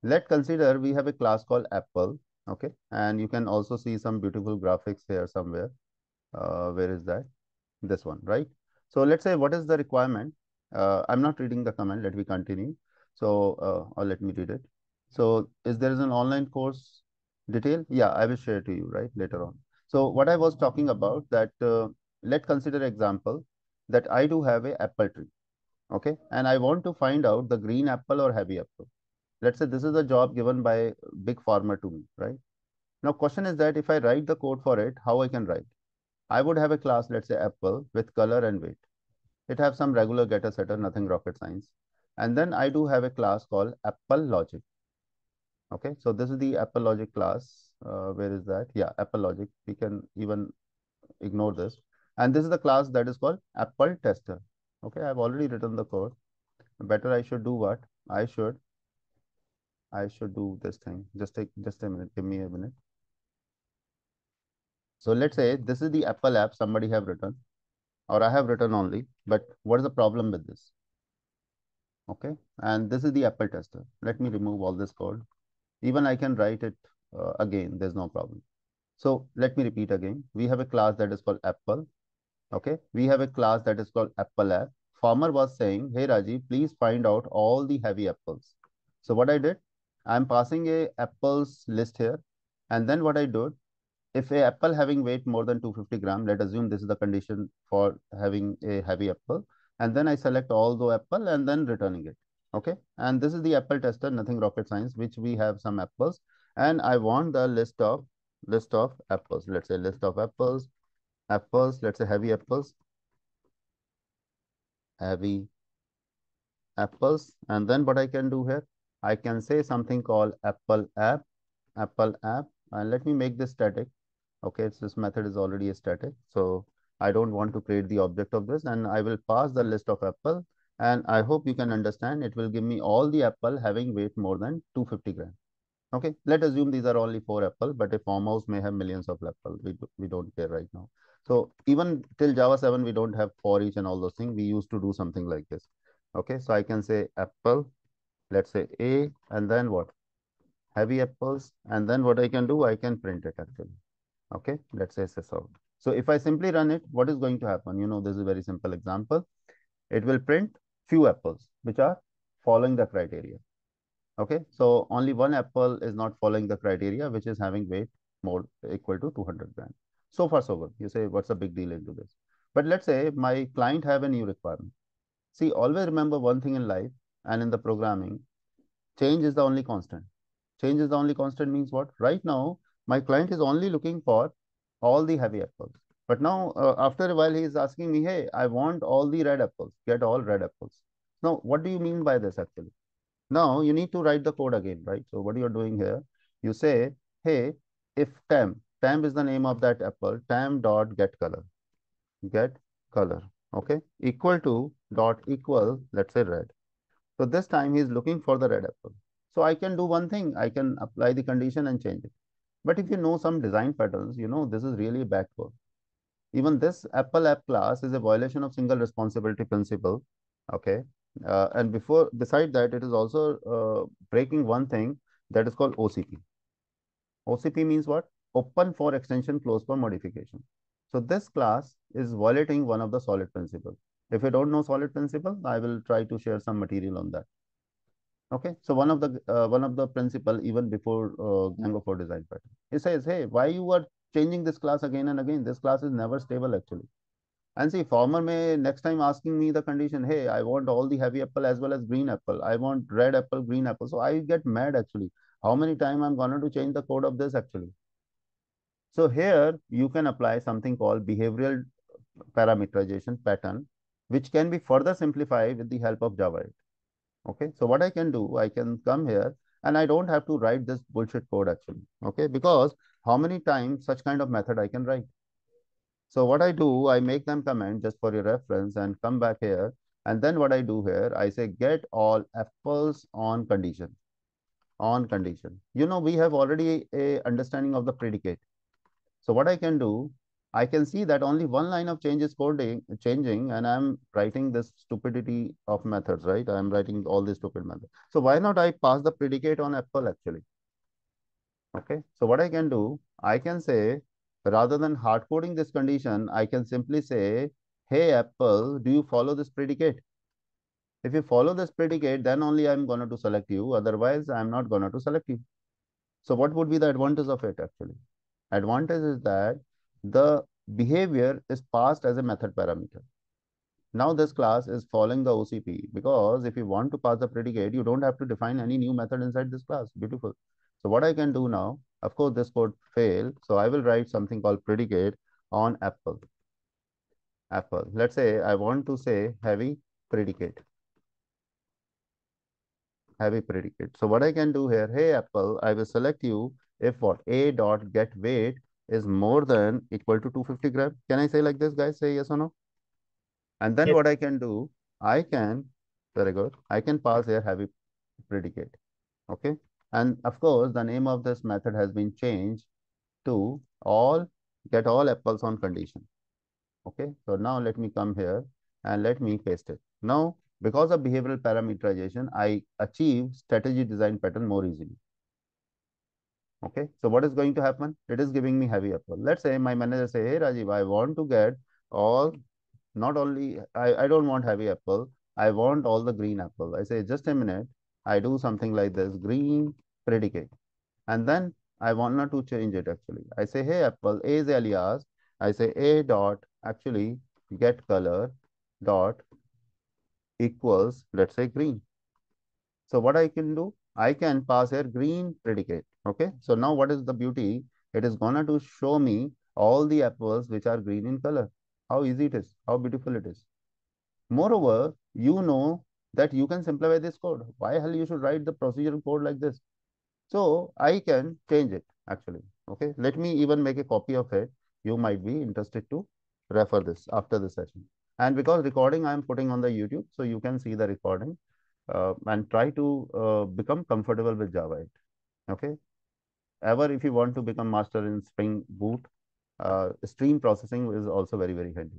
Let's consider we have a class called Apple. Okay, and you can also see some beautiful graphics here somewhere. Where is that? This one, right? So let's say what is the requirement? I'm not reading the comment. Let me continue. So, or let me read it. So, is there is an online course detail? Yeah, I will share to you right later on. So, what I was talking about that let's consider example that I do have a apple tree. Okay, and I want to find out the green apple or heavy apple. Let's say this is a job given by big farmer to me, right? Now, question is that if I write the code for it, how I can write? I would have a class, let's say apple with color and weight. It have some regular getter setter, nothing rocket science. And then I do have a class called Apple Logic. Okay, so this is the Apple Logic class. Where is that? Yeah, Apple Logic. We can even ignore this. And this is the class that is called Apple Tester. Okay, I've already written the code. Better I should do what? I should do this thing. Just a minute. Give me a minute. So let's say this is the Apple app somebody have written, or I have written only. But what is the problem with this? Okay, and this is the Apple tester. Let me remove all this code. Even I can write it again, there's no problem. So let me repeat again. We have a class that is called Apple. Okay, we have a class that is called Apple app. Farmer was saying, hey Rajiv, please find out all the heavy apples. So what I did, I'm passing a apples list here. And then what I do, if a apple having weight more than 250 gram, let assume this is the condition for having a heavy apple. And then I select all the apple and then returning it. Okay. And this is the apple tester, nothing rocket science, which we have some apples. And I want the list of apples. Let's say list of apples, let's say heavy apples, heavy apples. And then what I can do here, I can say something called apple app, and let me make this static. Okay, so this method is already a static, so I don't want to create the object of this, and I will pass the list of apple, and I hope you can understand it will give me all the apple having weight more than 250 grams. Okay, let's assume these are only 4 apple, but a farmhouse may have millions of apple. We don't care right now. So even till Java 7, we don't have for each and all those things. We used to do something like this. Okay, so I can say apple, let's say A, and then what? Heavy apples, and then what I can do, I can print it actually. Okay, let's say sysout. So if I simply run it, what is going to happen? You know, this is a very simple example. It will print few apples which are following the criteria. Okay, so only one apple is not following the criteria, which is having weight more equal to 200 grams. So far, so good. You say, what's the big deal into this? But let's say my client have a new requirement. See, always remember one thing in life and in the programming, change is the only constant. Change is the only constant means what? Right now, my client is only looking for all the heavy apples. But now, after a while, he is asking me, hey, I want all the red apples, get all red apples. Now, what do you mean by this actually? Now, you need to write the code again, right? So, what you're doing here, you say, hey, if temp is the name of that apple, temp dot get color, okay, equal to dot equal, let's say red. So this time he is looking for the red apple. So I can do one thing, I can apply the condition and change it. But if you know some design patterns, you know this is really a backdoor. Even this Apple app class is a violation of single responsibility principle. Okay. And beside that, it is also breaking one thing that is called OCP. OCP means what? Open for extension, close for modification. So this class is violating one of the solid principles. If you don't know solid principle, I will try to share some material on that. Okay, so one of the principle even before Django for design pattern, it says, hey, why you are changing this class again and again? This class is never stable actually. And see, farmer may next time asking me the condition, hey, I want all the heavy apple as well as green apple. I want red apple, green apple. So I get mad actually. How many time I'm going to change the code of this actually? So here you can apply something called behavioral parameterization pattern, which can be further simplified with the help of Java 8. Okay, so what I can do, I can come here and I don't have to write this bullshit code actually. Okay, because how many times such kind of method I can write? So what I do, I make them comment just for your reference and come back here. And then what I do here, I say get all apples on condition. On condition. You know, we have already a understanding of the predicate. So what I can do, I can see that only one line of change is changing, and I'm writing this stupidity of methods, right? I'm writing all these stupid methods. So why not I pass the predicate on apple actually? Okay. So what I can do, I can say, rather than hard coding this condition, I can simply say, hey, Apple, do you follow this predicate? If you follow this predicate, then only I'm going to select you. Otherwise, I'm not going to select you. So what would be the advantage of it actually? Advantage is that the behavior is passed as a method parameter. Now this class is following the OCP because if you want to pass the predicate, you don't have to define any new method inside this class. Beautiful. So what I can do now, of course, this code failed. So I will write something called predicate on apple. Apple. Let's say I want to say heavy predicate. Heavy predicate. So what I can do here, hey Apple, I will select you if what a dot get weight is more than equal to 250 gram. Can I say like this, guys? Say yes or no? And then Yes. what I can do, I can, very good, I can pass here heavy predicate. Okay. And of course, the name of this method has been changed to get all apples on condition. Okay. So now let me come here and let me paste it. Now, because of behavioral parameterization, I achieve strategy design pattern more easily. Okay. So what is going to happen? It is giving me heavy apple. Let's say my manager say, hey Rajiv, I want to get all, not only, I don't want heavy apple. I want all the green apple. I say, just a minute. I do something like this, green predicate. And then I want not to change it actually. I say, hey Apple, A is alias. I say A dot actually get color dot equals, let's say green. So what I can do, I can pass here green predicate. Okay. So now what is the beauty? It is gonna to show me all the apples which are green in color. How easy it is, how beautiful it is. Moreover, you know that you can simplify this code. Why hell you should write the procedural code like this? So I can change it actually. Okay. Let me even make a copy of it. You might be interested to refer this after the session. And because recording I am putting on the YouTube, so you can see the recording and try to become comfortable with Java 8. Okay. Ever if you want to become master in Spring Boot, stream processing is also very, very handy.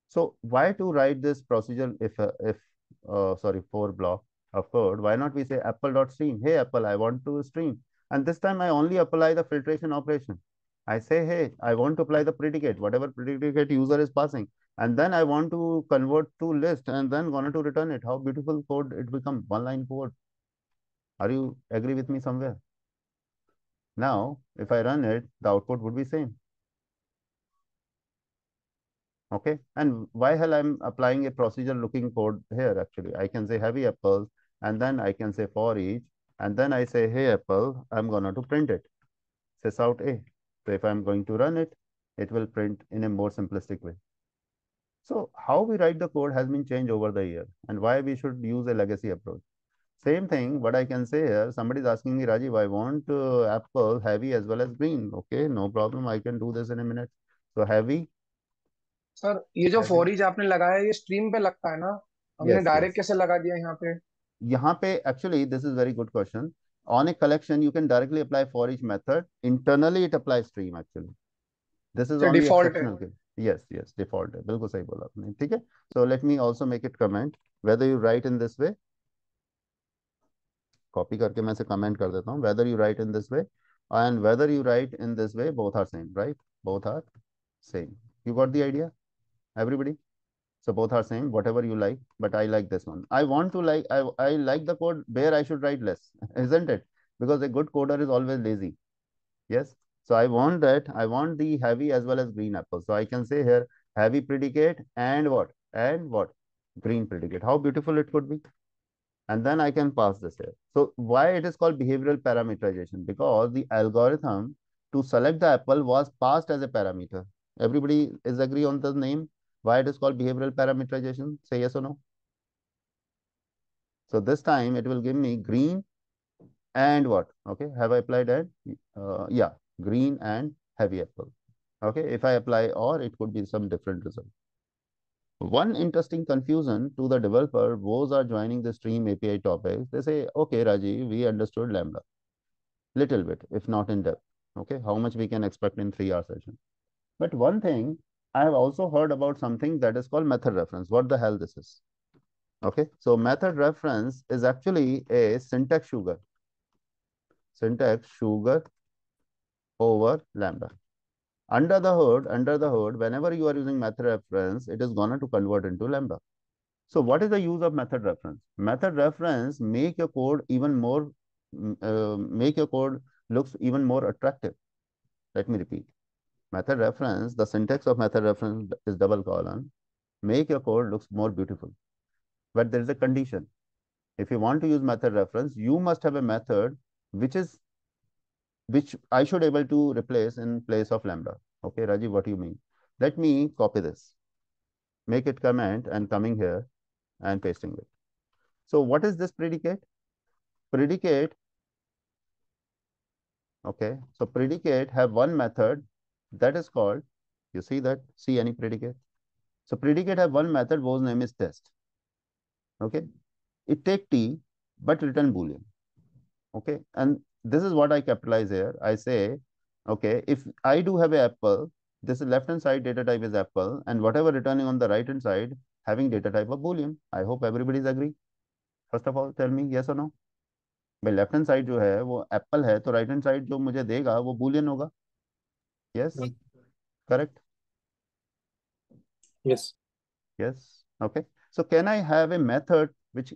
So why to write this procedure if sorry for block of code? Why not we say apple.stream? Hey Apple, I want to stream, and this time I only apply the filtration operation. I say, hey, I want to apply the predicate, whatever predicate user is passing, and then I want to convert to list, and then gonna to return it. How beautiful code it become, one line code. Are you agree with me somewhere? Now, if I run it, the output would be same. Okay, and why hell I'm applying a procedure looking code here actually. I can say heavy apples, and then I can say for each, and then I say, hey Apple, I'm gonna to print it. Says out A. So if I'm going to run it, it will print in a more simplistic way. So how we write the code has been changed over the year, and why we should use a legacy approach. Same thing, what I can say here, somebody is asking me, Rajiv, I want apple heavy as well as green. Okay, no problem, I can do this in a minute. So heavy, sir ये जो heavy. For each आपने लगाया है, ये stream पे लगता है ना? हमने Yes, डायरेक्ट yes. कैसे लगा दिया यहाँ पे? यहाँ पे actually this is very good question. On a collection, you can directly apply for each method. Internally, it applies stream actually. This is तो only डिफॉल्ट है? exceptional case. Yes, yes, default है. बिल्कुल सही बोला आपने. ठीक है. So let me also make it comment. Whether you write in this way, copy करके मैं से comment कर देता हूँ. Whether you write in this way and whether you write in this way, both are same, right? Both are same. You got the idea, everybody? So both are same, whatever you like, but I like this one. I want to like, I like the code where I should write less, isn't it? Because a good coder is always lazy. Yes. So I want that, I want the heavy as well as green apple. So I can say here, heavy predicate and what? And what? Green predicate. How beautiful it could be. And then I can pass this here. So why it is called behavioral parameterization? Because the algorithm to select the apple was passed as a parameter. Everybody is agree on the name? Why it is called behavioral parameterization? Say yes or no. So this time it will give me green and what? Okay, have I applied that? Yeah, green and heavy apple. Okay, if I apply or, it could be some different result. One interesting confusion to the developer, those are joining the stream API topics. They say, okay, Raji, we understood Lambda. Little bit, if not in depth. Okay, how much we can expect in 3 hour session. But one thing, I have also heard about something that is called method reference. What the hell this is? Okay, so method reference is actually a syntax sugar. Syntax sugar over Lambda. Under the hood, whenever you are using method reference, it is gonna to convert into Lambda. So what is the use of method reference? Method reference make your code even more, make your code looks even more attractive. Let me repeat. Method reference, the syntax of method reference is double colon. Make your code looks more beautiful. But there is a condition. If you want to use method reference, you must have a method which I should able to replace in place of Lambda. Okay, Rajiv, what do you mean? Let me copy this, make it comment and coming here and pasting it. So what is this predicate? Predicate, okay, so predicate have one method that is called, you see that, see any predicate? So predicate have one method whose name is test. Okay, it take t but return boolean. Okay, and this is what I capitalize here. I say, okay, if I do have an apple, this is left hand side data type is apple, and whatever returning on the right hand side having data type of boolean. I hope everybody is agree. First of all, tell me yes or no. भाई left hand side जो है वो Apple है, तो right hand side जो मुझे देगा वो बूलियन होगा. Yes, correct. Yes. Yes. Okay. So can I have a method which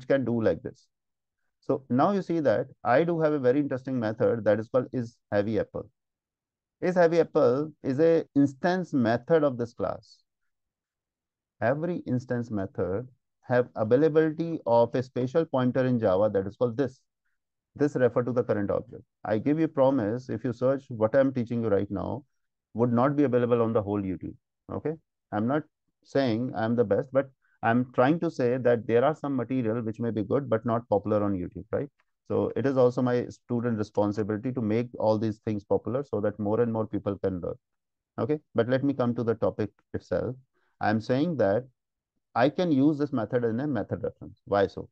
can do like this? So now you see that I do have a very interesting method that is called is heavy apple. Is heavy apple is a instance method of this class. Every instance method have availability of a special pointer in Java that is called this. This refer to the current object. I give you promise, if you search what I'm teaching you right now, would not be available on the whole YouTube. Okay. I'm not saying I'm the best, but I'm trying to say that there are some material which may be good, but not popular on YouTube, right? So it is also my student responsibility to make all these things popular so that more and more people can learn. Okay. But let me come to the topic itself. I'm saying that I can use this method in a method reference. Why so?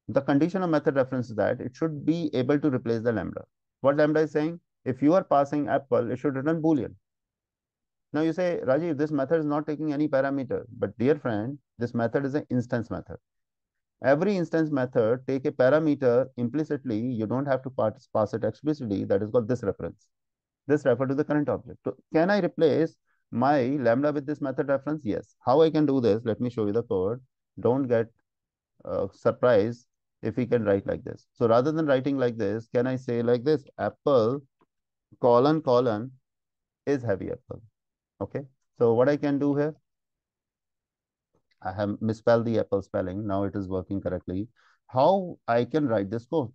The condition of method reference is that it should be able to replace the lambda. What lambda is saying? If you are passing apple, it should return boolean. Now you say, Rajiv, this method is not taking any parameter. But dear friend, this method is an instance method. Every instance method take a parameter implicitly. You don't have to pass it explicitly. That is called this reference. This refer to the current object. So can I replace my lambda with this method reference? Yes. How I can do this? Let me show you the code. Don't get surprised if we can write like this. So rather than writing like this, can I say like this? Apple colon colon is heavy apple. Okay. So what I can do here, I have misspelled the apple spelling. Now it is working correctly. How I can write this code?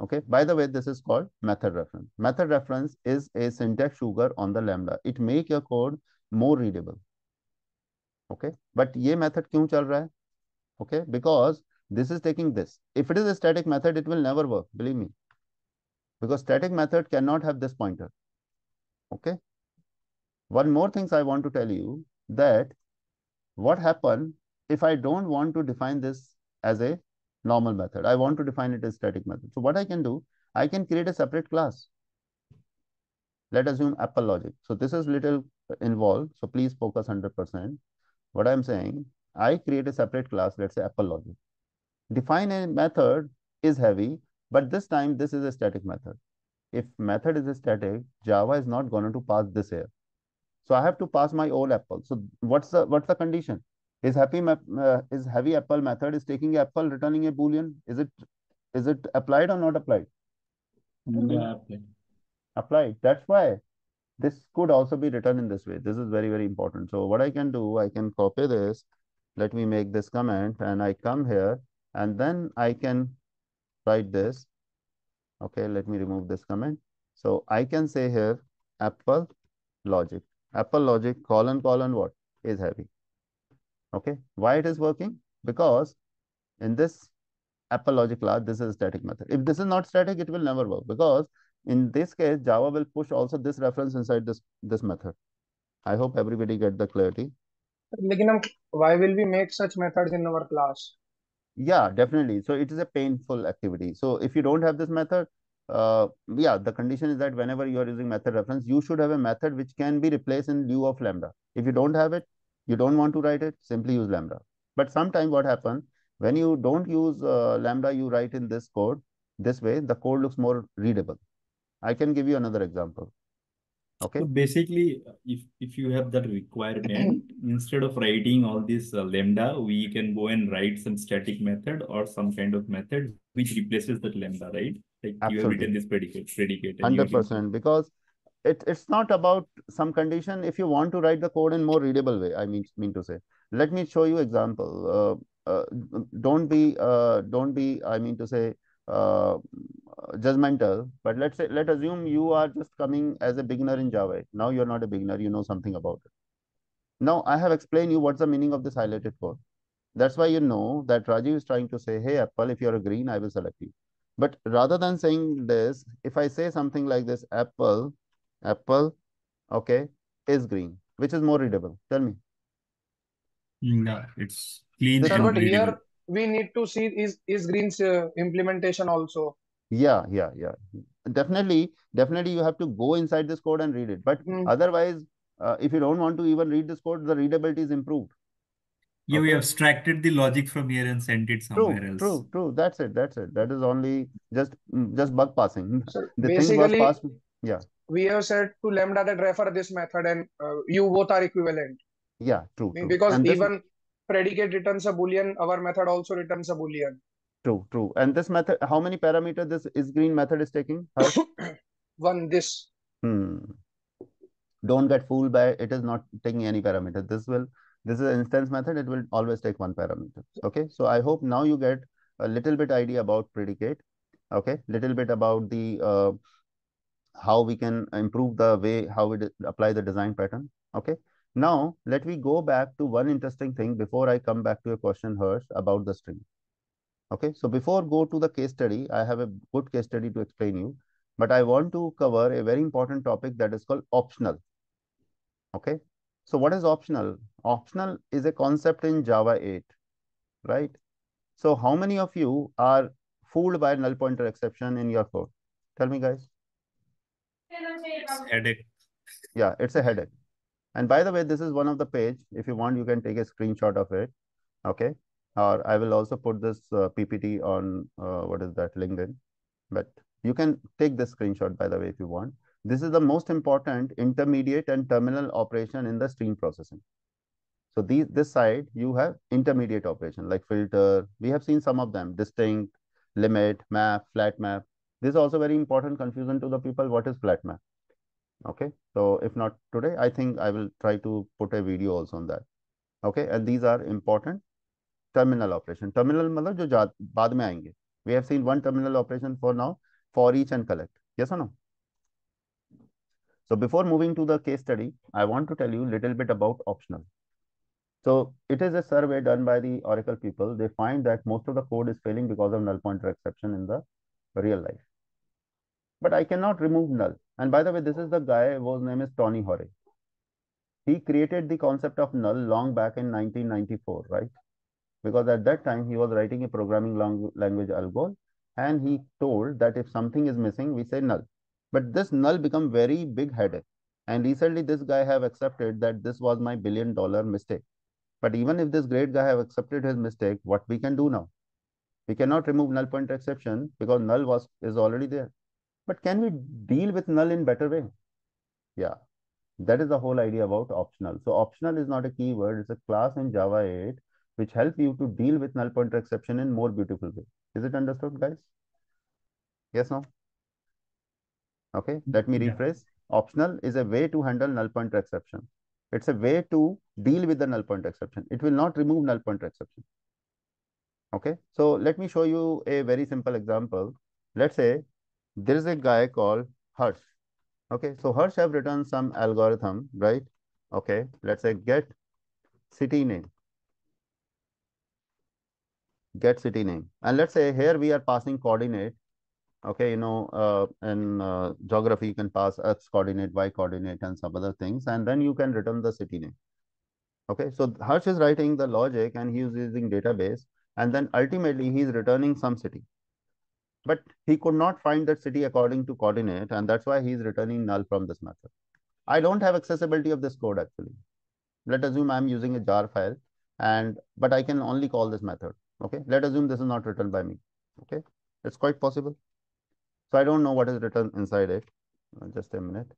Okay. By the way, this is called method reference. Method reference is a syntax sugar on the lambda. It make your code more readable. Okay. But ये method क्यों चल रहा है? Okay. Because this is taking this. If it is a static method, it will never work. Believe me. Because static method cannot have this pointer. Okay. One more things I want to tell you that what happen if I don't want to define this as a normal method. I want to define it as static method. So what I can do, I can create a separate class. Let's assume Apple logic. So this is little involved. So please focus 100%. What I'm saying, I create a separate class, let's say Apple logic. Define a method is heavy, but this time this is a static method. If method is a static, Java is not going to pass this here. So I have to pass my old apple. So what's the condition? Is heavy apple method is taking apple, returning a boolean. Is it applied or not applied? Yeah. Applied. That's why this could also be written in this way. This is very, very important. So what I can do, I can copy this. Let me make this comment and I come here and then I can write this. Okay, let me remove this comment. So I can say here Apple logic. Apple logic colon colon what is heavy. Okay, why it is working? Because in this Apple logic class, this is a static method. If this is not static, it will never work because in this case, Java will push also this reference inside this method. I hope everybody get the clarity. लेकिन हम why will we make such methods in our class? Yeah, definitely. So it is a painful activity. So if you don't have this method, yeah, the condition is that whenever you are using method reference, you should have a method which can be replaced in lieu of lambda. If you don't have it, you don't want to write it, simply use lambda. But sometimes what happens, when you don't use lambda, you write in this code, this way, the code looks more readable. I can give you another example. Okay. So basically, if you have that requirement, instead of writing all this lambda, we can go and write some static method or some kind of method which replaces that lambda, right? Like you have Absolutely. written this predicate and using 100%, because it's not about some condition. If you want to write the code in more readable way, I mean to say, let me show you example. Don't be, I mean to say, judgmental, but let assume you are just coming as a beginner in Java. Now you're not a beginner, you know something about it. Now I have explained you what's the meaning of this highlighted code. That's why you know that Rajiv is trying to say, hey, Apple, if you're a green, I will select you. But rather than saying this, if I say something like this, Apple, okay, is green, which is more readable. Tell me. yeah, it's clean This Sir, is, and but readable. here we need to see is Green's implementation also. yeah. Definitely you have to go inside this code and read it. But otherwise, if you don't want to even read this code, the readability is improved. Yeah, we Okay. abstracted the logic from here and sent it somewhere else. True. That's it. That is only just bug passing. Sir, The thing was basically passed. Yeah. we have said to lambda that refer this method and you both are equivalent. Yeah. True. Because And this, even predicate returns a boolean, our method also returns a boolean. True, true. And this method, how many parameters this is green method is taking? Harsh? One, this. Don't get fooled by it is not taking any parameter. This is an instance method. It will always take one parameter. Okay. So I hope now you get a little bit idea about predicate. Okay. Little bit about the how we can improve the way how we apply the design pattern. Okay. Now let me go back to one interesting thing before I come back to a question, Harsh, about the string. Okay. So before go to the case study, I have a good case study to explain you, but I want to cover a very important topic that is called optional. Okay. So what is optional? Optional is a concept in Java 8, right? So how many of you are fooled by null pointer exception in your code? Tell me, guys. It's headache. Yeah, it's a headache. And by the way, this is one of the page. If you want, you can take a screenshot of it. Okay. Or I will also put this PPT on what is that, LinkedIn. But you can take this screenshot, by the way, if you want. This is the most important intermediate and terminal operation in the stream processing. So this side, you have intermediate operation like filter. We have seen some of them, distinct, limit, map, flat map. This is also very important confusion to the people. What is flat map? Okay. So if not today, I think I will try to put a video also on that. Okay. And these are important terminal operation. Terminal मतलब जो बाद में आएंगे. We have seen one terminal operation for now, for each and collect. Yes or no? So before moving to the case study, I want to tell you a little bit about optional. So it is a survey done by the Oracle people. They find that most of the code is failing because of null pointer exception in the real life. But I cannot remove null. And by the way, this is the guy whose name is Tony Hoare. He created the concept of null long back in 1994, right? Because at that time he was writing a programming language algo, and he told that if something is missing, we say null. But this null become very big headache. And recently this guy have accepted that this was my $1 billion mistake. But even if this great guy have accepted his mistake, what we can do now? We cannot remove null pointer exception because null is already there. But can we deal with null in better way? Yeah, that is the whole idea about optional. So optional is not a keyword, it's a class in Java 8 which help you to deal with null pointer exception in more beautiful way. Is it understood, guys? Yes, no? Okay, let me rephrase. Optional is a way to handle null pointer exception. It's a way to deal with the null pointer exception. It will not remove null pointer exception. Okay, so let me show you a very simple example. Let's say there is a guy called Harsh. Okay, so Harsh have written some algorithm, right? Okay, let's say get city name. Get city name. And let's say here we are passing coordinate. Okay, in geography, you can pass X coordinate, Y coordinate, and some other things, and then you can return the city name. Okay, so Harsh is writing the logic and he is using database, and then ultimately he is returning some city. But he could not find that city according to coordinate, and that's why he is returning null from this method. I don't have accessibility of this code actually. Let assume I'm using a jar file, but I can only call this method. Okay, let assume this is not written by me. Okay, it's quite possible. So I don't know what is written inside it. Just a minute.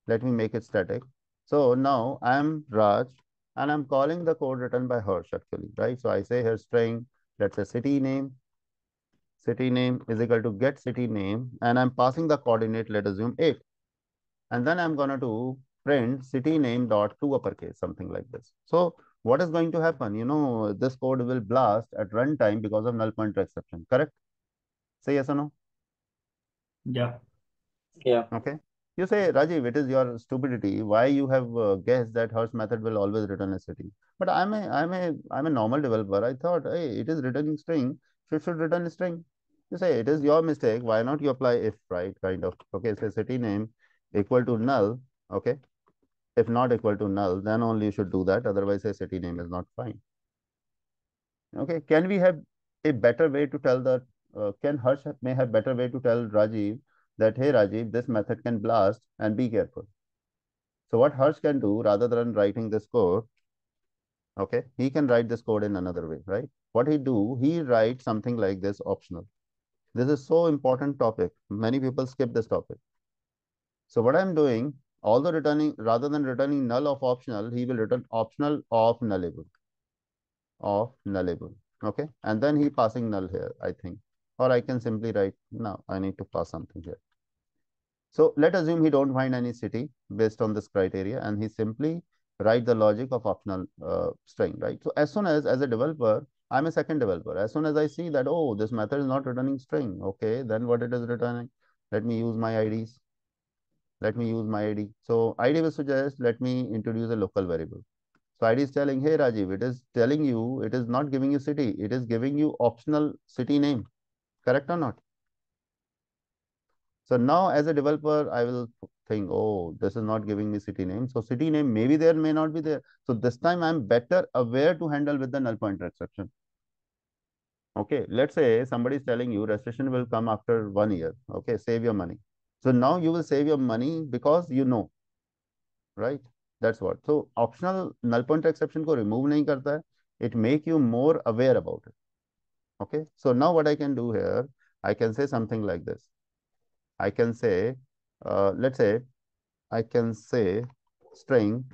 Let me make it static. So now I'm Raj and I'm calling the code written by Harsh actually, right? So I say here string, let's say city name is equal to get city name, and I'm passing the coordinate, let assume 8. And then I'm going to do print city name dot to uppercase, something like this. So what is going to happen? This code will blast at runtime because of null pointer exception, correct? Say yes or no? Yeah. Yeah. Okay. You say, Rajiv, it is your stupidity. Why you have guessed that Harsh method will always return a city? But I'm a normal developer. I thought, hey, it is returning string. So it should return a string. You say it is your mistake. Why not you apply if, right? Kind of. Okay. Say city name equal to null. Okay. If not equal to null, then only you should do that. Otherwise, say city name is not fine. Okay. Can we have a better way to tell that? Can Harsh may have better way to tell Rajiv that, hey, Rajiv, this method can blast and be careful. So what Harsh can do, rather than writing this code, okay, he can write this code in another way, right? What he writes something like this optional. This is so important topic. Many people skip this topic. So what I'm doing, rather than returning null of optional, he will return optional of nullable. Of nullable. Okay, and then he passing null here, I think, or I can simply write, no, I need to pass something here. So let assume he don't find any city based on this criteria, and he simply write the logic of optional string, right? So as soon as a developer, I'm a second developer. As soon as I see that, oh, this method is not returning string, okay, then what it is returning? Let me use my IDs. Let me use my ID. So ID will suggest, let me introduce a local variable. So ID is telling, hey Rajiv, it is telling you, it is not giving you city, it is giving you optional city name. Correct or not? So now as a developer, I will think, oh, this is not giving me city name. So city name may be there, may not be there. So this time I'm better aware to handle with the null pointer exception. Okay, let's say somebody is telling you restriction will come after 1 year. Okay, save your money. So now you will save your money because you know, right? That's what. So optional null pointer exception को remove नहीं करता है. It make you more aware about it. Okay. So now what I can do here, I can say something like this. I can say, let's say, I can say string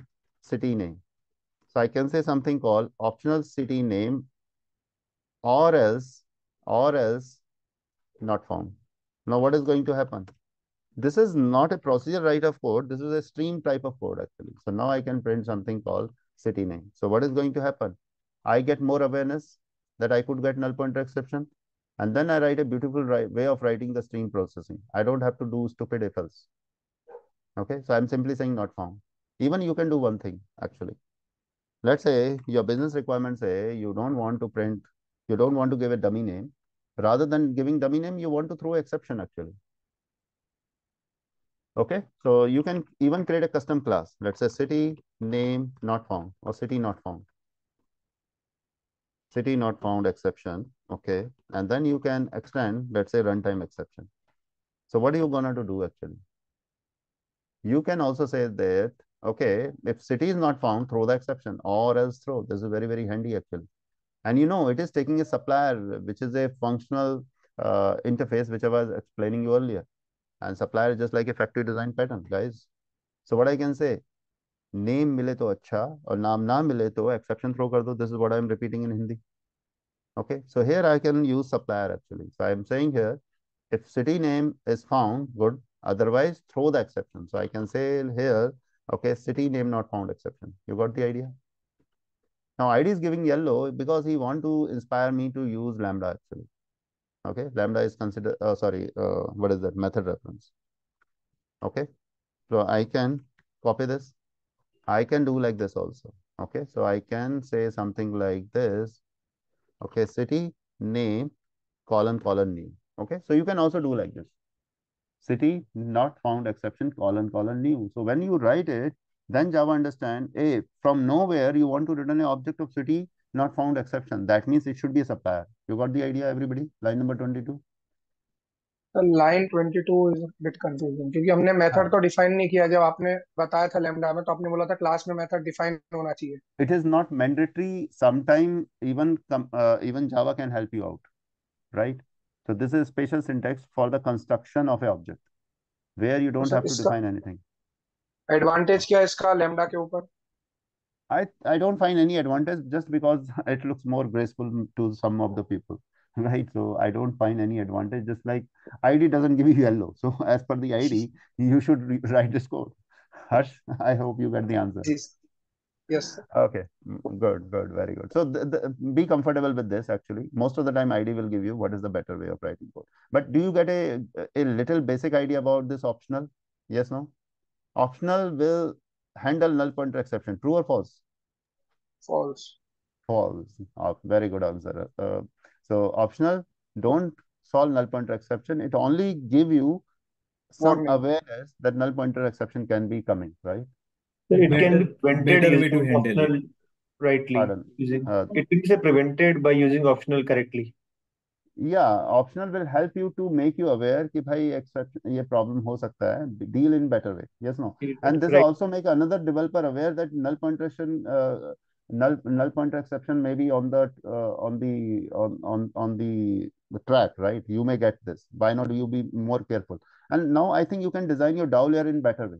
city name. So I can say something called optional city name or else not found. Now what is going to happen? This is not a procedure write of code. This is a stream type of code actually. So now I can print something called city name. So what is going to happen? I get more awareness that I could get null pointer exception. And then I write a beautiful way of writing the stream processing. I don't have to do stupid if else. Okay. So I'm simply saying not found. Even you can do one thing actually. Let's say your business requirements say you don't want to print, you don't want to give a dummy name. Rather than giving dummy name, you want to throw exception actually. Okay, so you can even create a custom class. Let's say city name not found or city not found. City not found exception. Okay, and then you can extend, let's say runtime exception. So what are you gonna to do actually? You can also say that, okay, if city is not found, throw the exception or else throw. This is very, very handy actually. And you know, it is taking a supplier, which is a functional interface, which I was explaining you earlier. And supplier is just like a factory design pattern, guys. So what I can say, name मिले तो अच्छा और नाम ना मिले तो exception throw कर दो. This is what I am repeating in Hindi. Okay, so here I can use supplier actually. So I am saying here, if city name is found, good, otherwise throw the exception. So I can say here, okay, city name not found exception. You got the idea? Now ID is giving yellow because he want to inspire me to use lambda actually. Okay, lambda is considered what is that, method reference. Okay, so I can copy this. I can do like this also. Okay, so I can say something like this. Okay, city name colon new. Okay, so you can also do like this. City not found exception colon new. So when you write it, then Java understand, hey, from nowhere you want to return an object of city not found exception. That means it should be a supplier. You got the idea, everybody? Line number 22. Line 22 is bit confusing क्योंकि हमने method तो define नहीं किया. जब आपने बताया था lambda में तो आपने बोला था क्लास में मेथड डिफाइन होना चाहिए. It is not mandatory. Sometime even Java can help you out, right? So this is special syntax for the construction of an object where you तो don't सर have to इसका define anything. Advantage क्या है इसका lambda के ऊपर? I don't find any advantage just because it looks more graceful to some of the people, right? So I don't find any advantage. Just like ID doesn't give you yellow, so as per the ID, you should write this code. Harsh, I hope you get the answer. Ji. Yes. Okay, good, very good. So be comfortable with this. Actually, most of the time ID will give you what is the better way of writing code. But do you get a little basic idea about this optional? Yes, no? Optional will handle null pointer exception. True or false? False. False. Very good answer. So optional don't solve null pointer exception. It only give you some Warning. awareness that null pointer exception can be coming, right? So it can be prevented better way to using handle optional it. rightly. Pardon. It can be prevented by using optional correctly. Yeah, optional will help you to make you aware कि भाई exception ये problem हो सकता है. Deal in better way. Yes, no. And this Right. also make another developer aware that null pointer exception may be on the track, right? You may get this. Why not you be more careful? And now I think you can design your DAO layer in better way.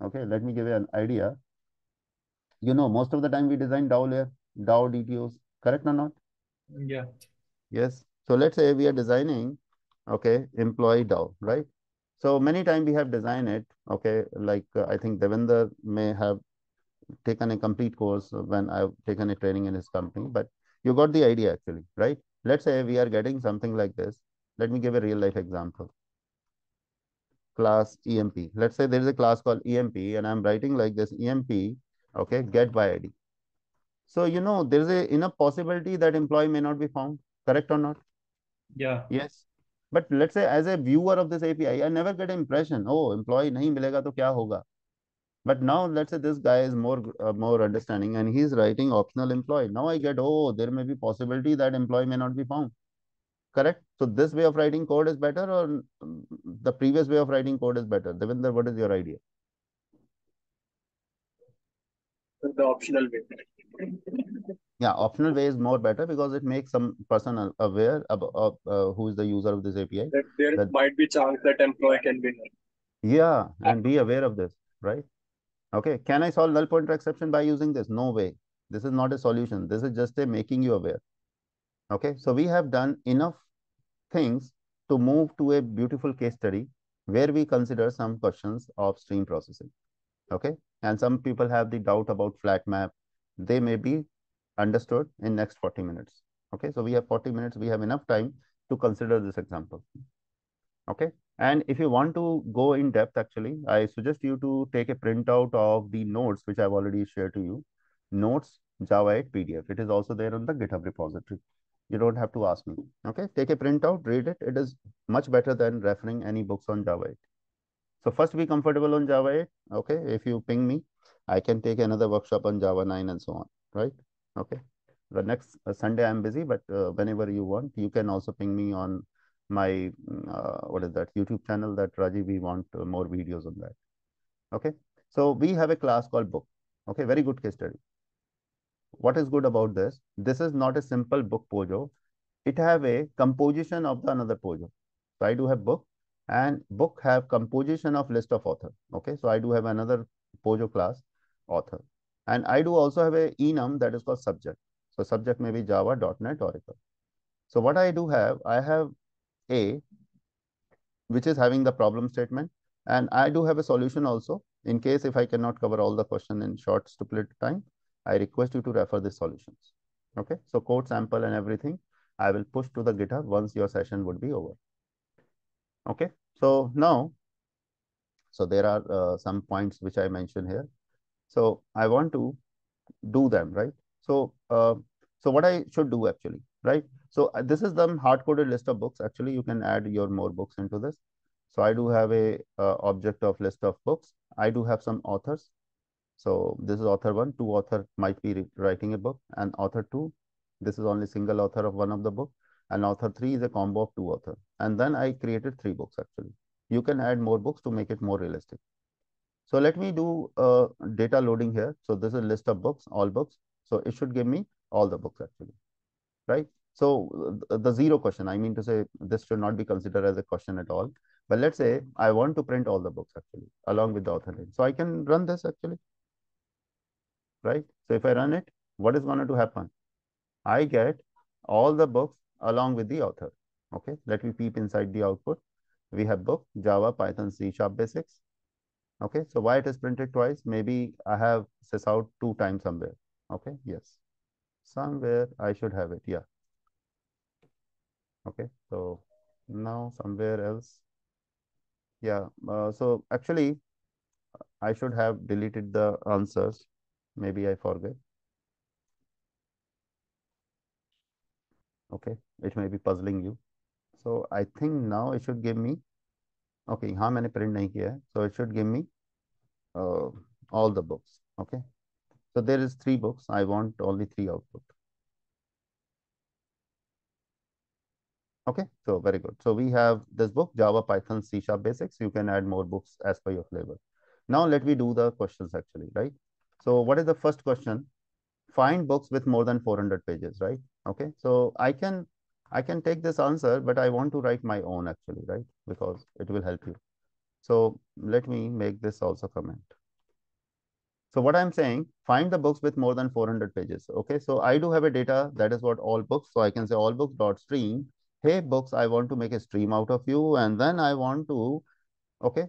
Okay, let me give you an idea. You know, most of the time we design DAO layer, DAO DTOs, correct or not? Yeah. Yes. So let's say we are designing, okay, employee DAO, right? So many times we have designed it, okay, like I think Devinder may have taken a complete course when I've taken a training in his company, but you got the idea actually, right? Let's say we are getting something like this. Let me give a real life example. Class EMP. Let's say there is a class called EMP and I'm writing like this EMP, okay, get by ID. So, there is a enough possibility that employee may not be found, correct or not? Yeah. Yes. But let's say as a viewer of this API, I never get an impression, oh, employee nahi milega to kya hoga? But now let's say this guy is more understanding and he's writing optional employee. Now I get, oh, there may be possibility that employee may not be found. Correct? So this way of writing code is better or the previous way of writing code is better? Devinder, what is your idea? The optional way. Yeah, optional way is more better because it makes some person aware of who is the user of this API. That there That might be chance that employee can be null. yeah, and be aware of this, right? Okay, can I solve null pointer exception by using this? No way. This is not a solution. This is just a making you aware. Okay, so we have done enough things to move to a beautiful case study where we consider some questions of stream processing. Okay, and some people have the doubt about flat map. They may be understood in next 40 minutes. Okay, so we have 40 minutes. We have enough time to consider this example. Okay, and if you want to go in depth, actually, I suggest you to take a printout of the notes which I've already shared to you. Notes Java 8 PDF. It is also there on the GitHub repository. You don't have to ask me. Okay, take a printout, read it. It is much better than referring any books on Java 8. So first be comfortable on Java 8. Okay, if you ping me, I can take another workshop on Java 9 and so on. Right? Okay. The next Sunday I'm busy, but whenever you want, you can also ping me on my what is that YouTube channel that Rajiv, we want more videos on that. Okay. So we have a class called book. Okay, very good case study. What is good about this? This is not a simple book pojo. It have a composition of the another pojo. So I do have book and book have composition of list of author. Okay, so I do have another pojo class author. And I do also have a enum that is called subject. So subject may be Java, .NET, Oracle. So what I do have, I have A, which is having the problem statement. And I do have a solution also. In case if I cannot cover all the question in short stipulated time, I request you to refer the solutions. Okay, so code sample and everything, I will push to the GitHub once your session would be over. Okay, so now, so there are some points which I mentioned here. So I want to do them, right? So what I should do actually, right? So this is the hard-coded list of books. Actually, you can add your more books into this. So I do have a object of list of books. I do have some authors. So this is author 1, 2 author might be writing a book, and author 2, this is only single author of one of the book, and author 3 is a combo of 2 author. And then I created 3 books actually. You can add more books to make it more realistic. So let me do data loading here. So this is a list of books, all books. So it should give me all the books actually, right? So the zero question, I mean to say this should not be considered as a question at all. But let's say I want to print all the books actually along with the author name. So I can run this actually, right? So if I run it, what is going to happen? I get all the books along with the author. Okay, let me peep inside the output. We have book, Java, Python, C# basics. Okay, so why it is printed twice? Maybe I have sys out 2 times somewhere. Okay, yes, somewhere I should have it. Yeah. Okay, so now somewhere else. Yeah, so actually I should have deleted the answers. Maybe I forget. Okay, it may be puzzling you. So I think now it should give me, okay, हाँ मैंने print नहीं किया है. So it should give me all the books. Okay, so there is 3 books. I want only 3 output. Okay, so very good. So we have this book, Java, Python, C# basics. You can add more books as per your flavor. Now let me do the questions actually, right? So what is the first question? Find books with more than 400 pages, right? Okay, so I can take this answer, but I want to write my own actually, right? Because it will help you. So let me make this also comment. So what I'm saying, find the books with more than 400 pages. Okay, so I do have a data that is what all books. So I can say all books dot stream. Hey books, I want to make a stream out of you, and then I want to, okay,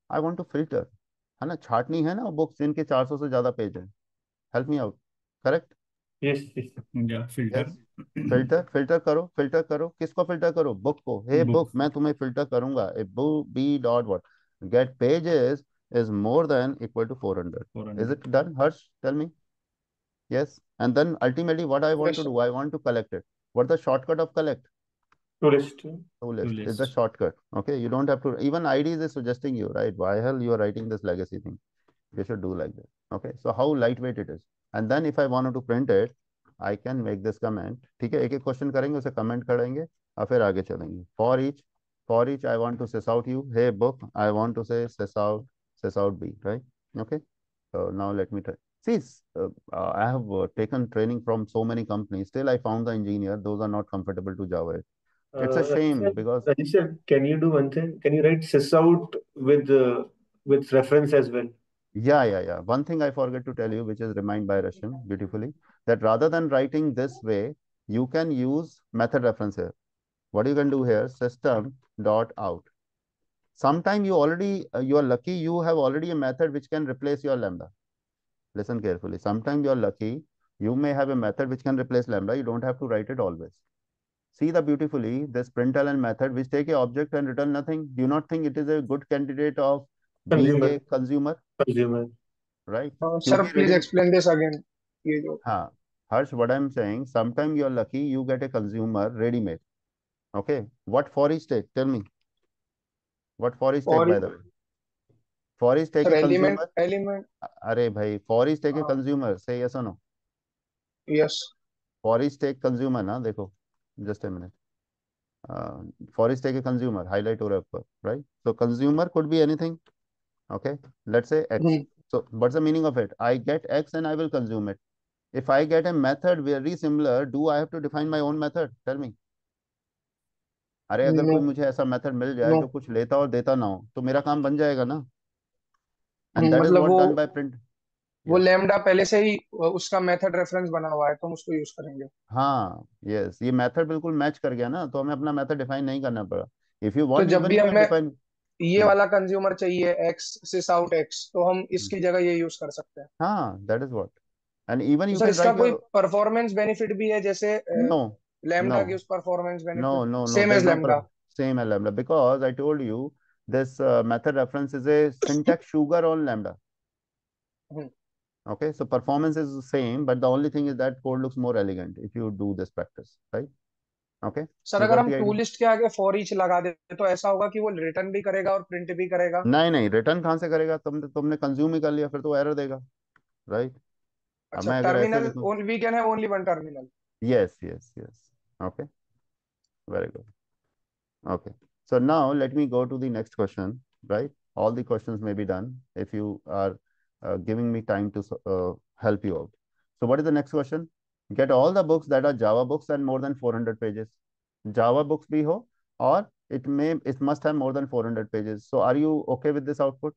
I want to filter. है ना, छाटनी है ना books जिनके 400 से ज्यादा page है. Help me out. Correct? Yes, yes. Yeah, filter. Yes. Filter करो किसको फिल्टर करो बुक को. हे Book. बुक मैं तुम्हें फिल्टर करूंगा. A book B dot what get pages is more than equal to 400. 400. Is it done, Harsh? Tell me. Yes. And then ultimately what I want Yes, to sir. do, I want to collect it. What's the shortcut of collect? To list. To list. To It's the list. shortcut. Okay. You don't have to, even IDs is suggesting you, right? Why hell you are writing this legacy thing? You should do like that. Okay. So how lightweight it is. And then if I wanted to print it, I can make this comment. ठीक है, एक एक question करेंगे, उसे comment करेंगे और फिर आगे चलेंगे. For each I want to sys out you. Hey book, I want to say sys out B, right? Okay. So now let me try. See, I have taken training from so many companies. Still, I found the engineer. Those are not comfortable to Java. It's a shame because Rajesh sir, can you do one thing? Can you write sysout with reference as well? yeah. One thing I forget to tell you, which is remind by Russian beautifully, that rather than writing this way, you can use method reference here. What you can do here, system dot out. Sometime you already, you are lucky, you have already a method which can replace your lambda. Listen carefully. Sometimes you are lucky, you may have a method which can replace lambda. You don't have to write it always. See the beautifully, this println method which take a object and return nothing. Do you not think it is a good candidate of being Consumer. a consumer? Consumer. Right? Sir, क्योंकि please reading, explain this again. ये जो हाँ, Harsh, what I'm saying, sometimes you're lucky, you get a consumer ready-made. Okay. What for each take? Tell me. What for each take, और by the way? For each take sir a consumer. Element अरे भाई, for each take a consumer. Say yes or no. Yes For each take consumer ना देखो. Just a minute. For each take a consumer. Highlight हो रहा है ऊपर. Right. So consumer could be anything. Okay. Let's say X. So what's the meaning of it? I get X and I will consume it. If I get a method very similar, do I have to define my own method? Tell me. अरे अगर no कोई मुझे ऐसा method मिल जाए no जो कुछ लेता और देता ना हो तो मेरा काम बन जाएगा ना. एंड दैट इज मतलब व्हाट डन बाय प्रिंट. वो यस. लैम्डा पहले से ही उसका मेथड रेफरेंस बना हुआ है तो हम उसको यूज करेंगे. हाँ यस, ये मेथड बिल्कुल मैच कर गया ना, तो हमें अपना मेथड डिफाइन नहीं करना पड़ा. इफ यू तो वांट जब इवन भी यू कैन हमें डिफाइन. ये वाला कंज्यूमर चाहिए एक्स सिस आउट एक्स तो हम इसकी जगह ये यूज कर सकते हैं. हाँ that is what. And even though you sir can इसका राइट कोई योर. परफॉर्मेंस बेनिफिट भी है जैसे no lambda no gives performance benefit no, same there is as no lambda. same as lambda because I told you this method reference is a syntax sugar on lambda. Okay, so performance is the same, but the only thing is that code looks more elegant if you do this practice, right? Okay, sir you अगर got हम the to idea? List के आगे for each लगा दे तो ऐसा होगा कि वो रिटर्न भी करेगा और प्रिंट भी करेगा. नहीं रिटर्न कहाँ से करेगा, तुमने कंज्यूम ही कर लिया, फिर तो एरर देगा. राइट. अब अच्छा मैं अगर ऐसे टर्मिनल लिखूं. We can have only one terminal. Yes. Okay, very good. Okay, so now let me go to the next question, right? All the questions may be done if you are giving me time to help you out. So what is the next question? Get all the books that are Java books and more than 400 pages. Java books bhi ho, or it must have more than 400 pages. So are you okay with this output?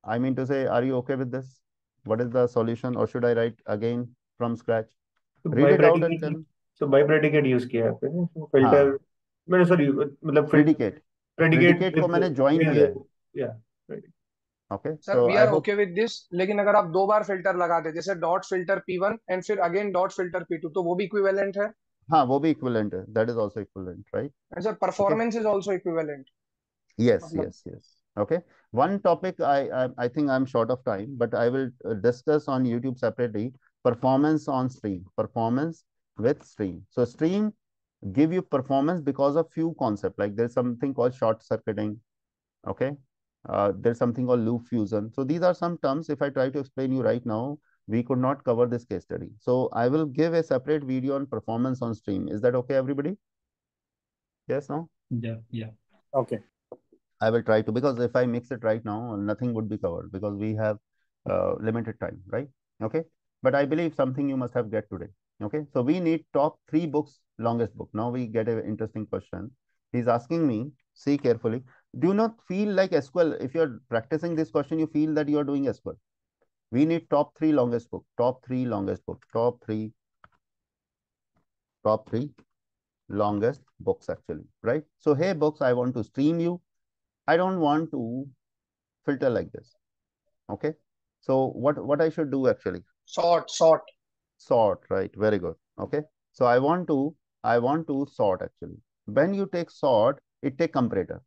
I mean to say, are you okay with this? What is the solution, or should I write again from scratch? तो Read by it out and tell predicate me. so by predicate use किया है आपने हाँ, filter. मैंने sorry मतलब predicate. predicate Predicate को with मैंने join किया है. yeah. Okay, sir so we I are hope. Okay with this लेकिन अगर आप दो बार फिल्टर लगा दे जैसे डॉट फिल्टर P1 एंड फिर अगेन डॉट फिल्टर P2 तो वो भी इक्विवेलेंट है. हाँ वो भी इक्विवेलेंट है. That is also equivalent, right? And sir okay. Performance is also equivalent. Yes, मतलब okay. One topic I think I'm short of time, but I will discuss on YouTube separately. Performance on stream. Performance with stream. So stream give you performance because of few concepts. Like there's something called short circuiting. Okay. There's something called loop fusion. So these are some terms. If I try to explain you right now, we could not cover this case study. So I will give a separate video on performance on stream. Is that okay, everybody? Yes, no? Yeah. Okay. I will try to, because if I mix it right now, nothing would be covered because we have limited time, right? Okay. But I believe something you must have get today. Okay. So we need top 3 books, longest book. Now we get an interesting question. He's asking me, see carefully. Do you not feel like SQL, if you're practicing this question, you feel that you are doing SQL? We need top three longest book, top three longest book, top three longest books actually, right? So hey books, I want to stream you. I don't want to filter like this. Okay. So what I should do actually? Sort. Sort, right? Very good. Okay. So I want to sort actually. When you take sort, it take comparator.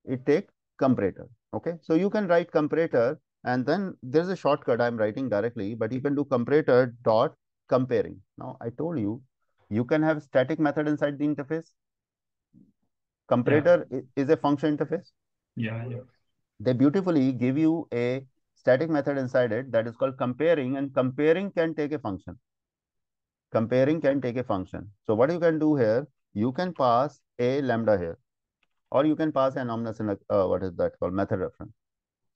It take comparator. Okay. So you can write comparator and then there's a shortcut I'm writing directly, but you can do comparator dot comparing. Now I told you, you can have static method inside the interface. Comparator is a function interface. Yeah. They beautifully give you a static method inside it that is called comparing, and comparing can take a function. Comparing can take a function. So what you can do here, you can pass a lambda here, or you can pass an omnibus in a, what is that called, method reference.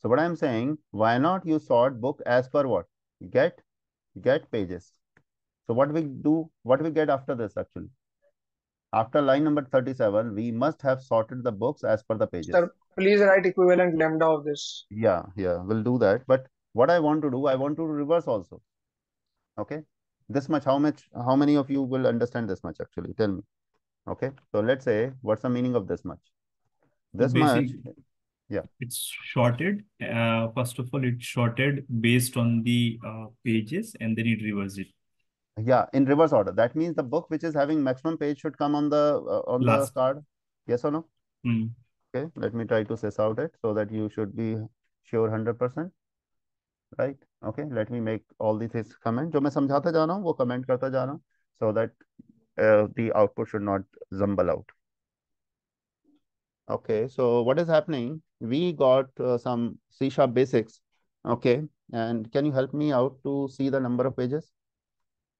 So what I'm saying, why not you sort book as per what? Get pages. So what we do, what we get after this actually? After line number 37, we must have sorted the books as per the pages. Sir, please write equivalent lambda of this. Yeah, we'll do that. But what I want to do, I want to reverse also. Okay. This much, how many of you will understand this much actually? Tell me. Okay. So let's say, what's the meaning of this much? This much, yeah. It's sorted. First of all, it's sorted based on the pages, and then it reverses it. Yeah, in reverse order. That means the book which is having maximum page should come on the card. Yes or no? Okay, let me try to suss out it so that you should be sure 100%. Right? Okay, let me make all these comment. जो मैं समझाता जा रहा हूँ वो comment करता जा रहा हूँ so that the output should not jumble out. Okay, so what is happening? We got some C# basics. Okay, and can you help me out to see the number of pages?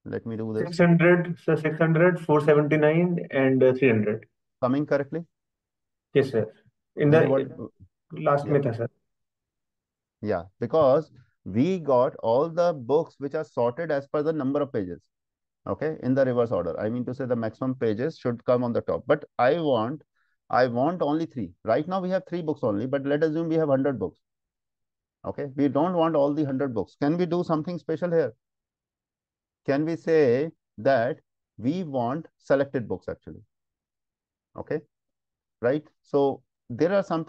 Let me do this. 600, so 600, 479, and 300. Coming correctly? Yes, sir. In Then the what? last Yeah. method, sir. Yeah, because we got all the books which are sorted as per the number of pages. Okay, in the reverse order. I mean to say the maximum pages should come on the top. But I want only 3. Right now we have 3 books only, but let us assume we have 100 books. Okay, we don't want all the 100 books. Can we do something special here? Can we say that we want selected books actually? Okay, right? So there are some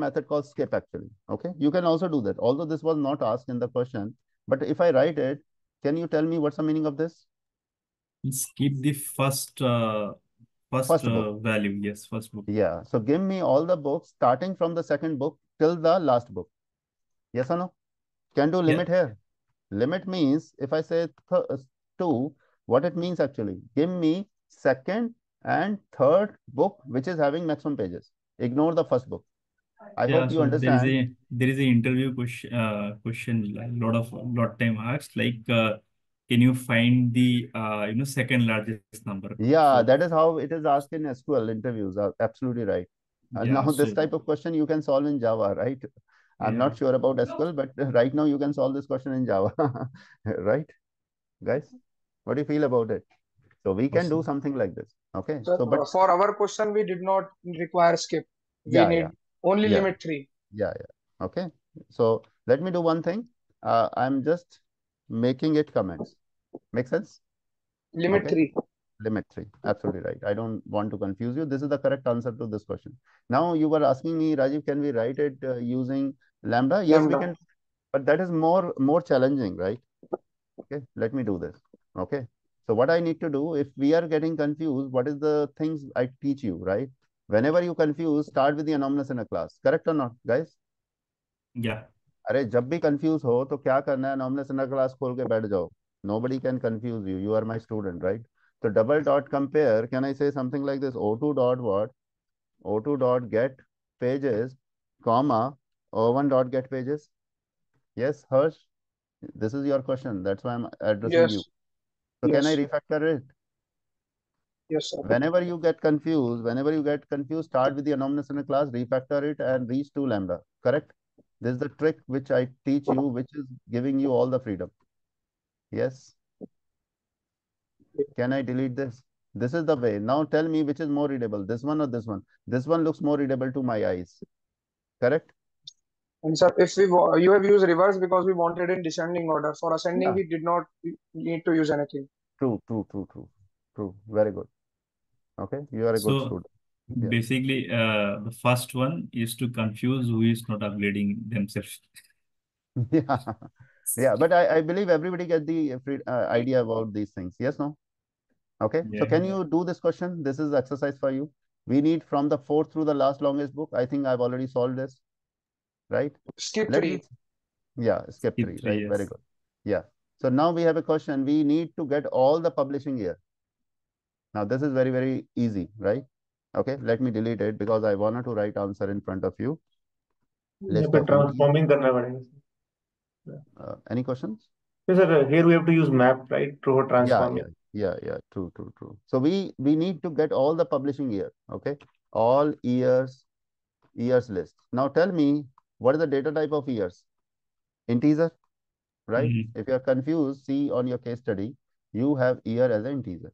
method called skip actually. Okay, you can also do that. Although this was not asked in the question, but if I write it, can you tell me what's the meaning of this? Skip the first book. value. Yes, first book. Yeah. So give me all the books starting from the second book till the last book. Yes or no? Can do limit here. Limit means if I say 2, what it means actually? Give me second and third book which is having maximum pages. Ignore the first book. I hope you understand. There is a interview question lot time asked, like can you find the second largest number? Yeah, that is how it is asked in SQL interviews. Absolutely right. Now this type of question you can solve in Java, right? I'm not sure about SQL, but right now you can solve this question in Java, right? Guys, what do you feel about it? So we can do something like this. Okay. Sir, so, but for our question, we did not require skip. We need only limit 3. Yeah. Okay. So let me do one thing. I'm just making it comments. Make sense? Limit 3. Limit 3. Absolutely right. I don't want to confuse you. This is the correct answer to this question. Now you were asking me, Rajiv, can we write it using lambda? Yes, we can. But that is more challenging, right? Okay. Let me do this. Okay. So what I need to do, if we are getting confused, what is the things I teach you, right? Whenever you confuse, start with the anomalous in a class. Correct or not, guys? Yeah. अरे जब भी confuse हो तो क्या करना है, anomalous in a class खोल के बैठ जाओ. Nobody can confuse you. You are my student, right? So double dot compare. Can I say something like this? O2 dot what? O2 dot get pages, comma, O1 dot get pages. Yes, Harsh. This is your question. That's why I'm addressing you. So can I refactor it? Yes, sir. Whenever you get confused, start with the anomalous in a class, refactor it, and reach to lambda. Correct? This is the trick which I teach you, which is giving you all the freedom. Yes. Can I delete this? This is the way. Now tell me which is more readable, this one or this one? This one looks more readable to my eyes. Correct? And sir, if you have used reverse because we wanted in descending order. For ascending, Yeah. we did not need to use anything. True, true, true, true, true. Very good. Okay, you are a good So student. Yeah. basically, the first one is to confuse who is not upgrading themselves. Yeah, yeah. But I believe everybody get the idea about these things. Yes, no? Okay. So Yeah. can you do this question? This is exercise for you. We need from the fourth through the last longest book. I think I've already solved this, right? Skip Let me, 3. yeah, skip Skip 3, three right? Very years. good. Yeah. So now we have a question. We need to get all the publishing year. Now this is very, very easy, right? Okay. Let me delete it because I wanted to write answer in front of you. यहाँ List पे of entities. Transforming करना पड़ेगा. Any questions? So sir, here we have to use map, right, for Yeah, transforming. yeah. True, true, true. So we need to get all the publishing year. Okay. All years list. Now tell me, what is the data type of years? Integer, right? Mhm. If you are confused, see on your case study, you have year as an integer.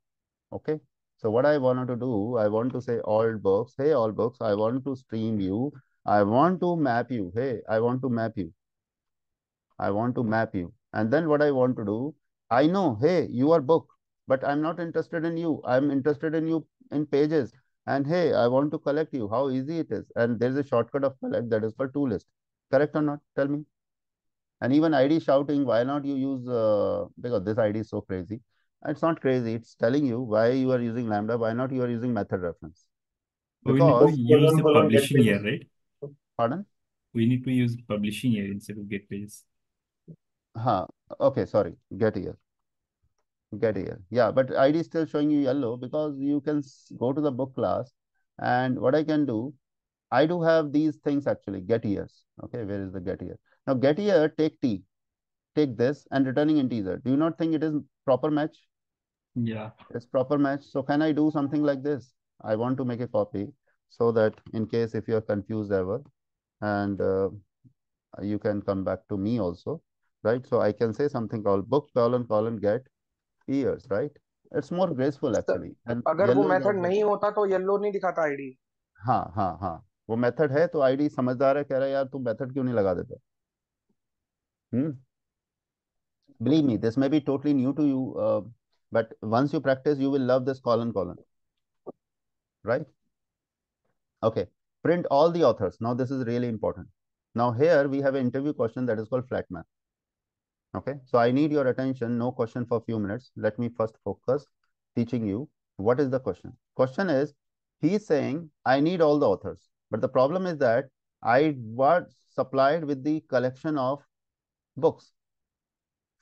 Okay. So what I wanted to do, I want to say all books. Hey, all books, I want to stream you. I want to map you. Hey, I want to map you. I want to map you. And then what I want to do, I know, hey, you are book, but I'm not interested in you. I'm interested in you in pages. And hey, I want to collect you. How easy it is. And there's a shortcut of collect that is for to list. Correct or not? Tell me. And even ID shouting, why not you use, because this ID is so crazy. It's not crazy. It's telling you why you are using lambda, why not you are using method reference. We need to Because, use the Get publishing pages. year, right? pardon? We need to use publishing year instead of get pages. Okay, sorry. Get here. Yeah, but ID is still showing you yellow because you can go to the book class. And what I can do, I do have these things actually, get years. Okay, where is the get year? Now get year, take T, take this and returning integer. Do you not think it is proper match? Yeah. It's proper match. So can I do something like this? I want to make a copy so that in case if you are confused ever and you can come back to me also, right? So I can say something called book colon get years, right? It's more graceful sir, actually. And अगर वो yellow is method also, नहीं होता तो yellow नहीं दिखाता ID. हाँ, वो method है तो आईडी समझदार है, कह रहा है यार तुम मेथड क्यों नहीं लगा देते. Believe me, this may be totally new to you, but once you practice, you will love this colon, right? Okay, print all the authors. Now this is really important. Now here we have an interview question that is called flat map. Okay, so I need your attention. No question for a few minutes. Let me first focus teaching you what is the question. Question is, he is saying I need all the authors, but the problem is that I was supplied with the collection of books.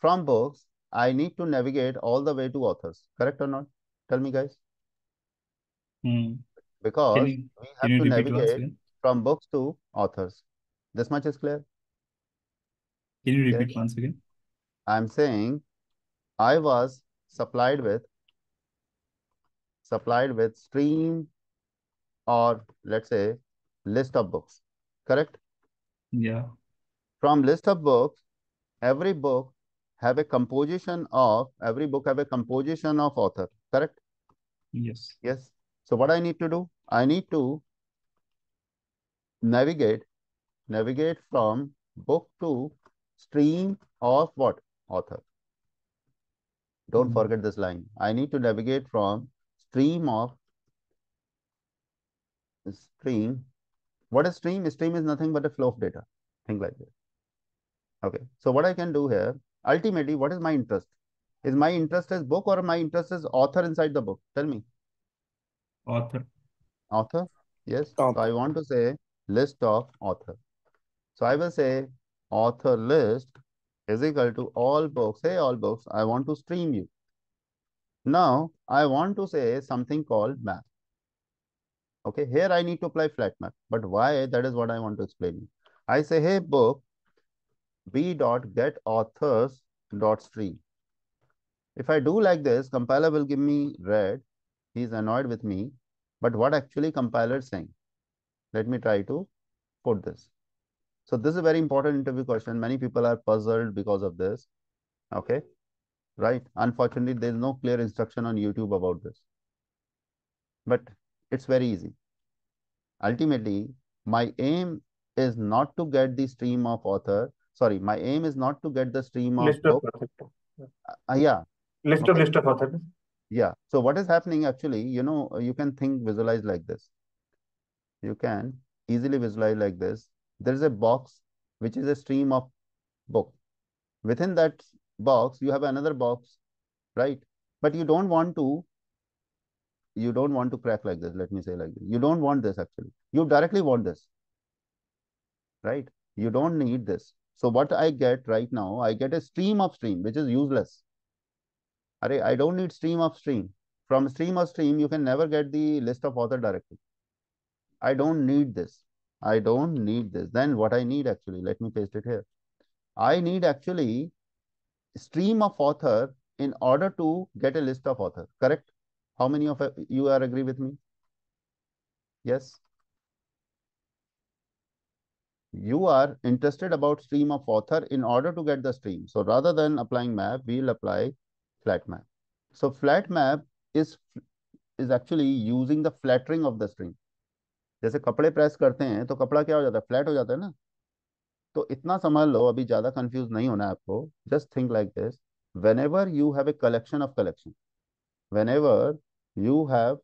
From books, I need to navigate all the way to authors. Correct or not? Tell me, guys. Hmm. Can Because you we can have you to repeat once navigate again? from books to authors. This much is clear? Can you Yes. repeat once again? I'm saying I was supplied with stream or let's say list of books. Correct? Yeah. From list of books, every book have a composition of author. Correct? Yes. Yes. So what I need to do? I need to navigate from book to stream of what? Author. Don't Hmm. forget this line. I need to navigate from stream of stream. What is stream? Stream is nothing but a flow of data. Think like that. Okay. So what I can do here, ultimately, what is my interest? Is my interest is book or my interest is author inside the book? Tell me. Author. Author? Yes. So Top. I want to say list of author. So I will say author list is equal to all books. Hey, all books, I want to stream you. Now I want to say something called map. Okay, here I need to apply flat map. But why? That is what I want to explain you. I say, hey, book, b dot get authors dot stream. If I do like this, compiler will give me red. He's annoyed with me. But what actually compiler is saying? Let me try to put this. So this is a very important interview question. Many people are puzzled because of this. Okay, right? Unfortunately, there is no clear instruction on YouTube about this. But it's very easy. Ultimately, my aim is not to get the stream of author. Sorry, my aim is not to get the stream of List of book. author. Yeah. List Okay. of author. Yeah. So what is happening actually, you can visualize like this. You can easily visualize like this. There is a box which is a stream of book. Within that box, you have another box, right? But you don't want to crack like this. Let me say like this. You don't want this actually. You directly want this, right? You don't need this. So what I get right now, I get a stream of stream, which is useless. I don't need stream of stream. From stream of stream, you can never get the list of author directly. I don't need this. I don't need this. Then what I need actually, let me paste it here. I need actually stream of author in order to get a list of author. Correct? How many of you are agree with me? Yes. You are interested about stream of author in order to get the stream. So rather than applying map, we'll apply flat map. So flat map is actually using the flattering of the stream. जैसे कपड़े press करते हैं तो कपड़ा क्या हो जाता है, फ्लैट हो जाता है ना. तो इतना समझ लो, अभी ज्यादा कंफ्यूज नहीं होना है आपको. Just think like this. whenever you have a collection of collection, whenever you have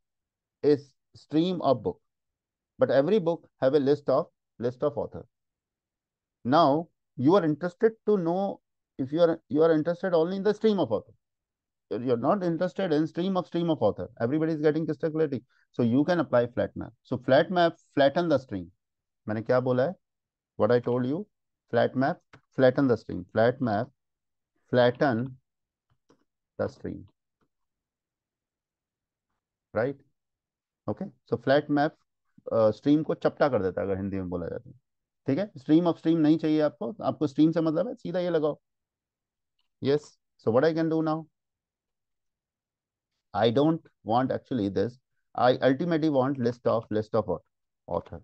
a stream of book, but every book have a list of author. Now you are interested to know, if you are interested only in the stream of author. You're not interested in stream of author. Everybody is getting crystal clarity. So you can apply flat map. So flat map flatten the stream. मैंने क्या बोला है? What I told you, flat map flatten the stream. Flat map flatten the stream. Right? Okay. So flat map stream को चपटा कर देता है, अगर हिंदी में बोला जाता है. ठीक है. स्ट्रीम ऑफ स्ट्रीम नहीं चाहिए आपको स्ट्रीम से मतलब है सीधा ये लगाओ. Yes. So what I can do now? I don't want actually this. I ultimately want list of author.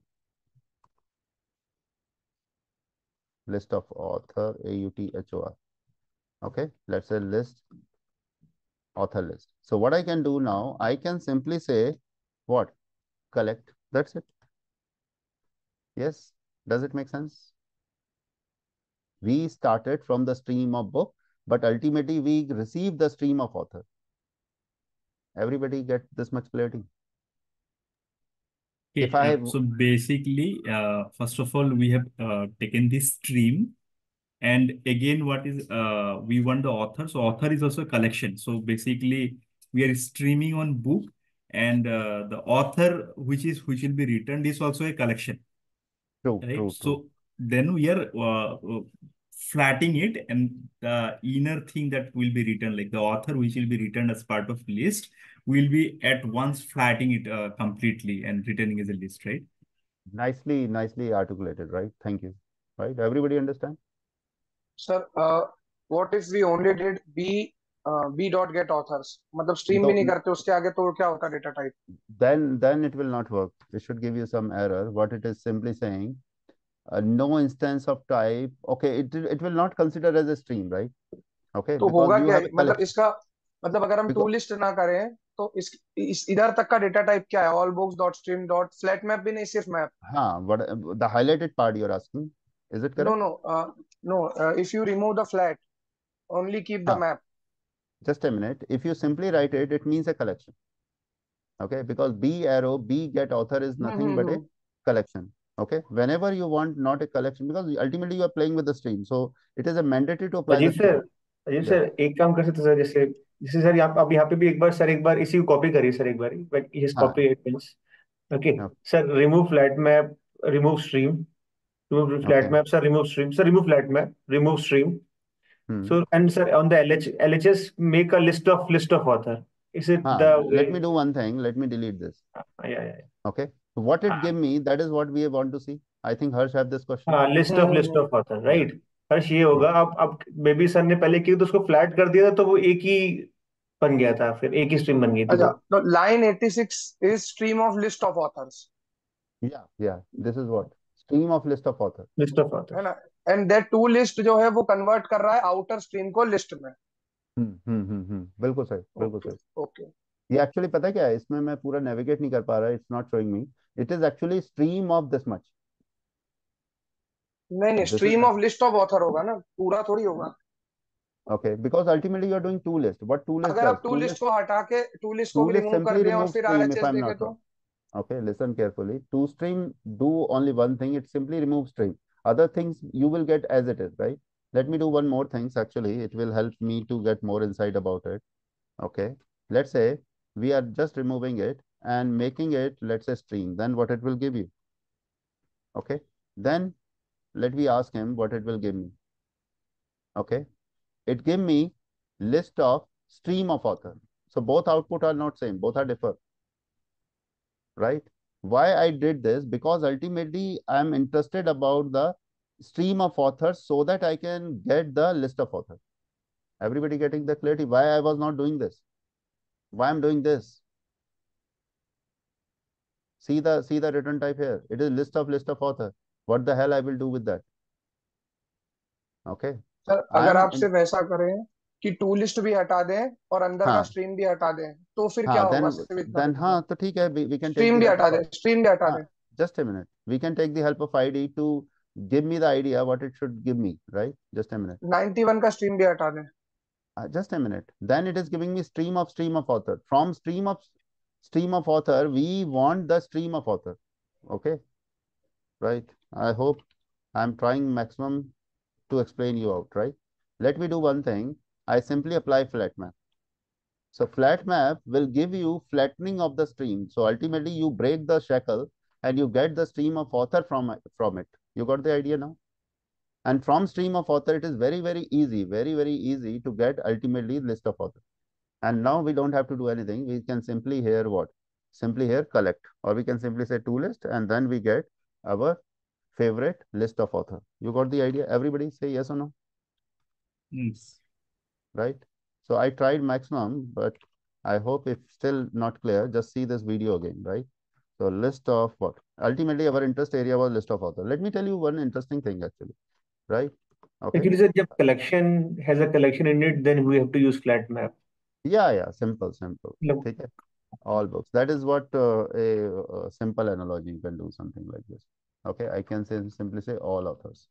List of author, AUTHOR. Okay, let's say list, author list. So what I can do now, I can simply say what? Collect. That's it. Yes. Does it make sense? We started from the stream of book, but ultimately we receive the stream of author. Everybody get this much clarity? Okay, If I have, so basically, first of all, we have taken this stream, and again, what is we want the author. So author is also a collection. So basically, we are streaming on book, and the author which will be returned is also a collection, right? So then we are flatting it, and the inner thing that will be returned, like the author which will be returned as part of list, will be at once flatting it completely and returning as a list, right? nicely articulated, right? Thank you. Right? Everybody understand? Sir what if we only did B dot get authors, मतलब stream भी नहीं करते उसके आगे, तो क्या होता data type? Then it will not work. It should give you some error. What it is simply saying, no instance of type. Okay, it will not consider as a stream, right? Okay, तो because होगा you क्या, have a मतलब collection. इसका मतलब अगर हम to Because list ना करें तो इस इधर तक का डेटा टाइप क्या है? All books dot stream dot flat map भी नहीं, सिर्फ मैप? हाँ, what the highlighted part you're asking, is it no correct? No no, if you remove the flat, only keep the हाँ, map. just a minute. If you simply write it, it means a collection. Okay, because B arrow, B get author is nothing but a hmm. collection. Okay, whenever you want not a collection, because ultimately you are playing with the stream, so it is a mandatory to apply the Ajit stream. Sir, Ajit Yeah. Sir एक काम कर सकते हैं sir, जैसे जैसे sir आप यहाँ पे भी एक बार सर, एक बार इसी को कॉपी करिए सर, एक बार हाँ. Copy it means. Okay Okay. Sir, remove flat map, remove stream, remove flat Okay. Map sir, remove stream sir, remove flat map, remove stream. So and sir, on the LHS, make a list of author. Is it the way? Let me do one thing. Let me delete this. Yeah. Okay. So what it give me, that is what we want to see. I think Harsh have this question. हाँ, list of author, Yeah. right? हर्ष, ये होगा. Yeah. अब baby sir ने पहले की तो उसको flat कर दिया था, तो वो एक ही बन गया था, फिर एक ही स्ट्रीम बन गई थी अच्छा, वो. तो line 86 is stream of list of authors, Yeah. This is what stream of list of author. List of है ऑथर. ना? एंड दैट टू लिस्ट जो है वो कन्वर्ट कर रहा है आउटर स्ट्रीम को लिस्ट में. बिल्कुल सही, बिल्कुल ओके सही. ओके. ये एक्चुअली पता है क्या है, इसमें मैं पूरा नेविगेट नहीं कर पा रहा. It's not showing me. It is actually stream of this much. नहीं नहीं, This is stream of list of author होगा ना, पूरा थोड़ी होगा। okay because ultimately you are doing two list. What two list अगर does? आप टू लिस्ट को हटा के, टू लिस्ट को Two भी list रिमूव कर simply दें और remove फिर stream if आरएचएस I'm देखें not तो। wrong. Okay, listen carefully. To stream do only one thing. It simply removes stream. Other things you will get as it is, right? Let me do one more things. Actually, it will help me to get more insight about it. Okay. Let's say we are just removing it and making it, let's say stream. Then what it will give you? Okay. Then let me ask him what it will give me. Okay. It give me list of stream of author. So both output are not same. Both are different. Right? Why I did this? Because ultimately I am interested about the stream of authors so that I can get the list of authors. Everybody getting the clarity? Why I was not doing this? Why I'm doing this? See the return type here. It is list of author. What the hell I will do with that? Okay. Sir अगर I'm आप in, सिर्फ ऐसा करें कि to list भी हटा दें और अंदर का हाँ स्ट्रीम भी हटा दें, तो फिर क्या हाँ होगा, then सिर्फ इतना then बताइए। हाँ तो ठीक है we can take stream the भी help हटा of दें, स्ट्रीम भी हटा हाँ दें। just a minute. We can take the help of ID to give me the idea what it should give me, right? Just a minute. 91 का stream भी हटा दें। Just a minute. Then it is giving me stream of author. From stream of author, we want the stream of author. Okay, right? I hope I'm trying maximum to explain you out, right? Let me do one thing. I simply apply flat map. So flat map will give you flattening of the stream. So ultimately you break the shackle and you get the stream of author from it. You got the idea now? And from stream of author, it is very easy to get ultimately list of author. And now we don't have to do anything. We can simply here what? Simply here collect, or we can simply say to list, and then we get our favorite list of author. You got the idea? Everybody say yes or no? Yes. Right? So I tried maximum, but I hope if still not clear, just see this video again, right? So list of what? Ultimately, our interest area was list of author. Let me tell you one interesting thing actually, right? Okay. Actually, sir, जब collection has a collection in it, then we have to use flat map. Yeah, simple. मतलब Okay. All books. That is what a simple analogy you can do something like this. Okay, I can say simply say all authors.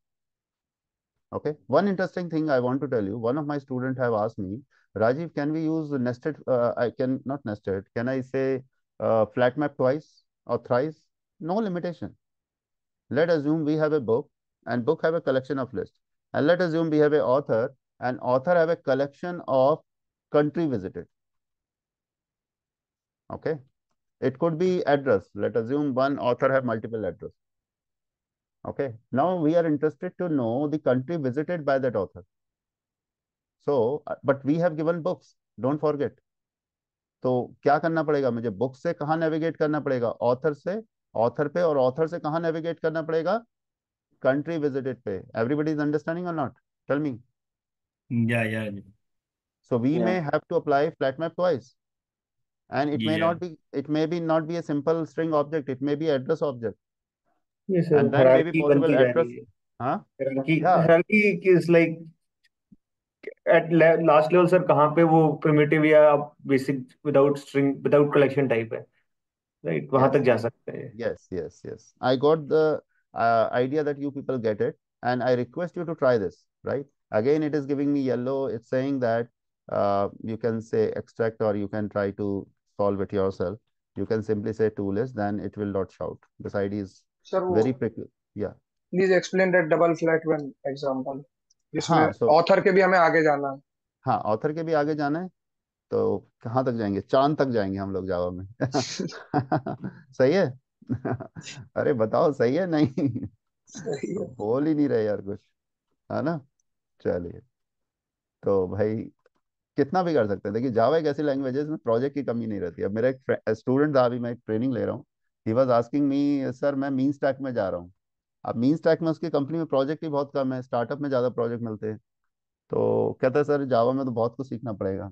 Okay. One interesting thing I want to tell you. One of my students have asked me, Rajiv, can we use nested? I can not nested. Can I say flat map twice or thrice? No limitation. Let assume we have a book and book have a collection of lists. And let assume we have a author and author have a collection of country visited. Okay. It could be address. Let assume one author have multiple address. Okay. Now we are interested to know the country visited by that author. So, but we have given books. Don't forget. तो क्या करना पड़ेगा मुझे? Book से कहाँ navigate करना पड़ेगा? Author से ऑथर पे, और ऑथर से कहाँ नेविगेट करना पड़ेगा? कंट्री विजिटेड पे. एवरीबडी इज अंडरस्टैंडिंग और not? Tell me. Yeah. So we Yeah. may have to apply flat map twice. And it may Yeah. not be, it may be not be a simple string object. It may be address object. yes, sir, And then maybe hierarchy possible बनती जा address. रही है. Huh? Hierarchy, Yeah. hierarchy is like at last level, sir, कहाँ पे वो primitive या basic without string without collection type है, right? वहां Yes. तक जा सकते हैं. Yes. I got the idea that you people get it, and I request you to try this, right? Again, it is giving me yellow. It's saying that you can say extract, or you can try to solve it yourself. You can simply say tool list, then it will not shout. This ID is sir वो very peculiar. Yeah. Please explain that double flat one example, जिसमें हाँ, so author के भी हमें आगे जाना है। हाँ, ऑथर के भी आगे जाना है. तो कहाँ तक जाएंगे? चांद तक जाएंगे हम लोग जावा में. सही है. अरे बताओ सही है नहीं? सही है। बोल ही नहीं रहे यार कुछ, है ना? चलिए, तो भाई कितना भी कर सकते हैं. देखिए जावा एक ऐसी लैंग्वेज है जिसमें प्रोजेक्ट की कमी नहीं रहती. अब मेरा एक स्टूडेंट था, अभी मैं एक ट्रेनिंग ले रहा हूँ. He was asking me, sir मैं मीन स्टैक में जा रहा हूँ. अब मीन स्टैक में उसकी कंपनी में प्रोजेक्ट ही बहुत कम है, स्टार्टअप में ज़्यादा प्रोजेक्ट मिलते हैं. तो कहता है सर जावा में तो बहुत कुछ सीखना पड़ेगा.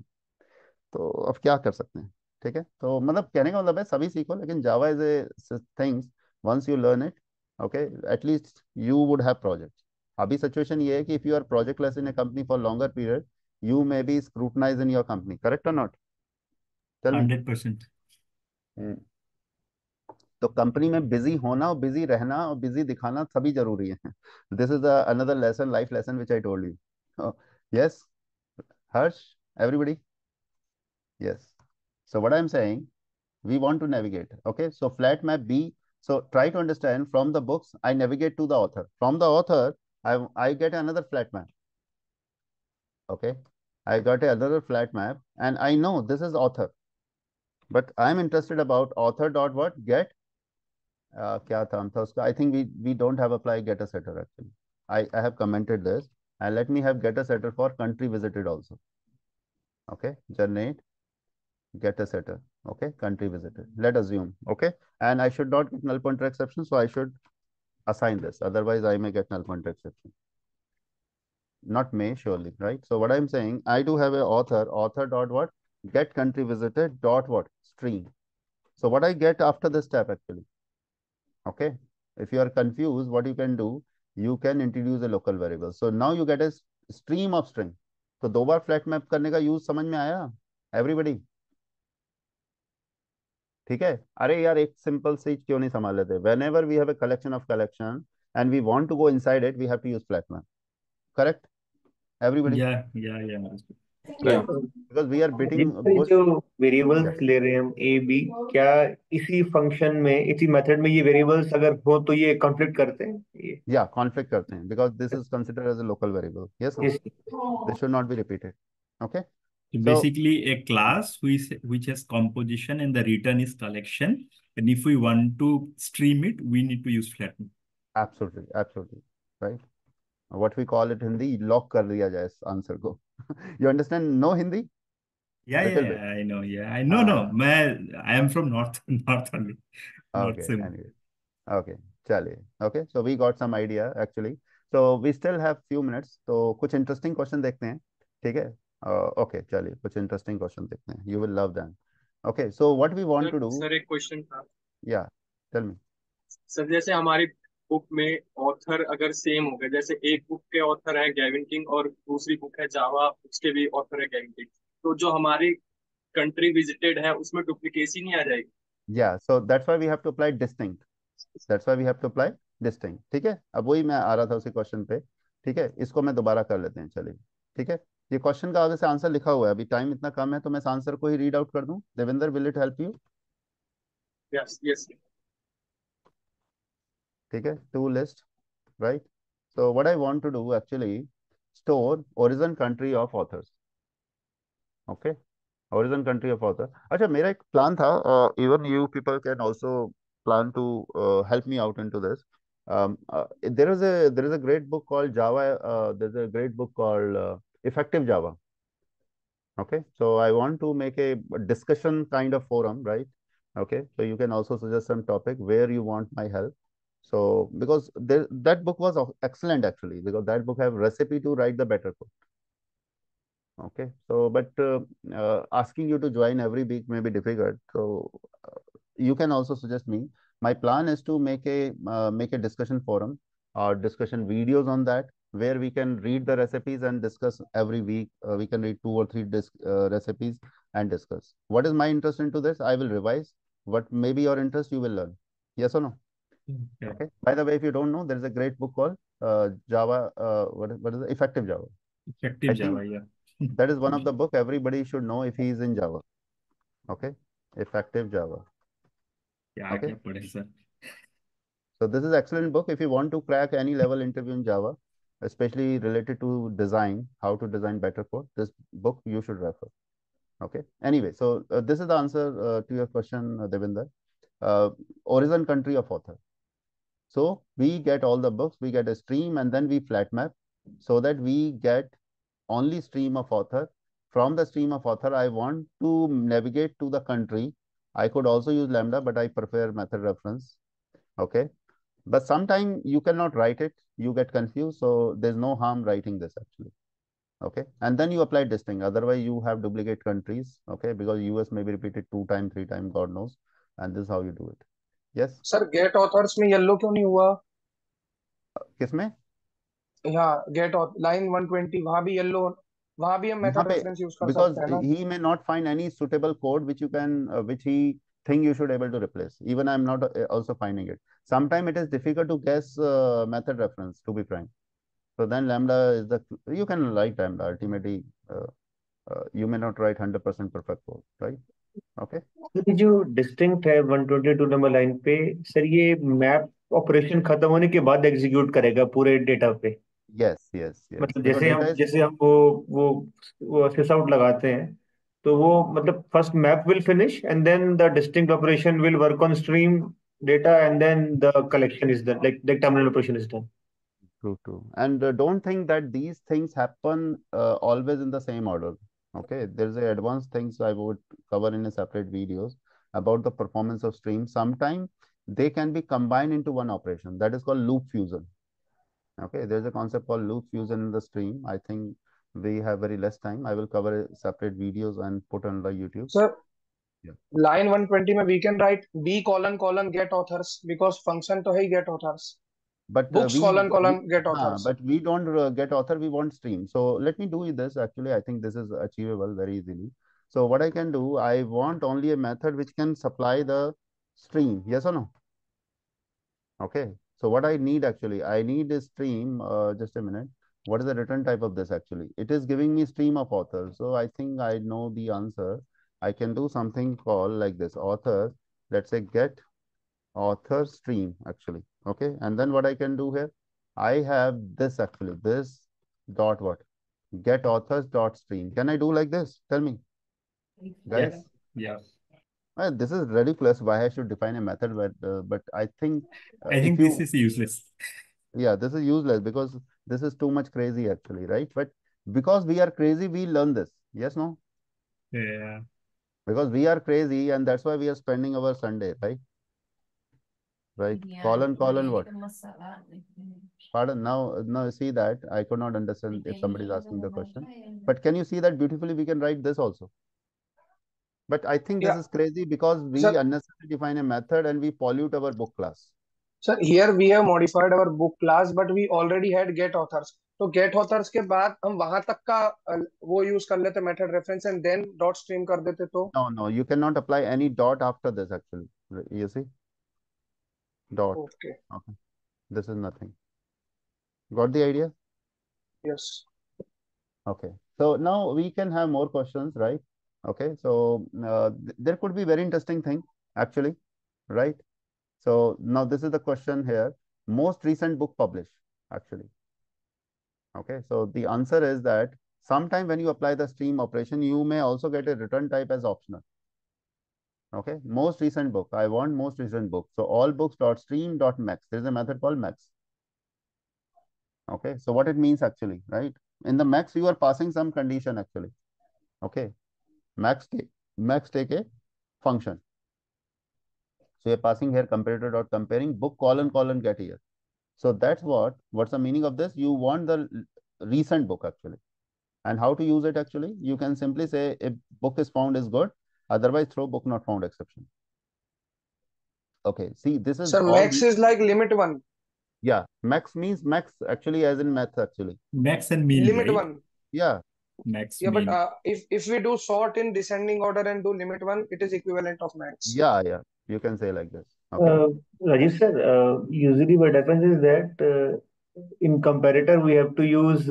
तो अब क्या कर सकते हैं? ठीक है, तो मतलब कहने का मतलब है सभी सीखो, लेकिन Java is a things, once you learn it, okay, at least you would have project. अभी सिचुएशन ये है कि if you are projectless in a company for longer period, you may be scrutinized in your company. Correct or not? Tell me. 100%. तो company में busy होना और busy रहना और बिजी दिखाना सभी जरूरी है. This is another lesson, life lesson which I told you. Yes Harsh, everybody. Yes. So what I'm saying, we want to navigate. Okay. So flat map B. So try to understand from the books, I navigate to the author. From the author, I get another flat map. Okay. I got another flat map and I know this is author. But I'm interested about author dot what get. क्या था उसका? I think we don't have apply get a setter actually. I have commented this and let me have get a setter for country visited also. Okay. Generate get a setter. Okay, country visited, let assume. Okay, and I should not get null pointer exception, so I should assign this, otherwise I may get null pointer exception. Not may, surely, right? So what I'm saying, I do have a author dot what get country visited dot what stream. So what I get after this step actually. Okay, if you are confused, what you can do, you can introduce a local variable. So now you get a stream of string. तो दो बार flat map करने का use समझ में आया everybody? ठीक है. अरे यार एक सिंपल सी क्यों नहीं संभाल लेते? Whenever we have a collection of collection and we want to go inside it, we have to use flat map. Correct everybody? Yeah. Right, because we are beating bush. जो variables ले रहे हैं हम A B, क्या इसी function में, इसी method में ये वेरिएबल्स अगर हो तो ये कॉन्फ्लिक्ट करते हैं? ये या कॉन्फ्लिक्ट करते हैं because this is considered as a local variable. Yes, this should not be repeated. Okay. So So basically, a class which has composition and the return is collection, and if we want to stream it, we need to use flat map. absolutely right. What we call it Hindi lock कर दिया जाए इस answer को. You understand? No Hindi? Little bit. I know. Yeah, I know. No, I am from north only. North Okay, Sim. anyway. Okay, चलिए. Okay, so we got some idea actually. So we still have few minutes. तो कुछ interesting question देखते हैं. ठीक है. Okay, चलिए कुछ interesting question देखते हैं. You will love them. Okay, so what we want to do? Sir एक क्वेश्चन था. Yeah, tell me. सर जैसे हमारी बुक में ऑथर अगर सेम हो गए, जैसे एक बुक के ऑथर है गेविन किंग और दूसरी बुक है जावा, उसके भी ऑथर है गेविन किंग, तो जो हमारी कंट्री विजिटेड है उसमें डुप्लीकेसी नहीं आ जाएगी? Yeah, so that's why we have to apply distinct. That's why we have to apply distinct. ठीक है. अब वही मैं आ रहा था उसी क्वेश्चन पे. ठीक है, इसको मैं दोबारा कर लेते हैं. चलिए. ठीक है, ये क्वेश्चन का आगे से आंसर लिखा हुआ है. अभी टाइम इतना कम है तो मैं इस आंसर को ही रीड आउट कर दूं. Devendra, will it help you? Yes yes. ठीक है, to list, right. So what I want to do actually, store origin country of authors. Okay, origin country of author. अच्छा, मेरा एक प्लान था, even you people can also plan to help me out into this. There is a great book called Java. There's a great book called Effective Java. Okay, so I want to make a discussion kind of forum, right? Okay, so you can also suggest some topic where you want my help. So because that book was excellent actually, because that book have recipe to write the better code. Okay, so but asking you to join every week may be difficult. So you can also suggest me. My plan is to make a discussion forum or discussion videos on that, where we can read the recipes and discuss every week. We can read 2 or 3 recipes and discuss. What is my interest into this? I will revise. What may be your interest, you will learn. Yes or no? Yeah. Okay. By the way, if you don't know, there is a great book called Java. What is it? Effective Java. Effective Java. Yeah. That is one of the book everybody should know if he is in Java. Okay, Effective Java. Yeah, Okay. sir. So this is excellent book if you want to crack any level interview in Java, especially related to design, how to design better code. This book you should refer. Okay. Anyway, so this is the answer to your question, Devinder. Origin country of author. So we get all the books, we get a stream, and then we flat map so that we get only stream of author. From the stream of author, I want to navigate to the country. I could also use lambda, but I prefer method reference. Okay. But sometimes you cannot write it, you get confused. So there's no harm writing this actually. Okay. And then you apply distinct. Otherwise, you have duplicate countries. Okay. Because US may be repeated 2 times, 3 times, God knows. And this is how you do it. Yes. Sir get authors में yellow क्यों नहीं हुआ? किसमें? यहाँ gate line 120, वहां भी yellow, वहां भी हम मेथड रेफरेंस यूज कर सकते हैं ना? Because he may not find any suitable code which you can which he thing you should able to replace. Even I'm not also finding it. Sometimes it is difficult to guess method reference, to be frank. So then lambda is the, you can write lambda. Ultimately, you may not write 100% perfect code, right? Okay. ये जो distinct है 122 number line पे sir, ये map operation खत्म होने के बाद execute करेगा पूरे डेटा पे? Yes, yes, yes. मतलब Because data is, जैसे हम वो वो सिस आउट लगाते हैं, तो वो मतलब first map will finish and then the distinct operation will work on stream data and then the collection is done, like the terminal operation is done. true, true. And don't think that these things happen always in the same order. Okay, there's a advanced things I would cover in a separate videos about the performance of streams. Sometimes they can be combined into one operation. That is called loop fusion. Okay, there's a concept called loop fusion in the stream. I think we have very less time. I will cover separate videos and put on the YouTube. Sir Yeah. Line 120 में we can write B colon colon get authors because function तो है ही get authors. But books colon colon get authors. but we don't get author, we want stream. So let me do this. Actually, I think this is achievable very easily. So what I can do, I want only a method which can supply the stream. Yes or no? Okay. So what I need actually, I need a stream. Just a minute. What is the return type of this actually? It is giving me stream of author. So I think I know the answer. I can do something called like this author. Let's say get author stream actually. Okay. And then what I can do here, I have this actually, this dot what? Get authors dot stream. Can I do like this? Tell me, guys. Yeah. This is ridiculous. Why I should define a method, but I think I think this is useless. yeah, this is useless because this is too much crazy actually, right? But because we are crazy, we learn this. Yes, no? Yeah. Because we are crazy, and that's why we are spending our Sunday, right? Right. Colon what? Pardon. Now see that I could not understand if somebody is asking the question. But can you see that beautifully? We can write this also. But I think this is crazy because we Sir, unnecessarily define a method and we pollute our book class. Sir here we have modified our book class but we already had get authors. तो get authors के बाद हम वहां तक का वो use कर लेते method reference and then dot stream कर देते तो. No, you cannot apply any dot after this actually. You see? Dot. Okay. Okay. This is nothing. Got the idea? Yes. Okay. So now we can have more questions, right? Okay. So there could be very interesting thing actually, right? So now this is the question here. Most recent book published actually. Okay. So the answer is that sometime when you apply the stream operation, you may also get a return type as optional. Okay. Most recent book. I want most recent book. So all books dot stream dot max. There is a method called max. Okay. So what it means actually, right? In the max, you are passing some condition actually. Okay. Max take a function. So you're passing here comparator dot comparing book colon get here. So that's what's the meaning of this? You want the recent book actually. And how to use it actually? You can simply say if book is found is good, otherwise throw book not found exception. Okay, see this is Sir, max is like limit 1. Yeah, max means max actually as in math actually. Max and mean, Limit right? 1. Yeah. Max, Yeah, mean. but if we do sort in descending order and do limit 1, it is equivalent of max. Yeah, you can say like this. Okay. Rajesh sir, usually what happens is that in comparator we have to use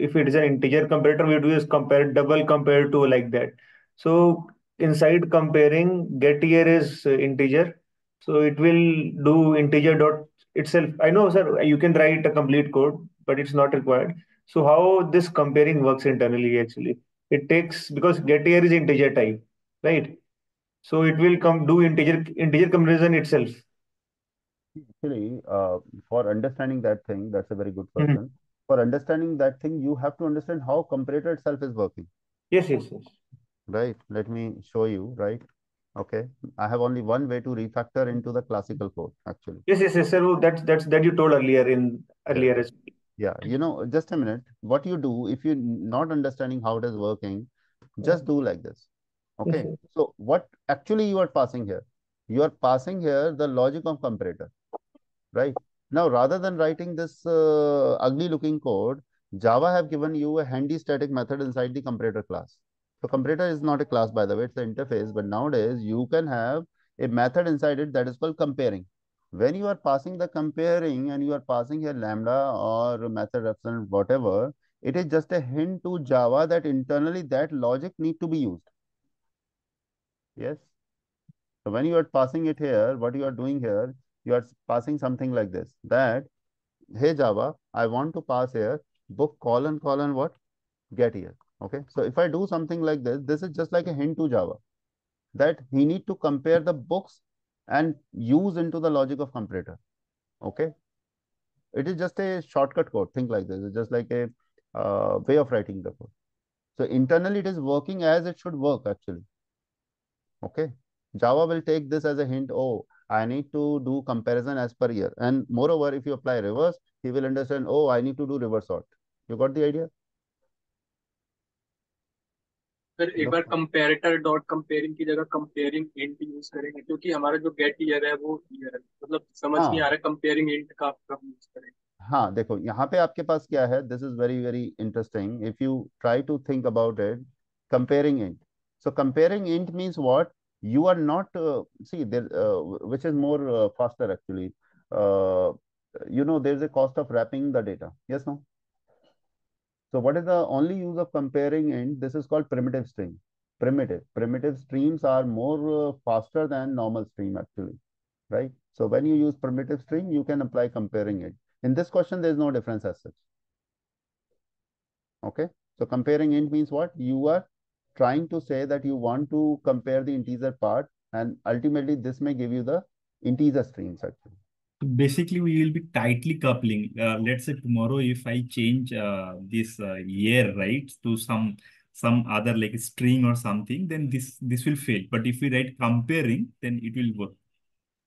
if it is an integer comparator, we have to use double compare to like that. So inside comparing, get here is integer, so it will do integer dot itself. I know, sir, you can write a complete code, but it's not required. So how this comparing works internally actually? It takes, because get here is integer type, right? So it will come do integer comparison itself. Actually, for understanding that thing, that's a very good Mhm. question. For understanding that thing, you have to understand how comparator itself is working. Yes. Right. Let me show you. Right. Okay. I have only one way to refactor into the classical code actually. Yes, sir. Oh, that you told earlier in earlier. Yeah. Just a minute. What you do if you're not understanding how it is working, just do like this. Okay. Yes, So what actually you are passing here? You are passing here the logic of comparator. Right. Now, rather than writing this ugly looking code, Java have given you a handy static method inside the comparator class. So comparator is not a class, by the way, it's an interface. But nowadays you can have a method inside it that is called comparing. When you are passing the comparing and you are passing here lambda or method reference, whatever, it is just a hint to Java that internally that logic need to be used. Yes. So when you are passing it here, what you are doing here, you are passing something like this, that, hey Java, I want to pass here book colon colon what? Get here. Okay. So if I do something like this is just like a hint to Java that he need to compare the books and use into the logic of comparator. Okay. It is just a shortcut code. Think like this. It's just like a way of writing the code. So internally it is working as it should work actually. Okay. Java will take this as a hint. Oh, I need to do comparison as per year. And moreover, if you apply reverse, he will understand, oh, I need to do reverse sort. You got the idea? फिर एक बार comparator dot comparing की जगह comparing int use करेंगे क्योंकि हमारा जो gate year है वो ईयर है, मतलब समझ नहीं आ हाँ रहा कंपेयरिंग इंट का कब यूज करेंगे. हाँ, देखो यहाँ पे आपके पास क्या है. This is very very interesting if you try to think about it. Comparing int. So comparing int means what? You are not see there, which is more faster actually. uh, there is a cost of wrapping the data. Yes, no? So what is the only use of comparing int? This is called primitive string. Primitive streams are more faster than normal stream actually, right? So when you use primitive string, you can apply comparing it. In this question, there is no difference as such. Okay. So comparing int means what? You are trying to say that you want to compare the integer part, and ultimately this may give you the integer streams actually. Basically, we will be tightly coupling. Let's say tomorrow, if I change this year, right, to some other like a string or something, then this will fail. But if we write comparing, then it will work.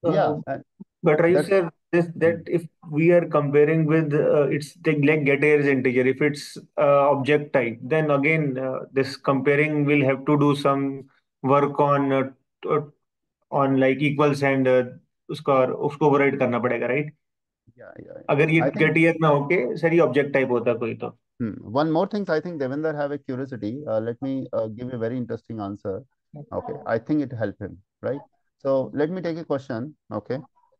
Yeah, But Rayu that's said this that if we are comparing with it's like get here is integer. If it's object type, then again this comparing will have to do some work uh, on like equals and उसका उसको override करना पड़ेगा, right? yeah. अगर ये I think get here ना होके sir ये object type होता कोई तो. one more thing. I think Devendra have a curiosity. Let me give a very interesting answer. Okay, I think it helped him, right? So let me take a question. Okay,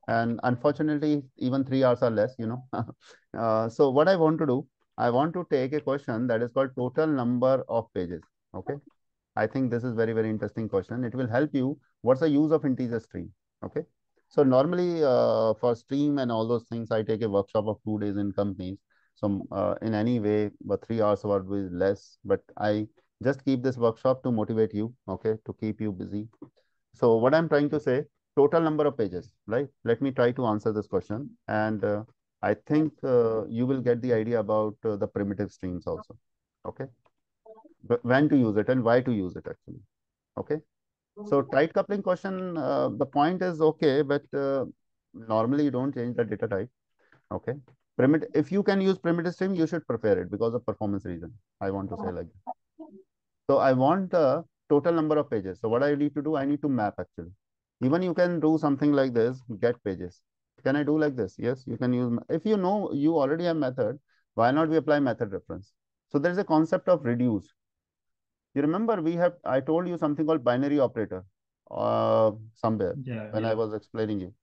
and unfortunately, even 3 hours are less. So what I want to do, I want to take a question that is called total number of pages. Okay, I think this is very very interesting question. It will help you. What's the use of integer stream? Okay, so normally for stream and all those things, I take a workshop of 2 days in companies. So in any way, but 3 hours would be less. But I just keep this workshop to motivate you, okay, to keep you busy. So what I'm trying to say, total number of pages, right? Let me try to answer this question, and I think you will get the idea about the primitive streams also. Okay, when to use it and why to use it actually. Okay, so tight coupling question. The point is okay, but normally you don't change the data type. Okay. If you can use primitive stream, you should prepare it because of performance reason. I want to say like that. So I want the total number of pages. So what I need to do, I need to map actually. Even you can do something like this, get pages. Can I do like this? Yes, you can use. If you know you already have method, why not we apply method reference? So there is a concept of reduce. You remember I told you something called binary operator somewhere when I was explaining you.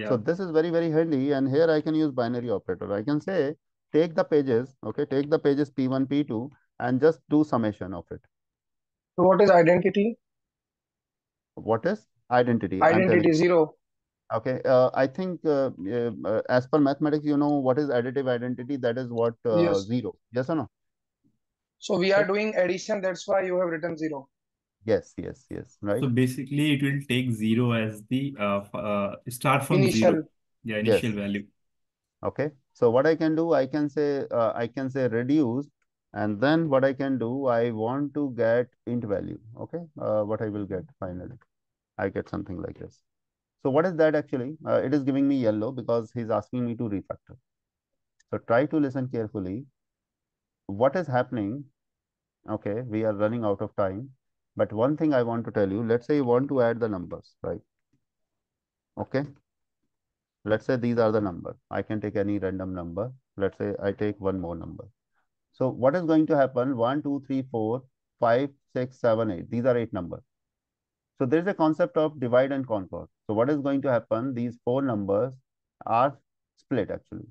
So this is very, very handy. And here I can use binary operator. I can say, take the pages, okay, take the pages P1, P2, and just do summation of it. So what is identity? What is identity? I'm telling Identity you. 0. Okay. I think as per mathematics, you know what is additive identity? That is what Yes. 0. Yes or no? So we are Okay. doing addition. That's why you have written 0. Yes. Right. So basically, it will take 0 as the start from 0. Initial. Yeah, Yes. initial value. Okay. So what I can do, I can say reduce, and then what I can do, I want to get int value. Okay. What I will get finally, I get something like this. So what is that actually? It is giving me yellow because he's asking me to refactor. So try to listen carefully. What is happening? Okay, we are running out of time. But one thing I want to tell you, let's say you want to add the numbers, right? Okay. Let's say these are the numbers. I can take any random number. Let's say I take one more number. So what is going to happen? 1, 2, 3, 4, 5, 6, 7, 8. These are 8 numbers. So there is a concept of divide and conquer. So what is going to happen? These four numbers are split actually.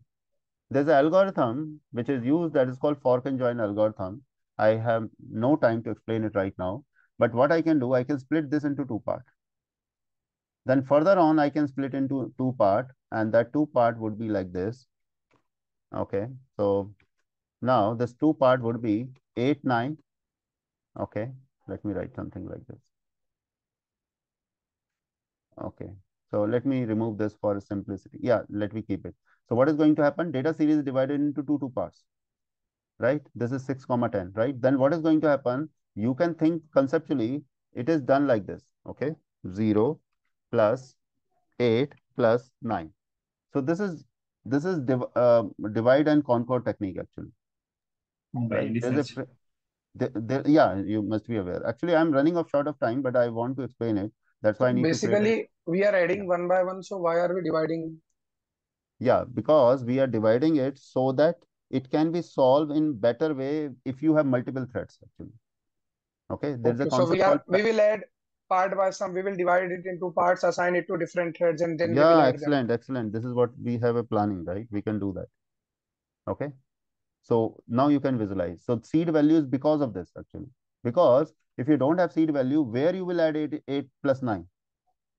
There's an algorithm which is used that is called fork and join algorithm. I have no time to explain it right now, but what I can do, I can split this into two parts. Then further on, I can split into two part, and that two part would be like this. Okay, so now this two part would be 8, 9. Okay, let me write something like this. Okay, so let me remove this for simplicity. Yeah, let me keep it. So what is going to happen? Data series is divided into two parts, right? This is 6, 10, right? Then what is going to happen? You can think conceptually, it is done like this. Okay, 0 plus 8 plus 9. So this is divide and conquer technique actually, By right? any There's a such. yeah, you must be aware. Actually, I'm running off short of time, but I want to explain it. That's So why I need to create a basically, we are yeah. adding one by one. So why are we dividing? Yeah, because we are dividing it so that it can be solved in better way if you have multiple threads actually. Okay, there's a Okay, so concept called we will add part by some. We will divide it into parts, assign it to different threads, and then we will yeah, add them. excellent, excellent. This is what we have a planning, right? We can do that. Okay. So now you can visualize. So seed value is because of this actually. Because if you don't have seed value, where you will add 8 plus 9?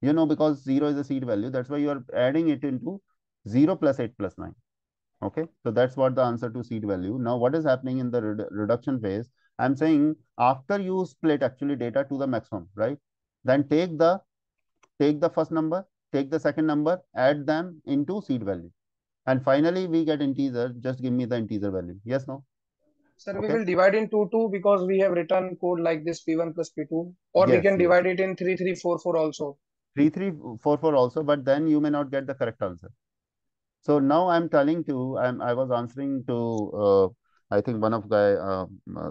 You know, because 0 is a seed value. That's why you are adding it into 0 plus 8 plus 9. Okay. So that's what the answer to seed value. Now, what is happening in the reduction phase? I'm saying after you split actually data to the maximum, right? Then take the first number, take the second number, add them into seed value. And finally, we get integer. Just give me the integer value. Yes, no? Sir, we Okay. will divide into two because we have written code like this P1 plus P2, or we Yes, can yes. divide it in 3, 3, 4, 4 also. 3, 3, 4, 4 also, but then you may not get the correct answer. So now I'm telling to, I was answering to, I think one of guy,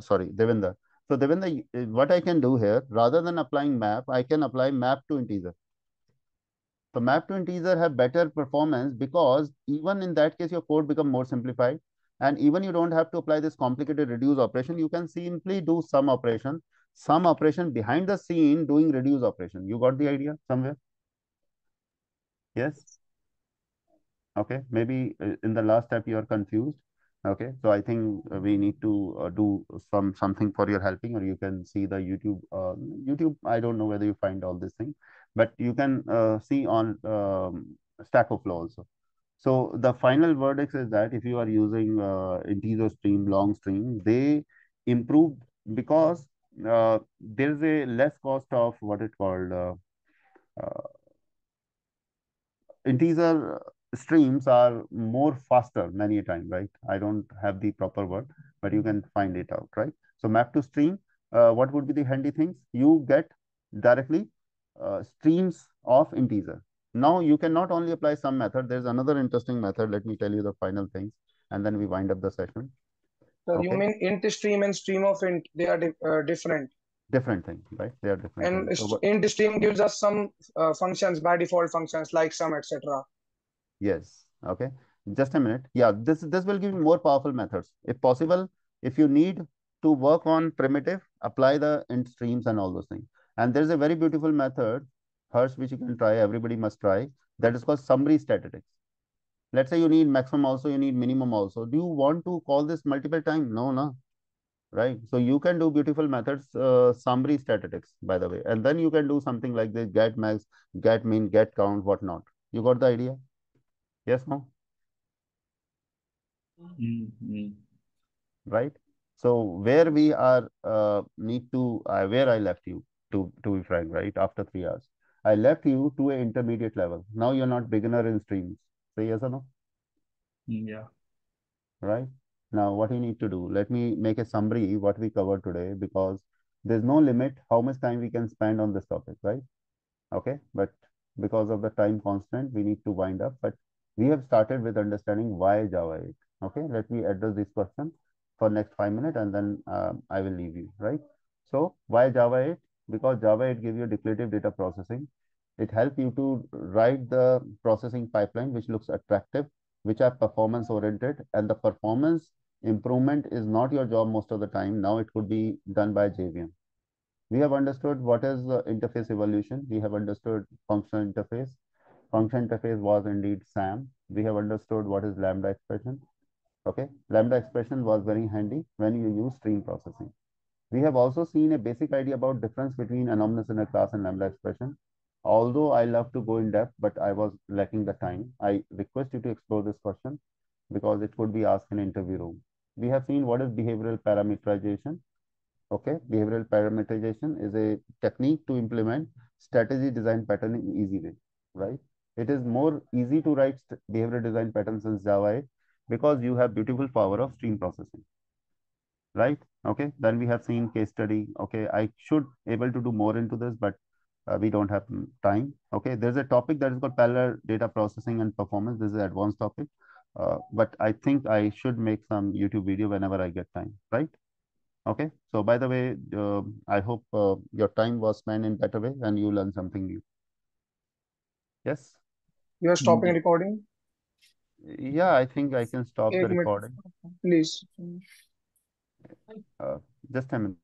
sorry, Devinder. So Devinder, what I can do here, rather than applying map, I can apply map to integer. So map to integer have better performance because even in that case, your code become more simplified. And even you don't have to apply this complicated reduce operation. You can simply do some operation behind the scene doing reduce operation. You got the idea somewhere? Yes. Okay, maybe in the last step you are confused. Okay, so I think we need to do something for your helping, or you can see the YouTube. YouTube, I don't know whether you find all these things, but you can see on Stack Overflow also. So the final verdict is that if you are using integer stream, long stream, they improved because there is a less cost of what it called. Uh, Integer streams are more faster many a time, right? I don't have the proper word, but you can find it out, right? So map to stream, what would be the handy things? You get directly streams of integer. Now you can not only apply some method, there's another interesting method. Let me tell you the final things, and then we wind up the session. So you Okay, mean int stream and stream of int, they are different. different things, right? They are different And things. So, int stream gives us some functions, by default functions like sum, etc. yes. Okay. Just a minute. Yeah, this will give you more powerful methods. If possible, if you need to work on primitive, apply the int streams and all those things. And there's a very beautiful method, Harsh, which you can try. Everybody must try. That is called summary statistics. Let's say you need maximum also, you need minimum also. Do you want to call this multiple times? No, no. Right. So you can do beautiful methods, summary statistics, by the way. And then you can do something like this: get max, get min, get count, whatnot. You got the idea? Yes, no? Mm-hmm. Right? So where we are need to where I left you to be frank, right? After 3 hours, I left you to an intermediate level. Now you're not beginner in streams. Say yes or no? Yeah. Right? Now what you need to do? Let me make a summary what we covered today because there's no limit how much time we can spend on this topic, right? Okay, but because of the time constant, we need to wind up. But we have started with understanding why Java 8. Okay, let me address this question for next 5 minutes and then I will leave you, right? So why Java 8? Because Java 8 gives you declarative data processing. It helps you to write the processing pipeline, which looks attractive, which are performance oriented, and the performance improvement is not your job most of the time. Now it could be done by JVM. We have understood what is the interface evolution. We have understood functional interface. Function interface was indeed SAM. We have understood what is lambda expression. Okay, lambda expression was very handy when you use stream processing. We have also seen a basic idea about difference between anomalous inner class and lambda expression. Although I love to go in depth, but I was lacking the time. I request you to explore this question because it could be asked in interview room. We have seen what is behavioral parameterization. Okay, behavioral parameterization is a technique to implement strategy design pattern in easy way, right? It is more easy to write behavioral design patterns in Java 8 because you have beautiful power of stream processing, right? Okay, then we have seen case study. Okay, I should able to do more into this, but we don't have time. Okay, there's a topic that is called parallel data processing and performance. This is an advanced topic, but I think I should make some YouTube video whenever I get time, right? Okay, so by the way, I hope your time was spent in better way and you learned something new. Yes? You are stopping Yeah. recording? Yeah, I think I can stop the एक minute recording. Please Just a minute.